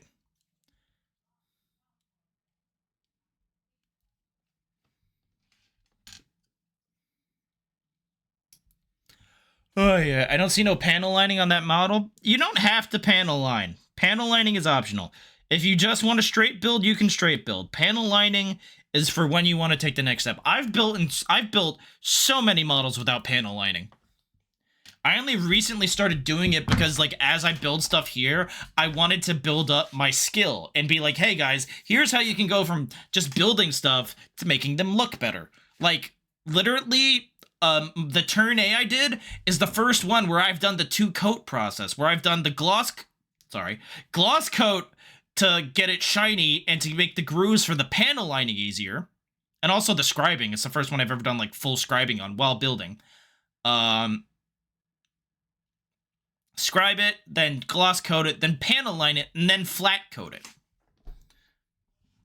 [SPEAKER 1] Oh yeah, I don't see no panel lining on that model. You don't have to panel line. Panel lining is optional. If you just want a straight build, you can straight build. Panel lining is for when you want to take the next step. I've built so many models without panel lining. I only recently started doing it because, like, as I build stuff here, I wanted to build up my skill and be like, hey guys, here's how you can go from just building stuff to making them look better. Like, literally, the turn A I did is the first one where I've done the 2-coat process, where I've done the gloss coat to get it shiny and to make the grooves for the panel lining easier. And also the scribing. It's the first one I've ever done, like, full scribing on while building. Scribe it, then gloss coat it, then panel line it, and then flat coat it.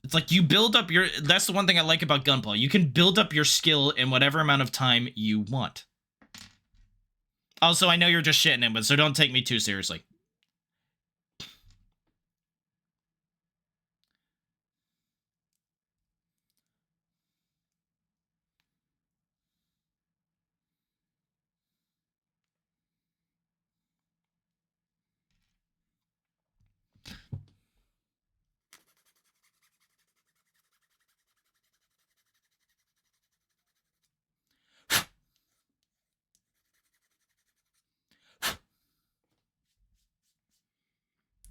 [SPEAKER 1] It's like you build up your... That's the one thing I like about Gunpla. You can build up your skill in whatever amount of time you want. Also, I know you're just shitting him, but so don't take me too seriously.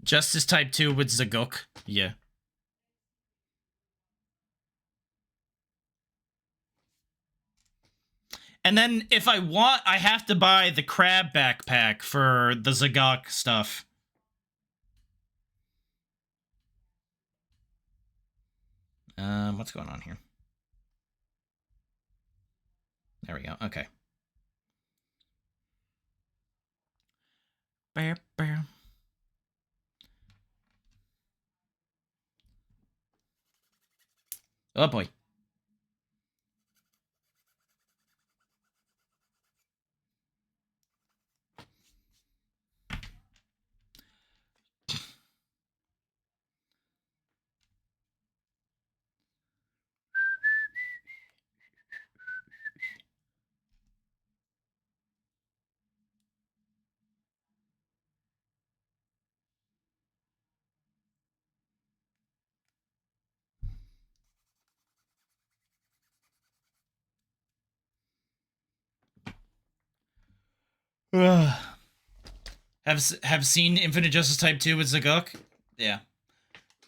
[SPEAKER 1] Justice Type 2 with Zagok. Yeah. And then, if I want, I have to buy the crab backpack for the Zagok stuff. What's going on here? There we go. Okay. Bear, bear. Oh boy. Have seen Infinite Justice Type 2 with Zagok? Yeah.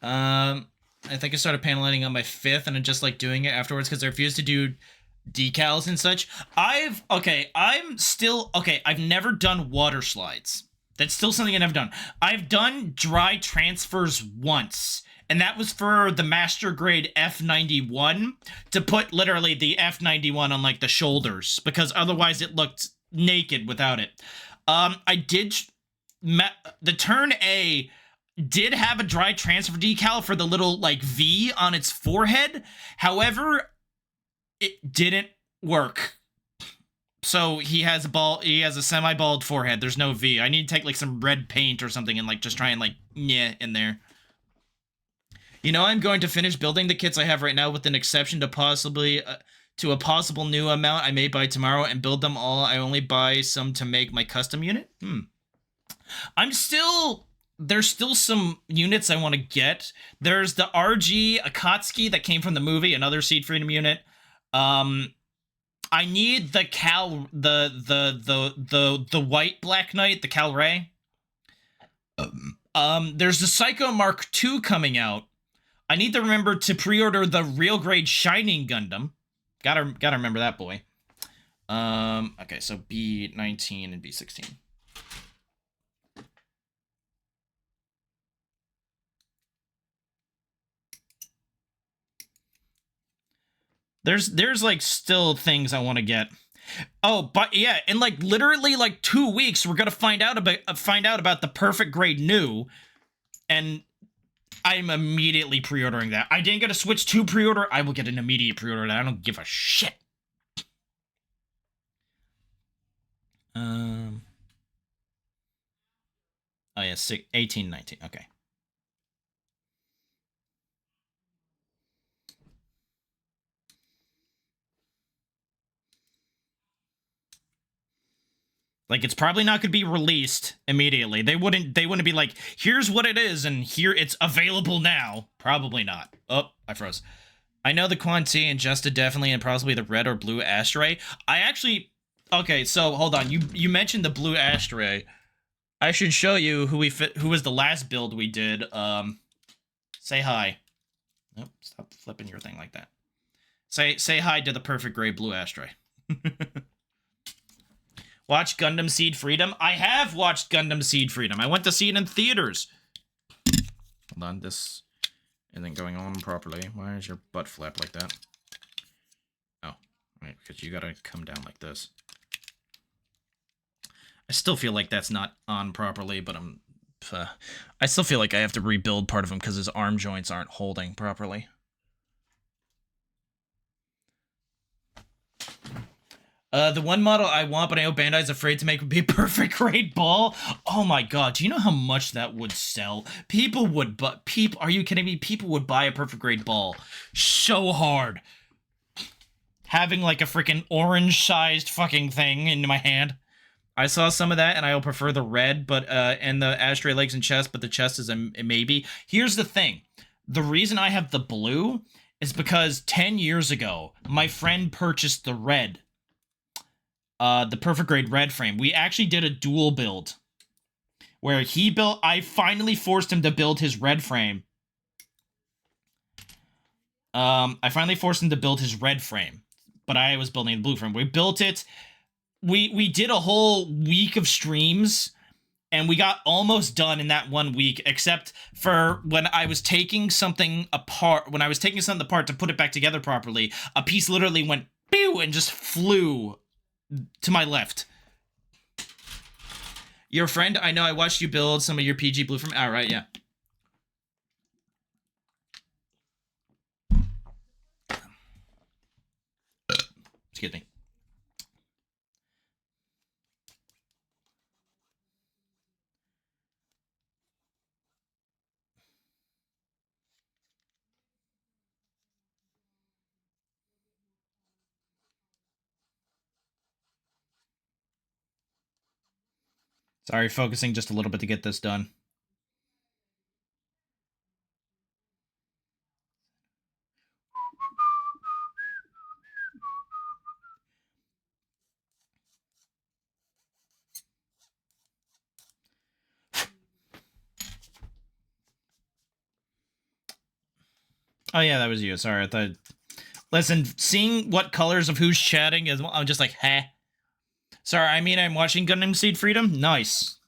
[SPEAKER 1] I think I started paneling on my 5th, and I just like doing it afterwards because I refuse to do decals and such. I've never done water slides. That's still something I've never done. I've done dry transfers once, and that was for the master grade F91 to put literally the F91 on like the shoulders because otherwise it looked naked without it. The turn A did have a dry transfer decal for the little like V on its forehead. However, it didn't work. So he has a semi-bald forehead. There's no V. I need to take like some red paint or something and like just try and like in there. You know, I'm going to finish building the kits I have right now with an exception to possibly to a possible new amount I may buy tomorrow and build them all. I only buy some to make my custom unit. There's still some units I want to get. There's the RG Akatsuki that came from the movie, another Seed Freedom unit. I need the the white Black Knight, the Cal Ray. There's the Psycho Mark II coming out. I need to remember to pre-order the real grade Shining Gundam. Gotta remember that boy. Okay, so B19 and B16. There's like still things I want to get. Oh, but yeah, in like literally like 2 weeks, we're gonna find out about the perfect grade new, and I'm immediately pre-ordering that. I didn't get a Switch 2 pre-order. I will get an immediate pre-order. I don't give a shit. Oh yeah, 18, 19. Okay. Like, it's probably not going to be released immediately. They wouldn't be like, here's what it is, and here it's available now. Probably not. Oh, I froze. I know the Quantity and Justa definitely, and possibly the red or blue Astray. I actually... Okay, so, hold on. You mentioned the blue Astray. I should show you who was the last build we did. Say hi. Nope, stop flipping your thing like that. Say hi to the perfect gray blue Astray. Watch Gundam Seed Freedom? I have watched Gundam Seed Freedom. I went to see it in theaters. Hold on, this isn't going on properly. Why is your butt flap like that? Oh, right, because you gotta come down like this. I still feel like that's not on properly, but I still feel like I have to rebuild part of him because his arm joints aren't holding properly. The one model I want, but I know Bandai's afraid to make, would be a perfect grade ball. Oh my god, do you know how much that would sell? People would, are you kidding me? People would buy a perfect grade ball so hard. Having like a freaking orange-sized fucking thing in my hand. I saw some of that, and I will prefer the red, but and the Astray legs and chest, but the chest is a maybe. Here's the thing: the reason I have the blue is because 10 years ago, my friend purchased the red. The perfect grade red frame. We actually did a dual build where he built. I finally forced him to build his red frame. I finally forced him to build his red frame, but I was building the blue frame. We built it. We did a whole week of streams, and we got almost done in that 1 week, except for when I was taking something apart. When I was taking something apart to put it back together properly, a piece literally went pew and just flew to my left. Your friend, I know, I watched you build some of your PG blue from... Alright, yeah. Excuse me. Sorry, focusing just a little bit to get this done. Oh yeah, that was you. Sorry, I thought... Listen, seeing what colors of who's chatting is... I'm just like, heh. Sorry, I mean, I'm watching Gundam Seed Freedom? Nice.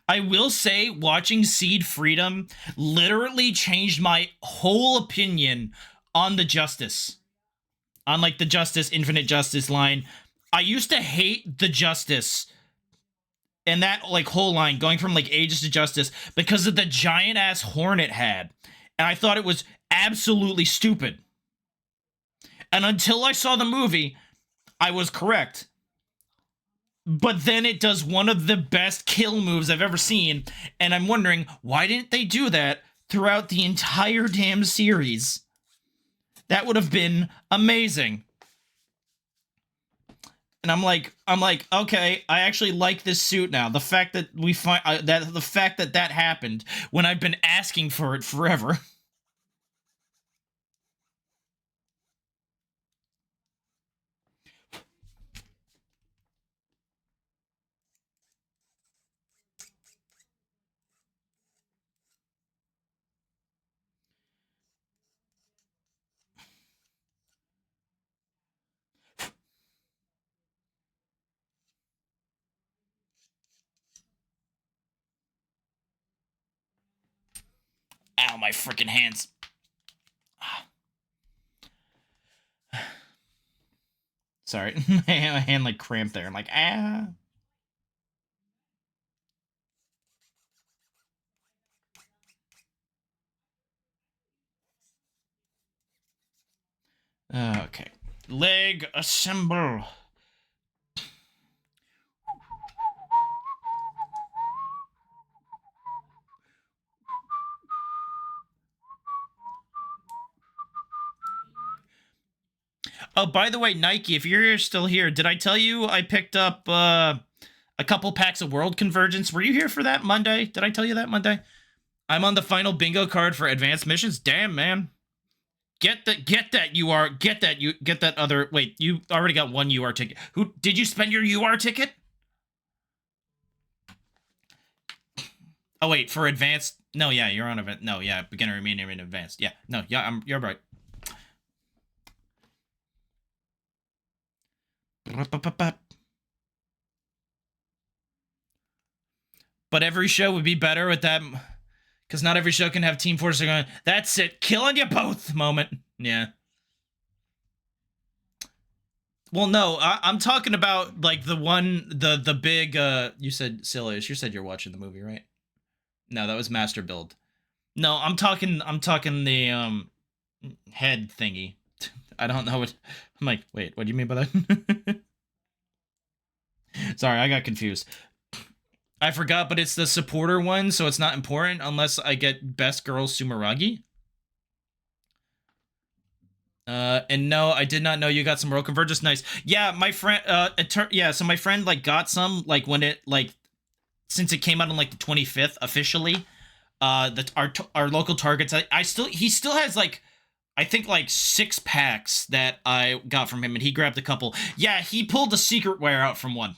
[SPEAKER 1] I will say, watching Seed Freedom literally changed my whole opinion on the Justice. On, like, the Justice, Infinite Justice line. I used to hate the Justice and that, like, whole line, going from, like, Ages to Justice, because of the giant-ass horn it had. And I thought it was absolutely stupid. And until I saw the movie, I was correct. but then it does one of the best kill moves I've ever seen, and I'm wondering, why didn't they do that throughout the entire damn series? That would have been amazing. And I'm like, okay, I actually like this suit now. The fact that we find the fact that that happened when I've been asking for it forever. Ow, my freaking hands. Sorry, my hand like cramped there. I'm like, ah. Okay. Leg assemble. Oh, by the way, Nike, if you're still here, did I tell you I picked up a couple packs of World Convergence? Were you here for that Monday? Did I tell you that Monday? I'm on the final bingo card for advanced missions. Damn, man. Get that other, wait, you already got one UR ticket. Who, did you spend your UR ticket? Oh, wait, for advanced? No, yeah, you're on event. No, yeah, beginner, medium, and advanced. Yeah, no, yeah, you're right. But every show would be better with that, because not every show can have Team Fortress going, that's it, killing you both moment. Yeah. Well, no, I'm talking about, like, the one, the big, you said, Silius, you said you're watching the movie, right? No, that was Master Build. No, I'm talking the, head thingy. I don't know what, I'm like, wait, what do you mean by that? Sorry, I got confused. I forgot, but it's the supporter one, so it's not important unless I get Best Girl Sumeragi. And no, I did not know you got some World Convergence. Nice. Yeah, my friend, yeah, so my friend, like, got some, like, when it, like, since it came out on, like, the 25th, officially, our local Targets, he still has, like, I think, like, 6 packs that I got from him, and he grabbed a couple. Yeah, he pulled the secret wear out from one.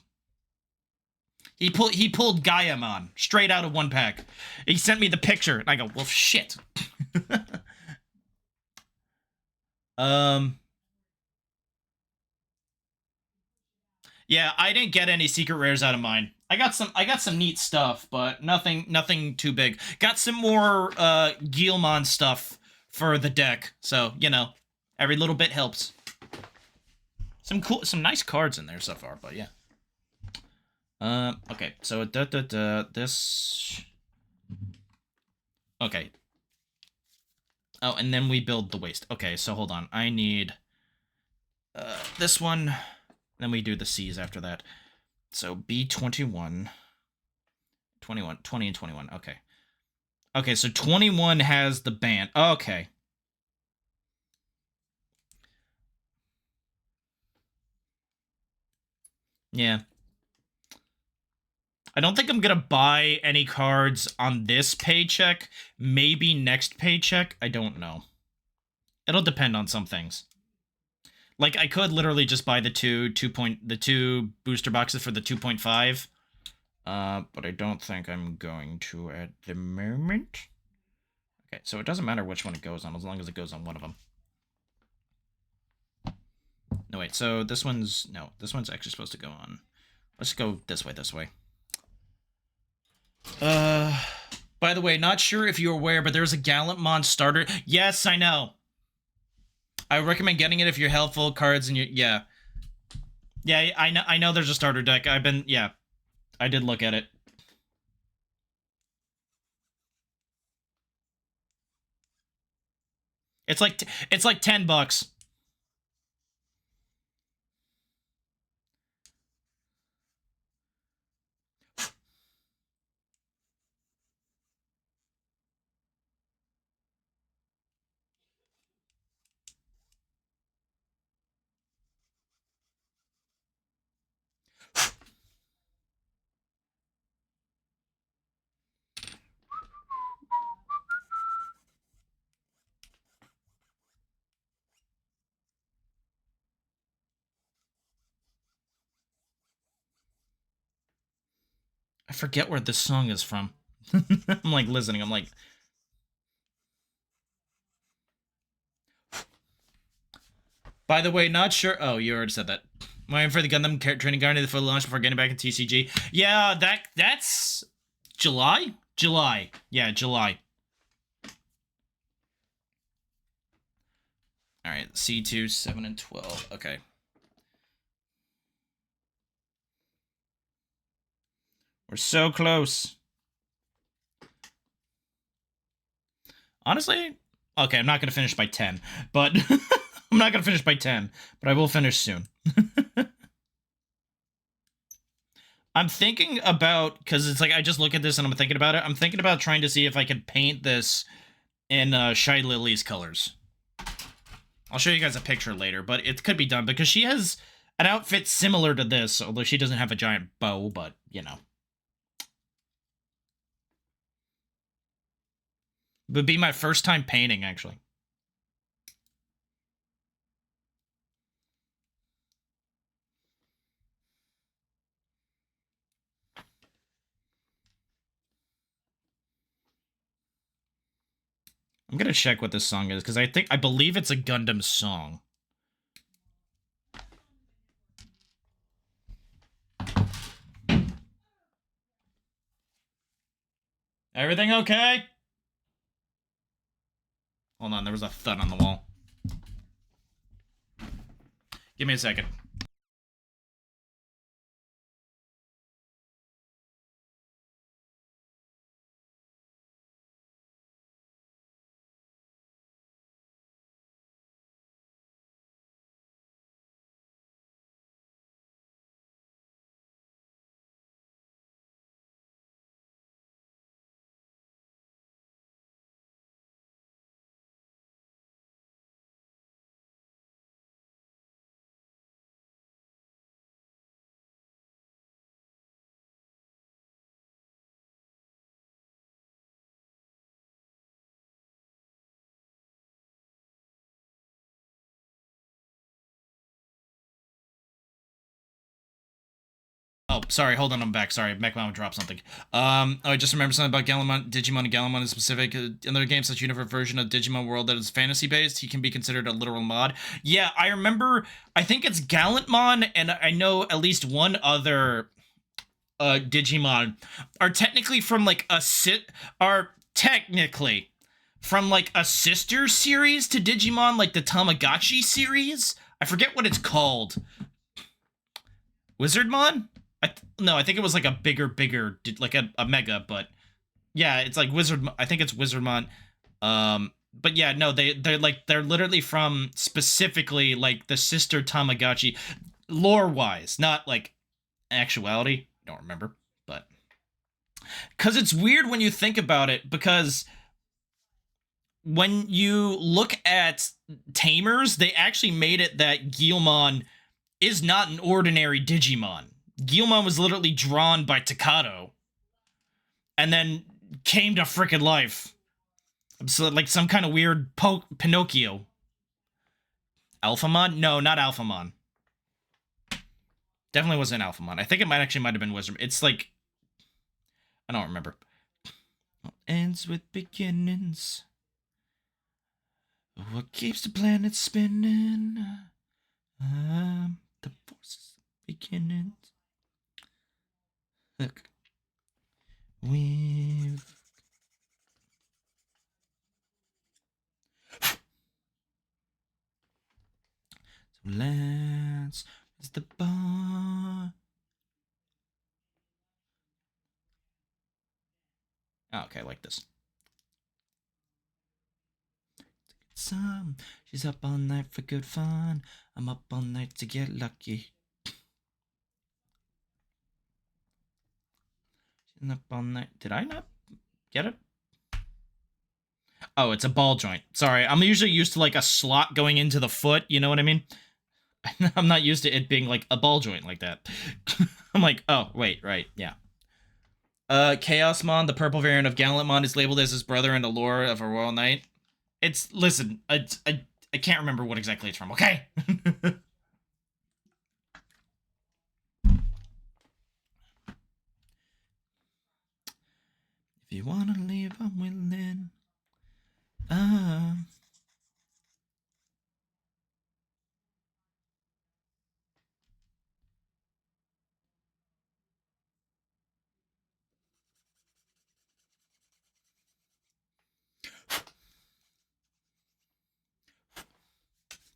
[SPEAKER 1] He pulled Gaiamon straight out of one pack. He sent me the picture, and I go, well, shit. Yeah, I didn't get any secret rares out of mine. I got some neat stuff, but nothing too big. Got some more Guilmon stuff for the deck, so, you know, every little bit helps. Some nice cards in there so far, but yeah. Okay, so this. Okay. Oh, and then we build the waste. Okay, so hold on. I need this one. Then we do the C's after that. So B21, 21, 20 and 21. Okay. Okay, so 21 has the band. Okay. Yeah. I don't think I'm going to buy any cards on this paycheck. Maybe next paycheck. I don't know. It'll depend on some things. Like, I could literally just buy the two booster boxes for the 2.5. But I don't think I'm going to at the moment. Okay, so it doesn't matter which one it goes on, as long as it goes on one of them. No, wait, so this one's actually supposed to go on. Let's go this way. By the way, not sure if you're aware, but there's a Gallantmon starter. Yes, I know. I recommend getting it if you're helpful cards and you, yeah. Yeah, I know there's a starter deck. Yeah. I did look at it. It's like $10. I forget where this song is from. I'm like listening. I'm like, by the way, not sure. Oh, you already said that. Waiting for the Gundam training guarantee for the launch before getting back in TCG. Yeah, that's July. July. Yeah, July. All right, C2, 7, and 12. Okay. We're so close. Honestly, okay, I'm not going to finish by 10, but I'm not going to finish by 10, but I will finish soon. I'm thinking about, because it's like, I just look at this and I'm thinking about it. I'm thinking about trying to see if I can paint this in Shy Lily's colors. I'll show you guys a picture later, but it could be done because she has an outfit similar to this, although she doesn't have a giant bow, but, you know. It would be my first time painting, actually. I'm gonna check what this song is, because I believe it's a Gundam song. Everything okay? Hold on, there was a thud on the wall. Give me a second. Oh, sorry, hold on, I'm back. Sorry, MechMom dropped something. I just remember something about Digimon and Gallimon is specific. In other games, such universe version of Digimon World that is fantasy-based, he can be considered a literal mod. Yeah, I remember, I think it's Gallantmon, and I know at least one other Digimon are technically from like a sister series to Digimon, like the Tamagotchi series. I forget what it's called. Wizardmon? No, I think it was like a bigger, like a mega, but yeah, it's like I think it's Wizardmon. But yeah, no, they're literally from specifically like the sister Tamagotchi, lore-wise, not like actuality. Don't remember, but because it's weird when you think about it, because when you look at Tamers, they actually made it that Guilmon is not an ordinary Digimon. Guilmon was literally drawn by Takato and then came to frickin' life. So, like some kind of weird Pinocchio. Alphamon? No, not Alphamon. Definitely wasn't Alphamon. I think it might have been Wizard. It's like, I don't remember. Ends with beginnings. What keeps the planet spinning? The forces of beginnings. Look. We've so Lance is the bar. Oh, okay, like this. She's up all night for good fun. I'm up all night to get lucky. She's up all night. Did I not get it? Oh, it's a ball joint. Sorry, I'm usually used to like a slot going into the foot. You know what I mean? I'm not used to it being like a ball joint like that. I'm like, oh, wait, right, yeah. Chaosmon, the purple variant of Gallantmon, is labeled as his brother in the lore of a royal knight. Listen, I can't remember what exactly it's from, okay? If you wanna leave, I'm willing. Ah.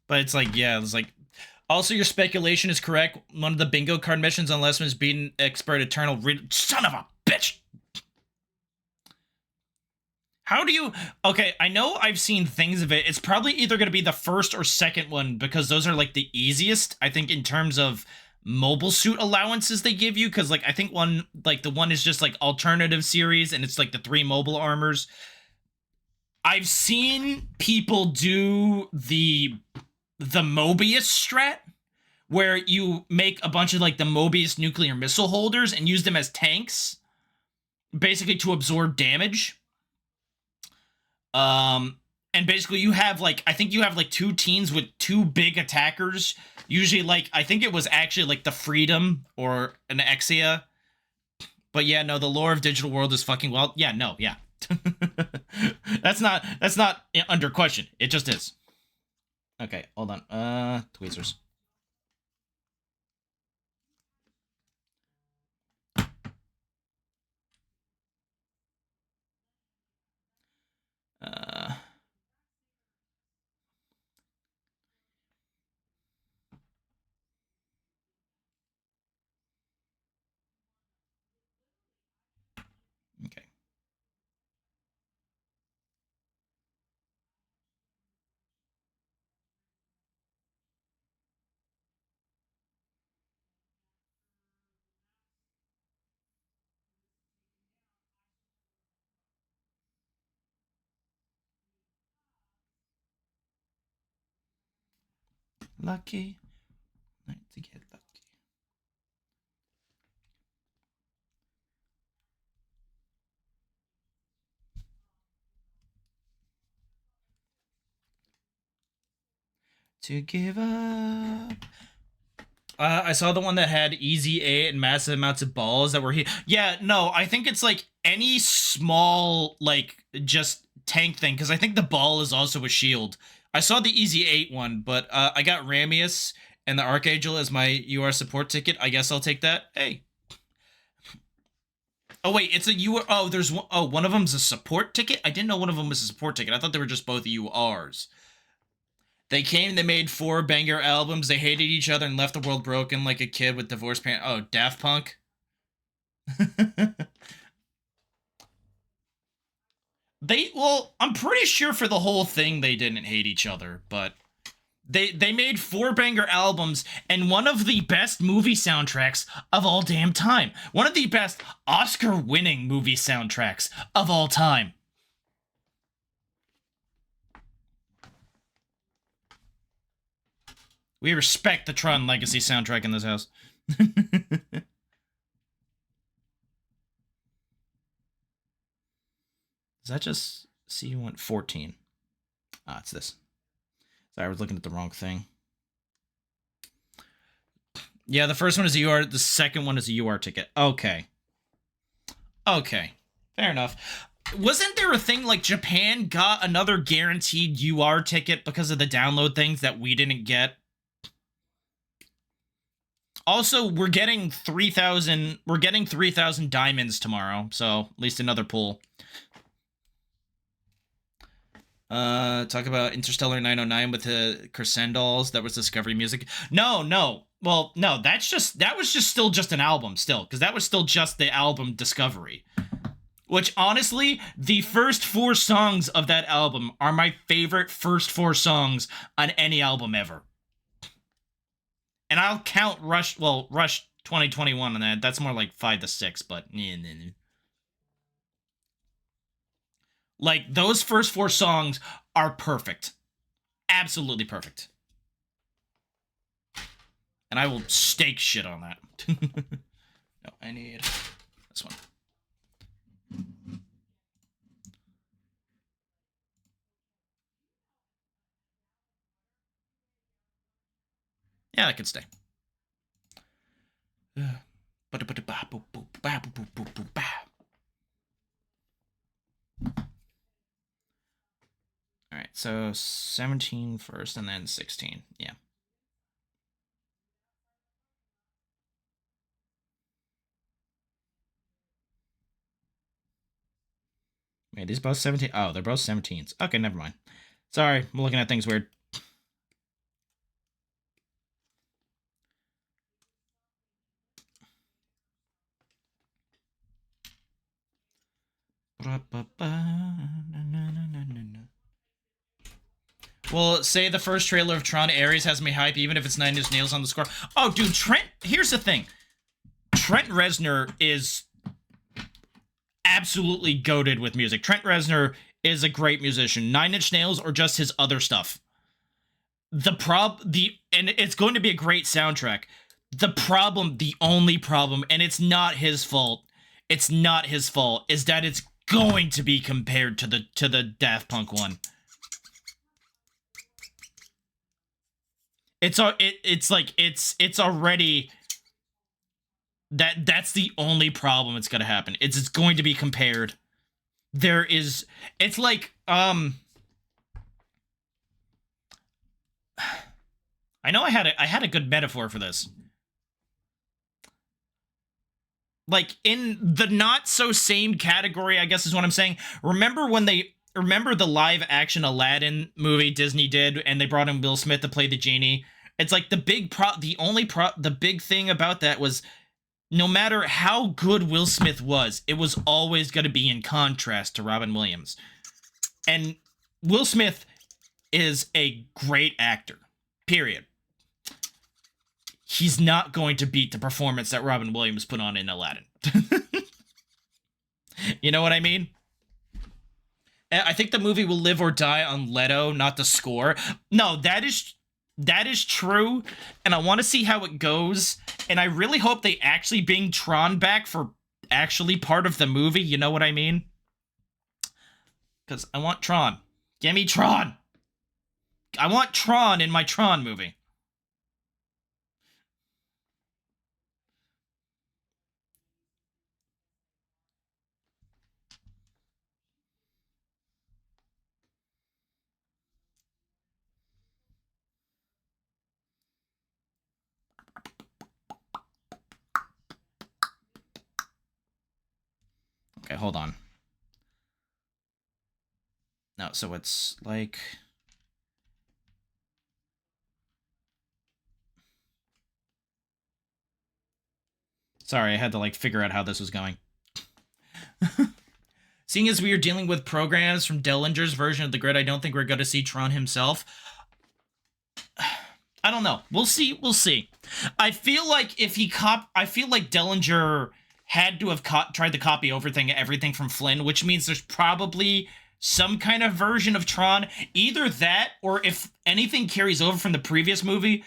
[SPEAKER 1] But it's like, yeah, it's like. Also, your speculation is correct. One of the bingo card missions on Last Man's Beaten Expert Eternal. Son of a bitch! How do you... Okay, I know I've seen things of it. It's probably either going to be the first or second one because those are like the easiest, I think, in terms of mobile suit allowances they give you. Because like I think one, like the one is just like alternative series and it's like the 3 mobile armors. I've seen people do the Mobius strat where you make a bunch of like the Mobius nuclear missile holders and use them as tanks, basically to absorb damage. And basically you have like, I think you have like 2 teams with 2 big attackers. Usually like, I think it was actually like the Freedom or an Exia. But yeah, no, the lore of Digital World is fucking well. Yeah, no, yeah. that's not under question. It just is. Okay, hold on. Tweezers. Okay. Lucky. Night to get lucky. To give up. I saw the one that had easy 8 and massive amounts of balls that were here. Yeah, no, I think it's like any small, like, just tank thing, because I think the ball is also a shield. I saw the easy 8 one, but I got Ramius and the Archangel as my UR support ticket. I guess I'll take that. Hey. Oh, wait, it's a UR. Oh, there's one. Oh, one of them's a support ticket? I didn't know one of them was a support ticket. I thought they were just both URs. They came, they made 4 banger albums, they hated each other and left the world broken like a kid with divorced parents. Oh, Daft Punk? Well, I'm pretty sure for the whole thing they didn't hate each other, but they made 4 banger albums and one of the best movie soundtracks of all damn time. One of the best Oscar-winning movie soundtracks of all time. We respect the Tron Legacy soundtrack in this house. Is that just C1 14? Ah, it's this. Sorry, I was looking at the wrong thing. Yeah, the first one is a UR, the second one is a UR ticket. Okay. Okay. Fair enough. Wasn't there a thing like Japan got another guaranteed UR ticket because of the download things that we didn't get? Also, we're getting 3,000 diamonds tomorrow, so at least another pool. Talk about Interstellar 909 with the Crescendals. That was Discovery Music. No. Well, no, that was just still just an album still, because that was still just the album Discovery. Which, honestly, the first 4 songs of that album are my favorite first 4 songs on any album ever. And I'll count Rush 2021 on that. That's more like 5 to 6, but... Like, those first 4 songs are perfect. Absolutely perfect. And I will stake shit on that. No, I need this one. Yeah, that could stay. so 17 first and then 16. Yeah. Wait, these both 17? Oh, they're both 17s. Okay, never mind. Sorry, I'm looking at things weird. Well, say the first trailer of Tron Ares has me hype, even if it's 9 Inch Nails on the score. Oh, dude, Trent, here's the thing. Trent Reznor is absolutely goated with music. Trent Reznor is a great musician. 9 Inch Nails or just his other stuff. And it's going to be a great soundtrack. The only problem, and it's not his fault, is that it's going to be compared to the Daft Punk one. It's already that's the only problem it's gonna happen. It's going to be compared. It's like I know I had a good metaphor for this. Like in the not so same category, I guess is what I'm saying. Remember the live action Aladdin movie Disney did, and they brought in Will Smith to play the genie? It's like the big thing about that was no matter how good Will Smith was, it was always going to be in contrast to Robin Williams. And Will Smith is a great actor, period. He's not going to beat the performance that Robin Williams put on in Aladdin. You know what I mean? I think the movie will live or die on Leto, not the score. No, that is true, and I want to see how it goes, and I really hope they actually bring Tron back for actually part of the movie, you know what I mean? Because I want Tron. Give me Tron! I want Tron in my Tron movie. Okay, hold on. No, so it's like... Sorry, I had to like figure out how this was going. Seeing as we are dealing with programs from Dellinger's version of the grid, I don't think we're going to see Tron himself. I don't know. We'll see. We'll see. I feel like I feel like Dellinger had to have tried to copy everything from Flynn, which means there's probably some kind of version of Tron. Either that, or if anything carries over from the previous movie,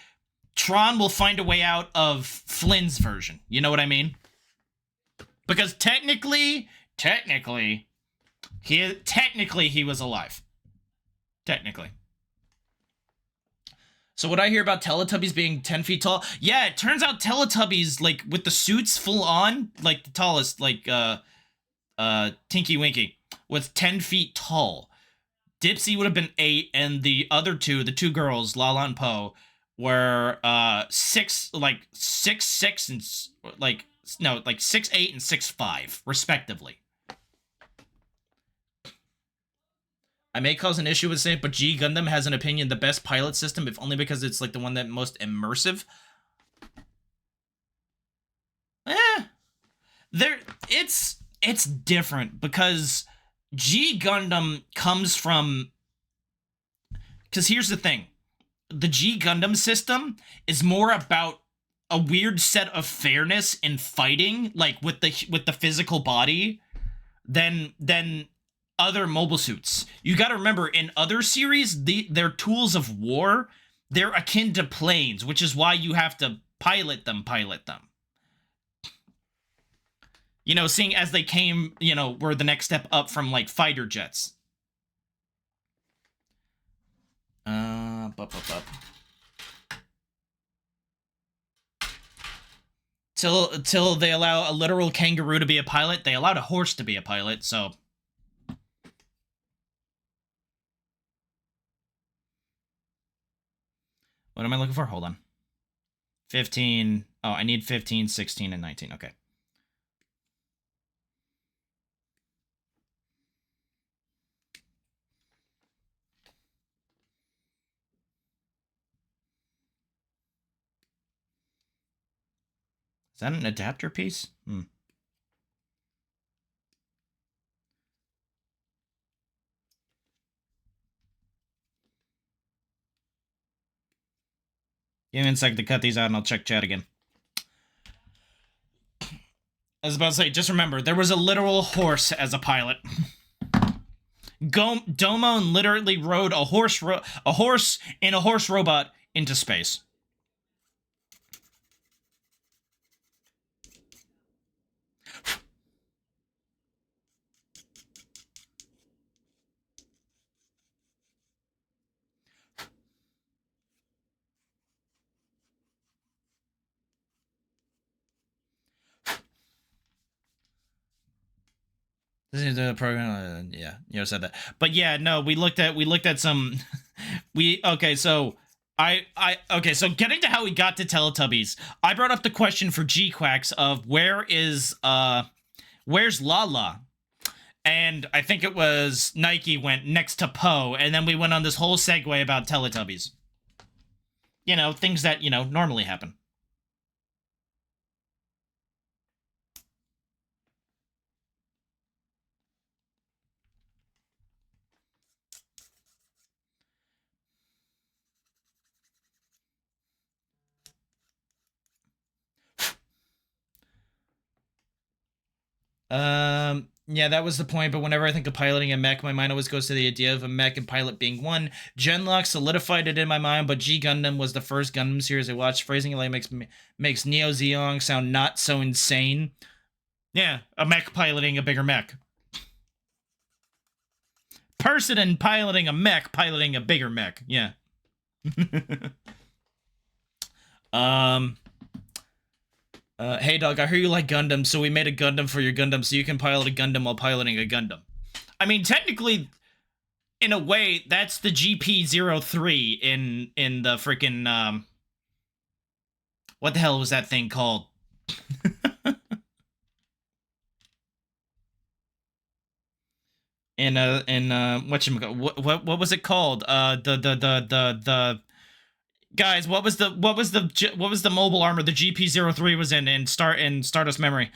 [SPEAKER 1] Tron will find a way out of Flynn's version. You know what I mean? Because technically, he was alive. Technically. So what I hear about Teletubbies being 10 feet tall, yeah, it turns out Teletubbies, like, with the suits full on, like, the tallest, like, Tinky Winky, was 10 feet tall. Dipsy would have been 8, and the other two, the two girls, Lala and Poe, were, 6'6", and, 6'8" and 6'5", respectively. I may cause an issue with saying, but G Gundam has an opinion the best pilot system, if only because it's like the one that most immersive. It's different because G Gundam comes from. Because here's the thing, the G Gundam system is more about a weird set of fairness in fighting, like with the physical body, than other mobile suits. You got to remember, in other series, they're tools of war. They're akin to planes, which is why you have to pilot them. You know, seeing as they came, you know, were the next step up from, like, fighter jets. Till they allow a literal kangaroo to be a pilot, they allowed a horse to be a pilot, so... What am I looking for? Hold on. 15. Oh, I need 15, 16, and 19. Okay. Is that an adapter piece? Hmm. Give me a sec to cut these out and I'll check chat again. I was about to say, just remember, there was a literal horse as a pilot. Domon literally rode a horse in a horse robot into space. This is the program. Yeah, you said that. But yeah, no, we looked at some. Okay, so so getting to how we got to Teletubbies, I brought up the question for G-Quacks of where's Lala? And I think it was Nike went next to Poe, and then we went on this whole segue about Teletubbies. You know, things that, normally happen. Yeah, that was the point, but whenever I think of piloting a mech, my mind always goes to the idea of a mech and pilot being one. Genlock solidified it in my mind, but G Gundam was the first Gundam series I watched. Phrasing it like makes Neo Zeong sound not so insane. Yeah, a mech piloting a bigger mech. Person piloting a mech piloting a bigger mech. Yeah. Hey dog, I heard you like Gundam, so we made a Gundam for your Gundam so you can pilot a Gundam while piloting a Gundam. I mean, technically, in a way, that's the GP03 in the freaking, what the hell was that thing called? what was it called? The guys, what was the mobile armor the GP03 was in Stardust Memory?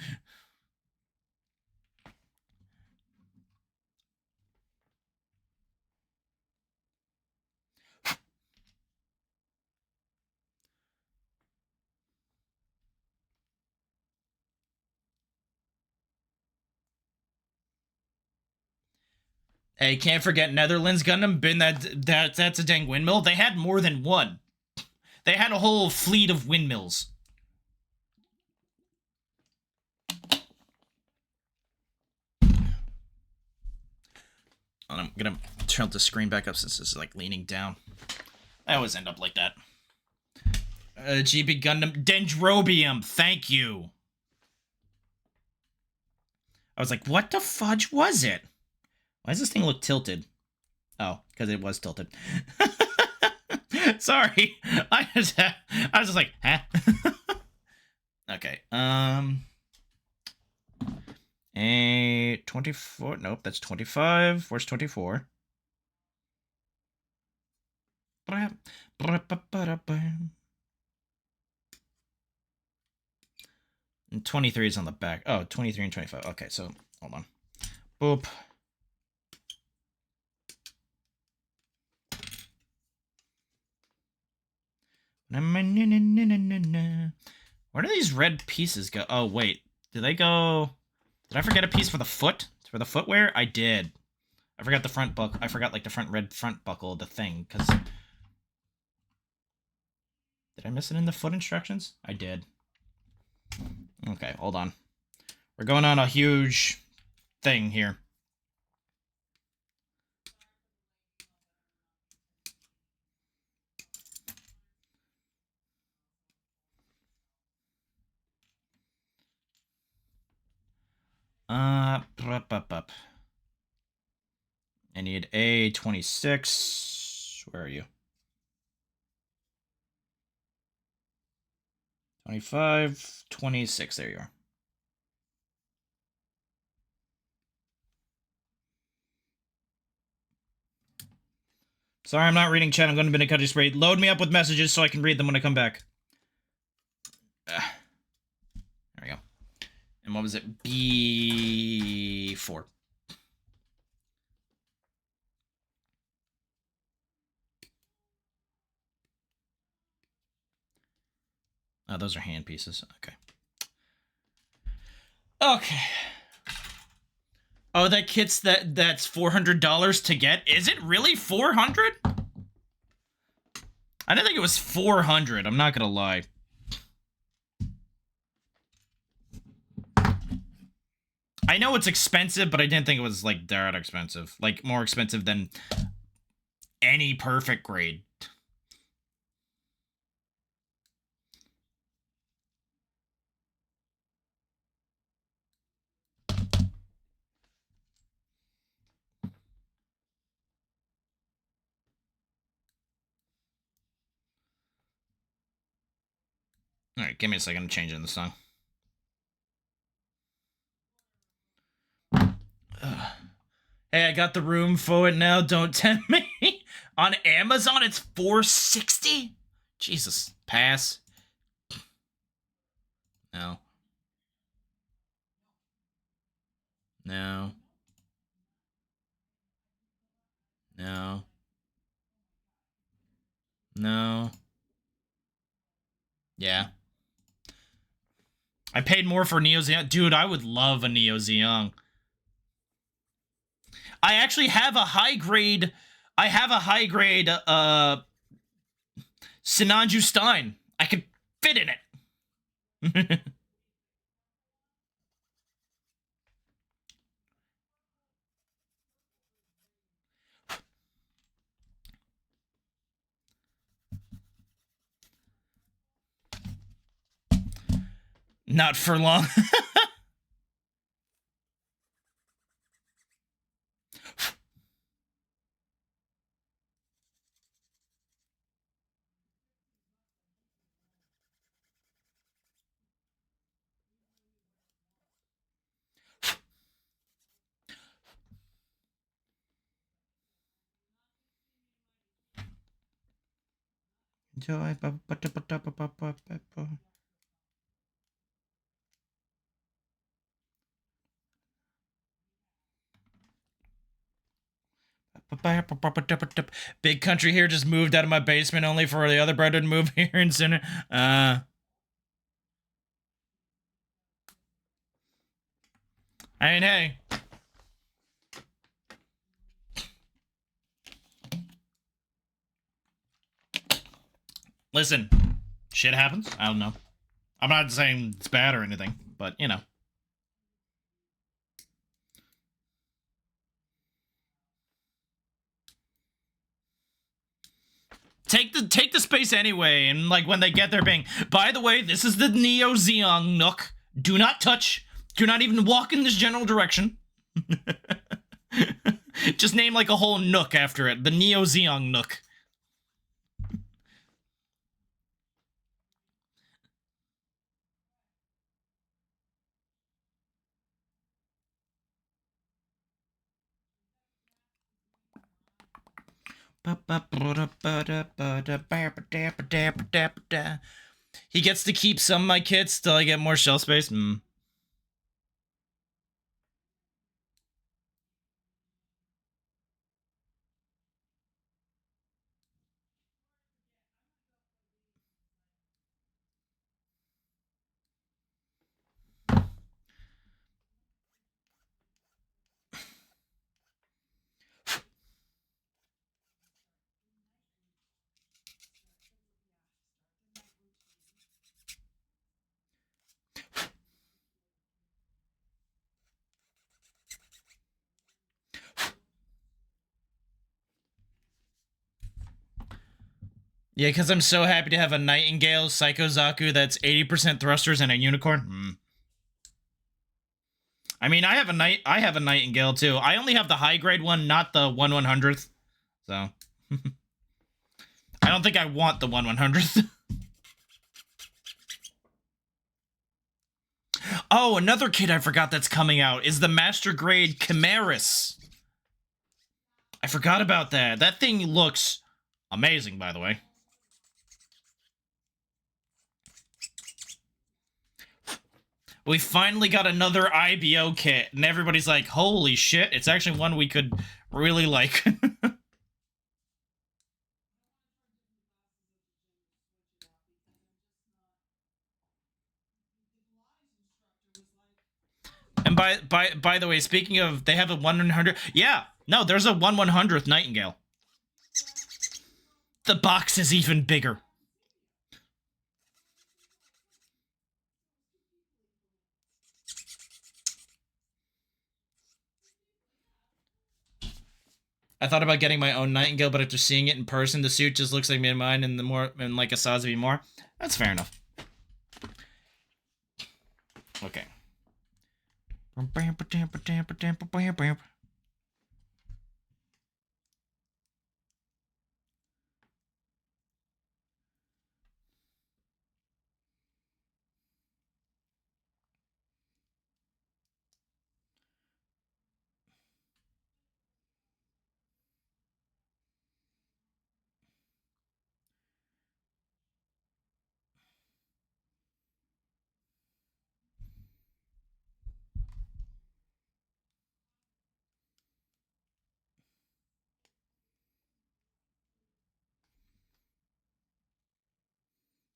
[SPEAKER 1] Hey, can't forget Netherlands Gundam. That's a dang windmill. They had more than one. They had a whole fleet of windmills. I'm gonna tilt the screen back up since this is like leaning down. I always end up like that. GB Gundam Dendrobium, thank you. I was like, what the fudge was it? Why does this thing look tilted? Oh, because it was tilted. Sorry. I was just like, huh? Okay. A 24. Nope, that's 25. Where's 24? And 23 is on the back. Oh, 23 and 25. Okay, so hold on. Boop. Where do these red pieces go? Oh, wait. Did they go... Did I forget a piece for the foot? For the footwear? I did. I forgot the front buckle. I forgot, like, the red front buckle of the thing, because... Did I miss it in the foot instructions? I did. Okay, hold on. We're going on a huge thing here. Up. I need A26. Where are you? 25, 26. There you are. Sorry, I'm not reading chat. I'm going to country spray. Load me up with messages so I can read them when I come back. There we go. And what was it? B4. Oh, those are hand pieces. Okay. Okay. Oh, that kit's that's $400 to get. Is it really 400? I didn't think it was 400. I'm not gonna lie. I know it's expensive, but I didn't think it was like that expensive. Like more expensive than any perfect grade. All right, give me a second. I'm changing the song. Hey, I got the room for it now. Don't tempt me. On Amazon, it's $460. Jesus, pass. No. No. No. No. Yeah. I paid more for Neo Xeon. Dude, I would love a Neo Xeon. I actually have a high grade. I have a high grade Sinanju Stein. I could fit in it. Not for long. Joy. Big Country here just moved out of my basement only for the other brother to move here and sooner. I mean, hey. Listen, shit happens. I don't know. I'm not saying it's bad or anything, but you know. Take the space anyway, and like when they get there being, by the way, this is the Neo Xeon Nook. Do not touch. Do not even walk in this general direction. Just name like a whole nook after it. The Neo Xeon Nook. He gets to keep some of my kits till I get more shelf space. Yeah, because I'm so happy to have a Nightingale Psycho Zaku that's 80% thrusters and a unicorn. I mean, I have a Nightingale too. I only have the high grade one, not the 1/100th. So I don't think I want the 1/100th. Oh, another kit I forgot that's coming out is the Master Grade Chimeras. I forgot about that. That thing looks amazing, by the way. We finally got another IBO kit, and everybody's like, holy shit, it's actually one we could really like. And by the way, speaking of, they have a 1/100. Yeah, no, there's a 1/100th Nightingale. The box is even bigger. I thought about getting my own Nightingale, but after seeing it in person, the suit just looks like me and mine, and the more and like a Sazabi more. That's fair enough. Okay.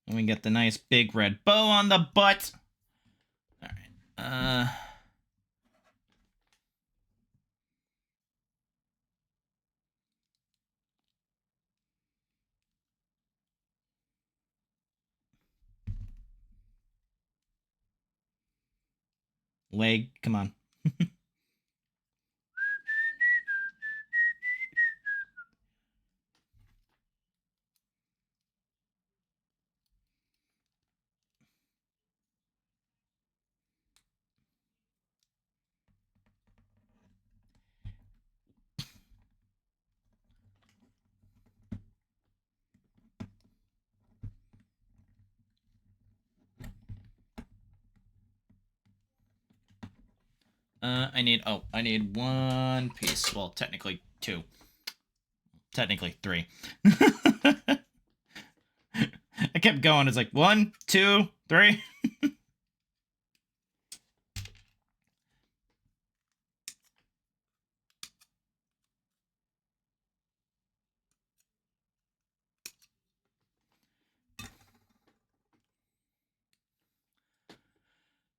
[SPEAKER 1] And we get the nice big red bow on the butt. All right. Leg, come on. I need one piece. Well, technically two. Technically three. I kept going. It's like 1, 2, 3.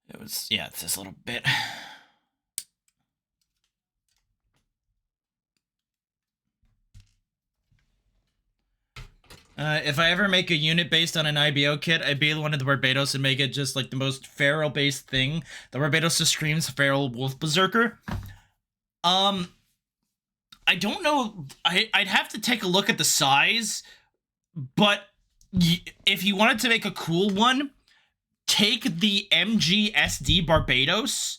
[SPEAKER 1] It was, yeah, it's this little bit. If I ever make a unit based on an IBO kit, I'd be one of the Barbados and make it just like the most feral-based thing. The Barbados just screams feral wolf berserker. I don't know. I'd have to take a look at the size, but if you wanted to make a cool one, take the MGSD Barbados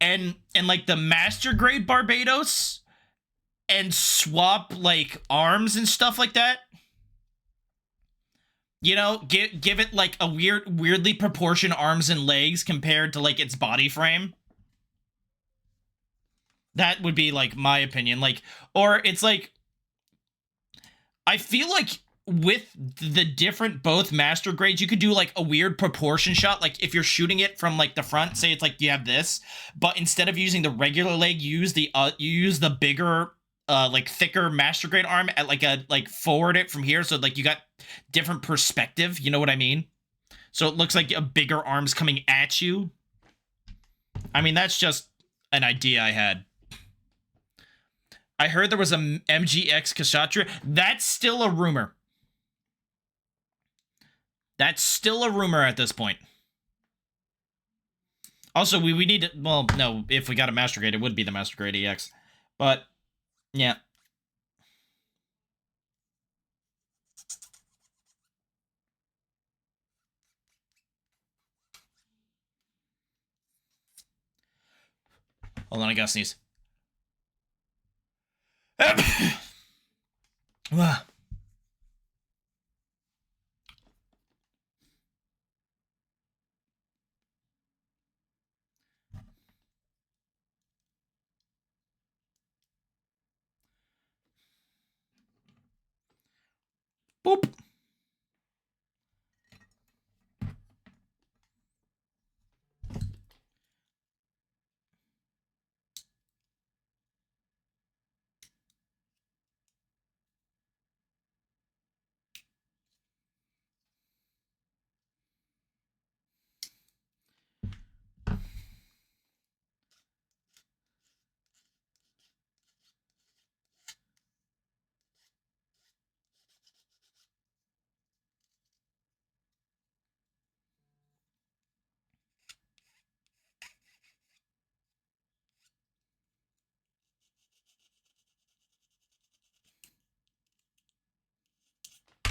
[SPEAKER 1] and like the Master Grade Barbados and swap like arms and stuff like that. You know, give it like a weirdly proportioned arms and legs compared to like its body frame. That would be like my opinion. Like, or it's like, I feel like with the different both master grades, you could do like a weird proportion shot. Like if you're shooting it from like the front, say it's like you have this, but instead of using the regular leg, you use the bigger like thicker master grade arm at like forward it from here, so like you got different perspective, you know what I mean? So it looks like a bigger arm's coming at you. I mean, that's just an idea I had. I heard there was a MGX Kshatriya. That's still a rumor. That's still a rumor at this point. Also, we need to, well, no, if we got a Master Grade, it would be the Master Grade EX. But, yeah. Hold on, I gotta sneeze. Boop.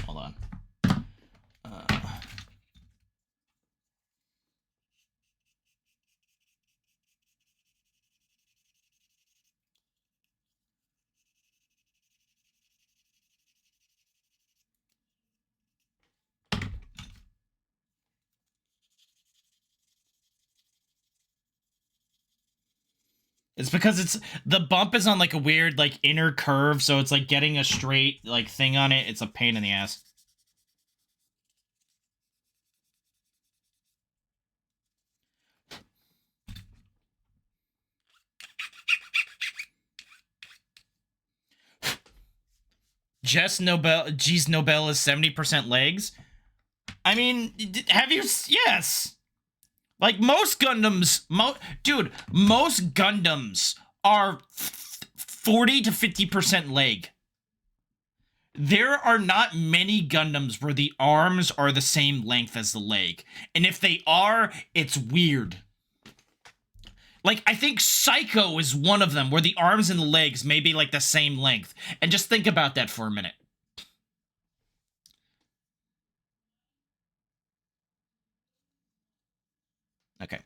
[SPEAKER 1] Hold on. It's because the bump is on like a weird like inner curve, so it's like getting a straight like thing on it. It's a pain in the ass. G's Nobel is 70% legs. I mean, have you? Yes. Like most Gundams, dude, most Gundams are 40 to 50% leg. There are not many Gundams where the arms are the same length as the leg. And if they are, it's weird. Like, I think Psycho is one of them where the arms and the legs may be like the same length. And just think about that for a minute. Okay.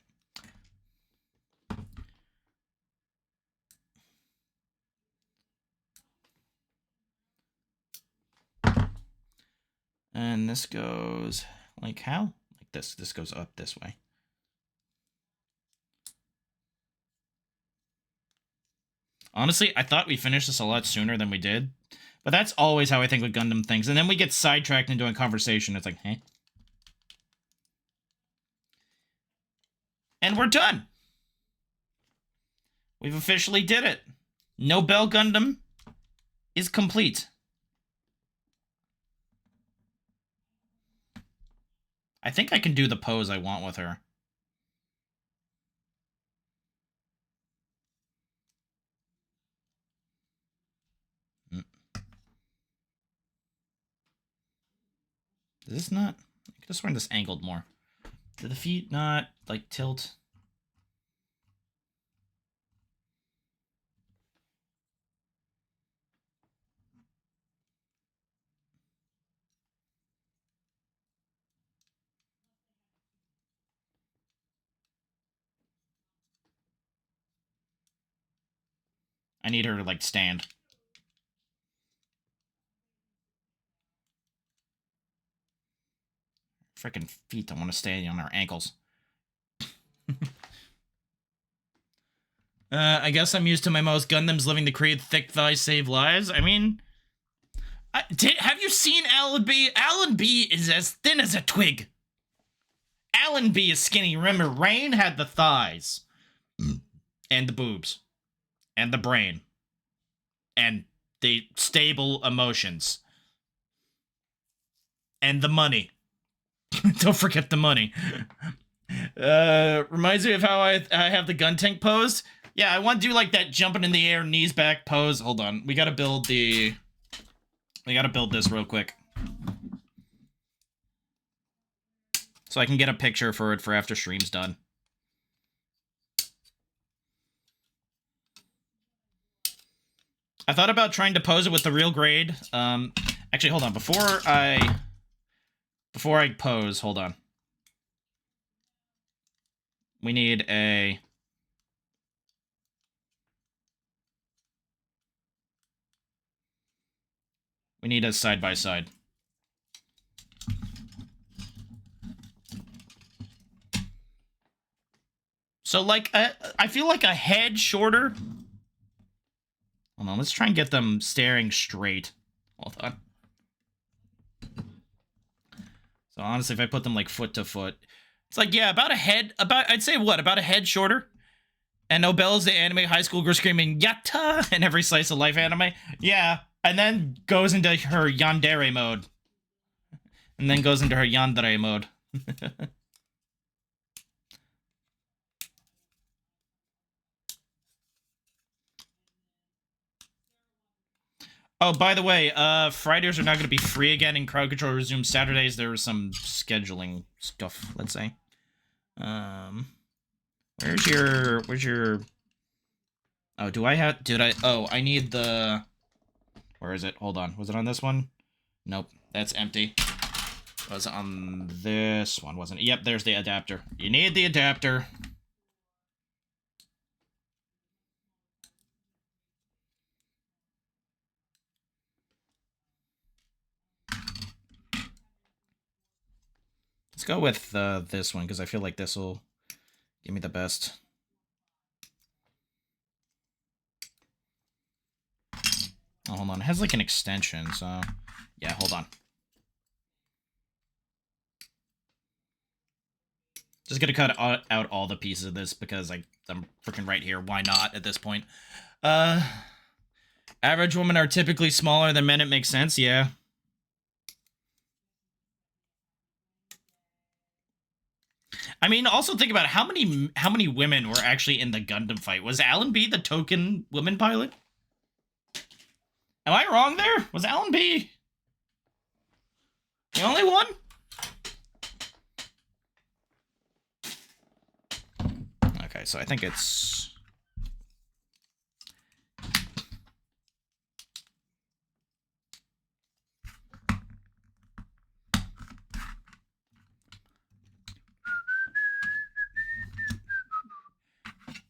[SPEAKER 1] And this goes like how? Like this. This goes up this way. Honestly, I thought we finished this a lot sooner than we did. But that's always how I think with Gundam things. And then we get sidetracked into a conversation. It's like, hey. And we're done. We've officially did it. Nobel Gundam is complete. I think I can do the pose I want with her. Is this not? I could have sworn this angled more. Did the feet not, like, tilt? I need her to, like, stand. Freaking feet don't want to stay on our ankles. I guess I'm used to my most Gundams living the creed thick thighs save lives. I mean, have you seen Alan B? Alan B is as thin as a twig. Alan B is skinny. Remember, Rain had the thighs. And the boobs. And the brain. And the stable emotions. And the money. Don't forget the money. Reminds me of how I have the gun tank pose. Yeah, I want to do like that jumping in the air, knees back pose. Hold on. We gotta build this real quick. So I can get a picture for it for after stream's done. I thought about trying to pose it with the real grade. Actually, hold on. Before I pose, hold on. We need a... We need a side-by-side. So, like, I feel like a head shorter. Hold on, let's try and get them staring straight. Hold on. So honestly, if I put them like foot to foot, it's like, yeah, about a head, I'd say what, about a head shorter? And Nobel is the anime high school girl screaming yatta in every slice of life anime. Yeah, and then goes into her yandere mode. And then goes into her yandere mode. Oh, by the way, Fridays are now going to be free again, and crowd control resumes Saturdays. There was some scheduling stuff, let's say. Where's your... Oh, I need the... Where is it? Hold on. Was it on this one? Nope, that's empty. Was it on this one, wasn't it? Yep, there's the adapter. You need the adapter. Let's go with this one, because I feel like this will give me the best. Oh, hold on. It has like an extension, so... Yeah, hold on. Just gonna cut out all the pieces of this, because I'm freaking right here. Why not, at this point? Average women are typically smaller than men. It makes sense, yeah. I mean, also think about it. How many women were actually in the Gundam fight? Was Alan B the token woman pilot? Am I wrong there? Was Alan B the only one? Okay, so I think it's...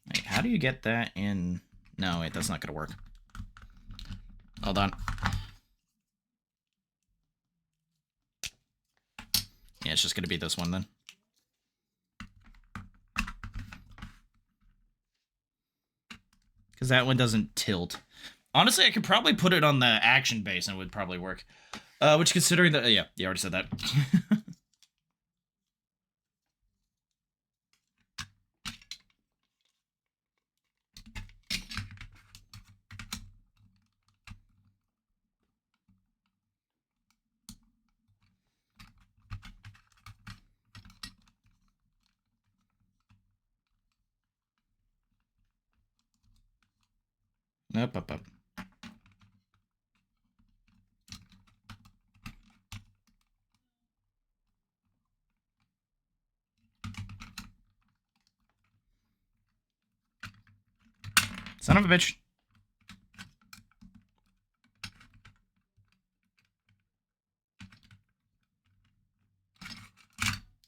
[SPEAKER 1] Wait, how do you get that in... No, wait, that's not gonna work. Hold on. Yeah, it's just gonna be this one then. Because that one doesn't tilt. Honestly, I could probably put it on the action base and it would probably work. Which, considering that... Yeah, you already said that. Up. Son of a bitch.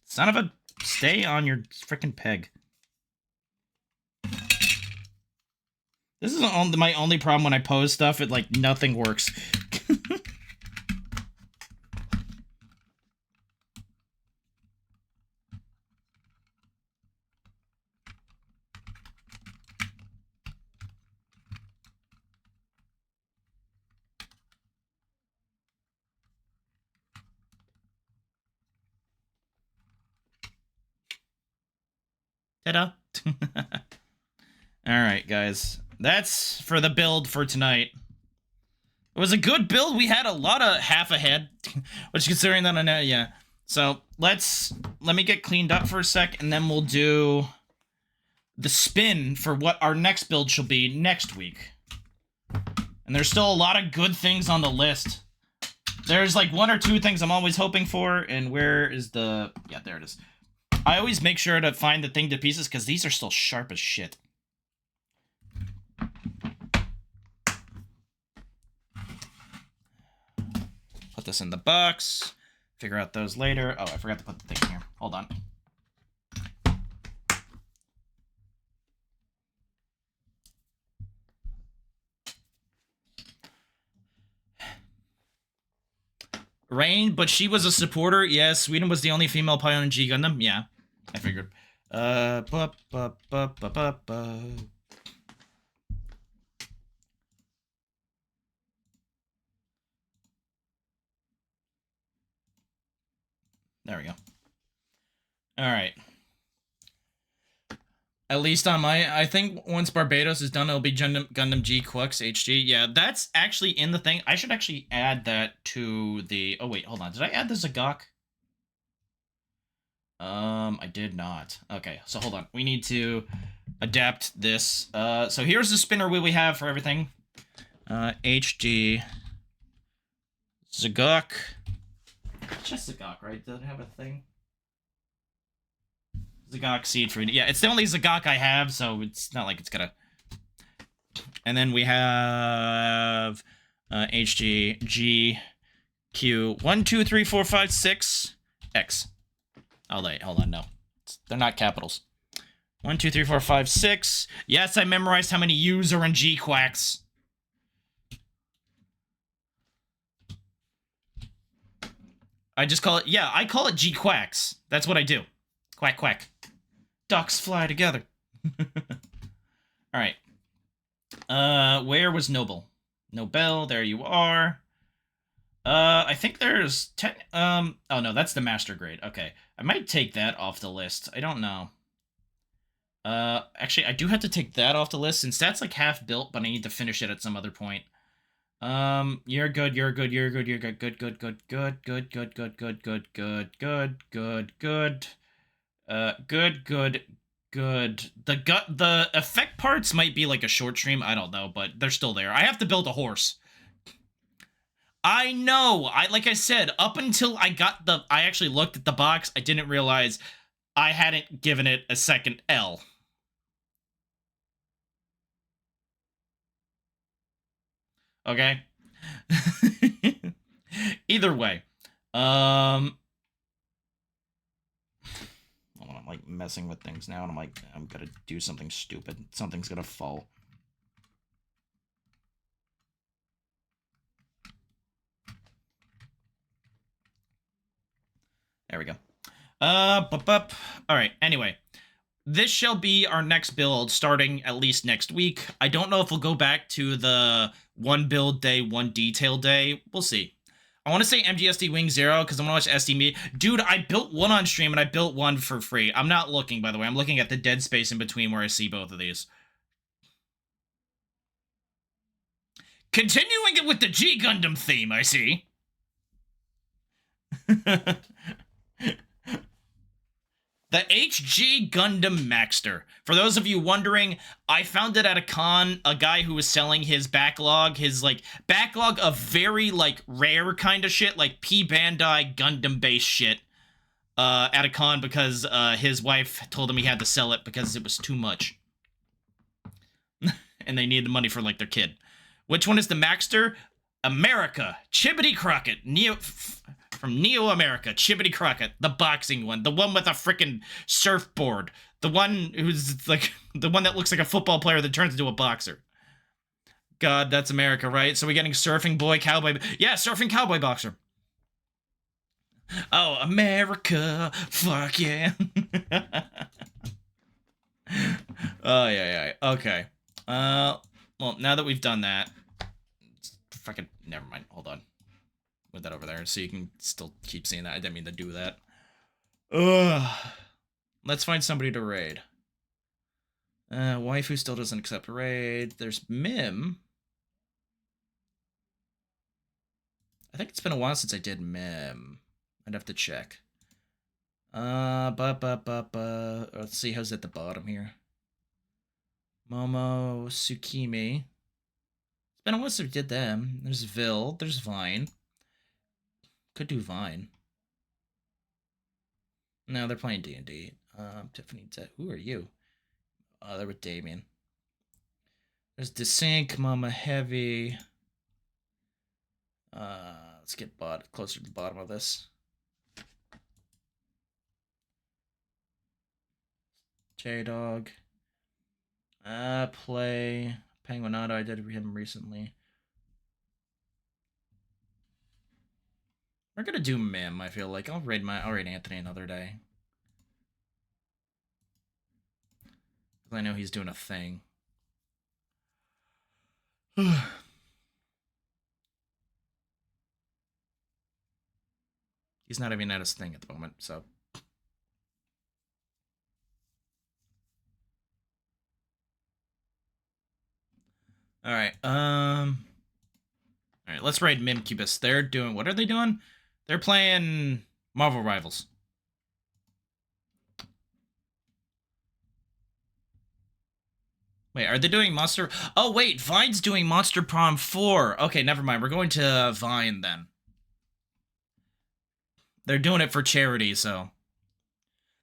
[SPEAKER 1] Son of a... Stay on your frickin' peg. This is my only problem when I pose stuff. It, like, nothing works. Ta-da. Alright, guys. That's for the build for tonight. It was a good build. We had a lot of half ahead, which considering that I know, yeah. So let me get cleaned up for a sec, and then we'll do the spin for what our next build shall be next week. And there's still a lot of good things on the list. There's like one or two things I'm always hoping for, and where is the... Yeah, there it is. I always make sure to find the thing to pieces, because these are still sharp as shit. Put this in the box. Figure out those later. Oh, I forgot to put the thing here. Hold on. Rain, but she was a supporter. Yes, Sweden was the only female pilot in G Gundam. Yeah, I figured. There we go. All right. At least on my, I think once Barbados is done, it'll be Gundam G Quux HG. Yeah, that's actually in the thing. I should actually add that to the. Oh wait, hold on. Did I add the Zagok? I did not. Okay, so hold on. We need to adapt this. So here's the spinner wheel we have for everything. HG Zagok. Just Zagok, right? Does it have a thing? Zagok seed fruit. Yeah, it's the only Zagok I have, so it's not like it's gonna. And then we have HG G Q 1 2 3 4 5 6 X. Oh wait, hold on, no, they're not capitals. 1 2 3 4 5 6. Yes, I memorized how many U's are in G Quacks. I just call it, yeah, I call it G Quacks. That's what I do. Quack, quack. Ducks fly together. All right. Where was Noble? Nobel, there you are. I think there's 10, oh no, that's the master grade. Okay. I might take that off the list. I don't know. Actually, I do have to take that off the list since that's like half built, but I need to finish it at some other point. You're good, you're good, you're good, you're good, good, good, good, good, good, good, good, good, good, good, good, good, good. Good, good, good. The effect parts might be like a short stream, I don't know, but they're still there. I have to build a horse. I know. Like I said, up until I actually looked at the box, I didn't realize I hadn't given it a second L. Okay? Either way. I'm like messing with things now, and I'm like, I'm gonna do something stupid. Something's gonna fall. There we go. All right, anyway. This shall be our next build starting at least next week. I don't know if we'll go back to the one build day, one detail day. We'll see. I want to say MGSD Wing Zero because I want to watch SD Me. Dude, I built one on stream and I built one for free. I'm not looking, by the way. I'm looking at the dead space in between where I see both of these. Continuing it with the G Gundam theme, I see. The HG Gundam Maxter. For those of you wondering, I found it at a con, a guy who was selling his backlog, backlog of very, rare kind of shit, like P Bandai Gundam-based shit, at a con because, his wife told him he had to sell it because it was too much. And they needed the money for, their kid. Which one is the Maxter? America. Chibbity Crockett. From Neo America, Chibbity Crockett, the boxing one, the one with a freaking surfboard, the one who's the one that looks like a football player that turns into a boxer. God, that's America, right? So we're getting surfing boy, cowboy, yeah, surfing cowboy boxer. Oh, America, fuck yeah. Oh, yeah, okay. Well, now that we've done that, fucking, never mind, hold on. With that over there so you can still keep seeing that. I didn't mean to do that. Ugh. Let's find somebody to raid. Waifu still doesn't accept raid. There's Mim. I think it's been a while since I did Mim. I'd have to check. Let's see how's at the bottom here. Momo, Tsukimi. It's been a while since we did them. There's Vil. There's Vine. Could do Vine. No, they're playing D&D. Tiffany, who are you? They're with Damien. There's Desync, Mama Heavy. Let's get closer to the bottom of this. J-Dog. Play. Penguinato, I did him recently. We're gonna do Mim, I feel like. I'll raid Anthony another day. I know he's doing a thing. He's not even at his thing at the moment, so. All right. All right. Let's raid Mimcubus. They're doing. What are they doing? They're playing Marvel Rivals. Wait, are they doing Monster? Oh wait, Vine's doing Monster Prom 4. Okay, never mind. We're going to Vine then. They're doing it for charity, so.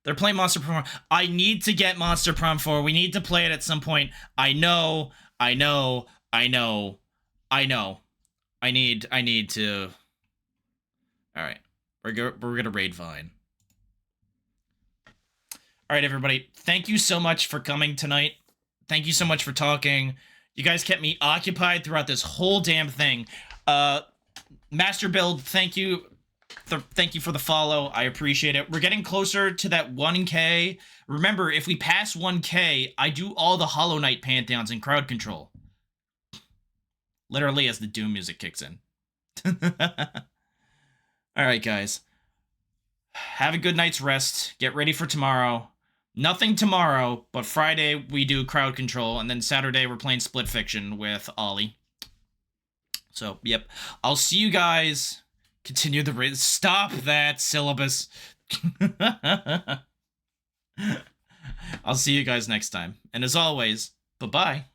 [SPEAKER 1] They're playing Monster Prom. I need to get Monster Prom 4. We need to play it at some point. I know. I need to. All right. We're going to raid Vine. All right, everybody. Thank you so much for coming tonight. Thank you so much for talking. You guys kept me occupied throughout this whole damn thing. Master Build, thank you. Thank you for the follow. I appreciate it. We're getting closer to that 1K. Remember, if we pass 1K, I do all the Hollow Knight Pantheons in crowd control. Literally as the Doom music kicks in. Alright, guys. Have a good night's rest. Get ready for tomorrow. Nothing tomorrow, but Friday we do crowd control, and then Saturday we're playing Split Fiction with Ollie. So, yep. I'll see you guys. Continue the race. Stop that syllabus. I'll see you guys next time. And as always, bye-bye.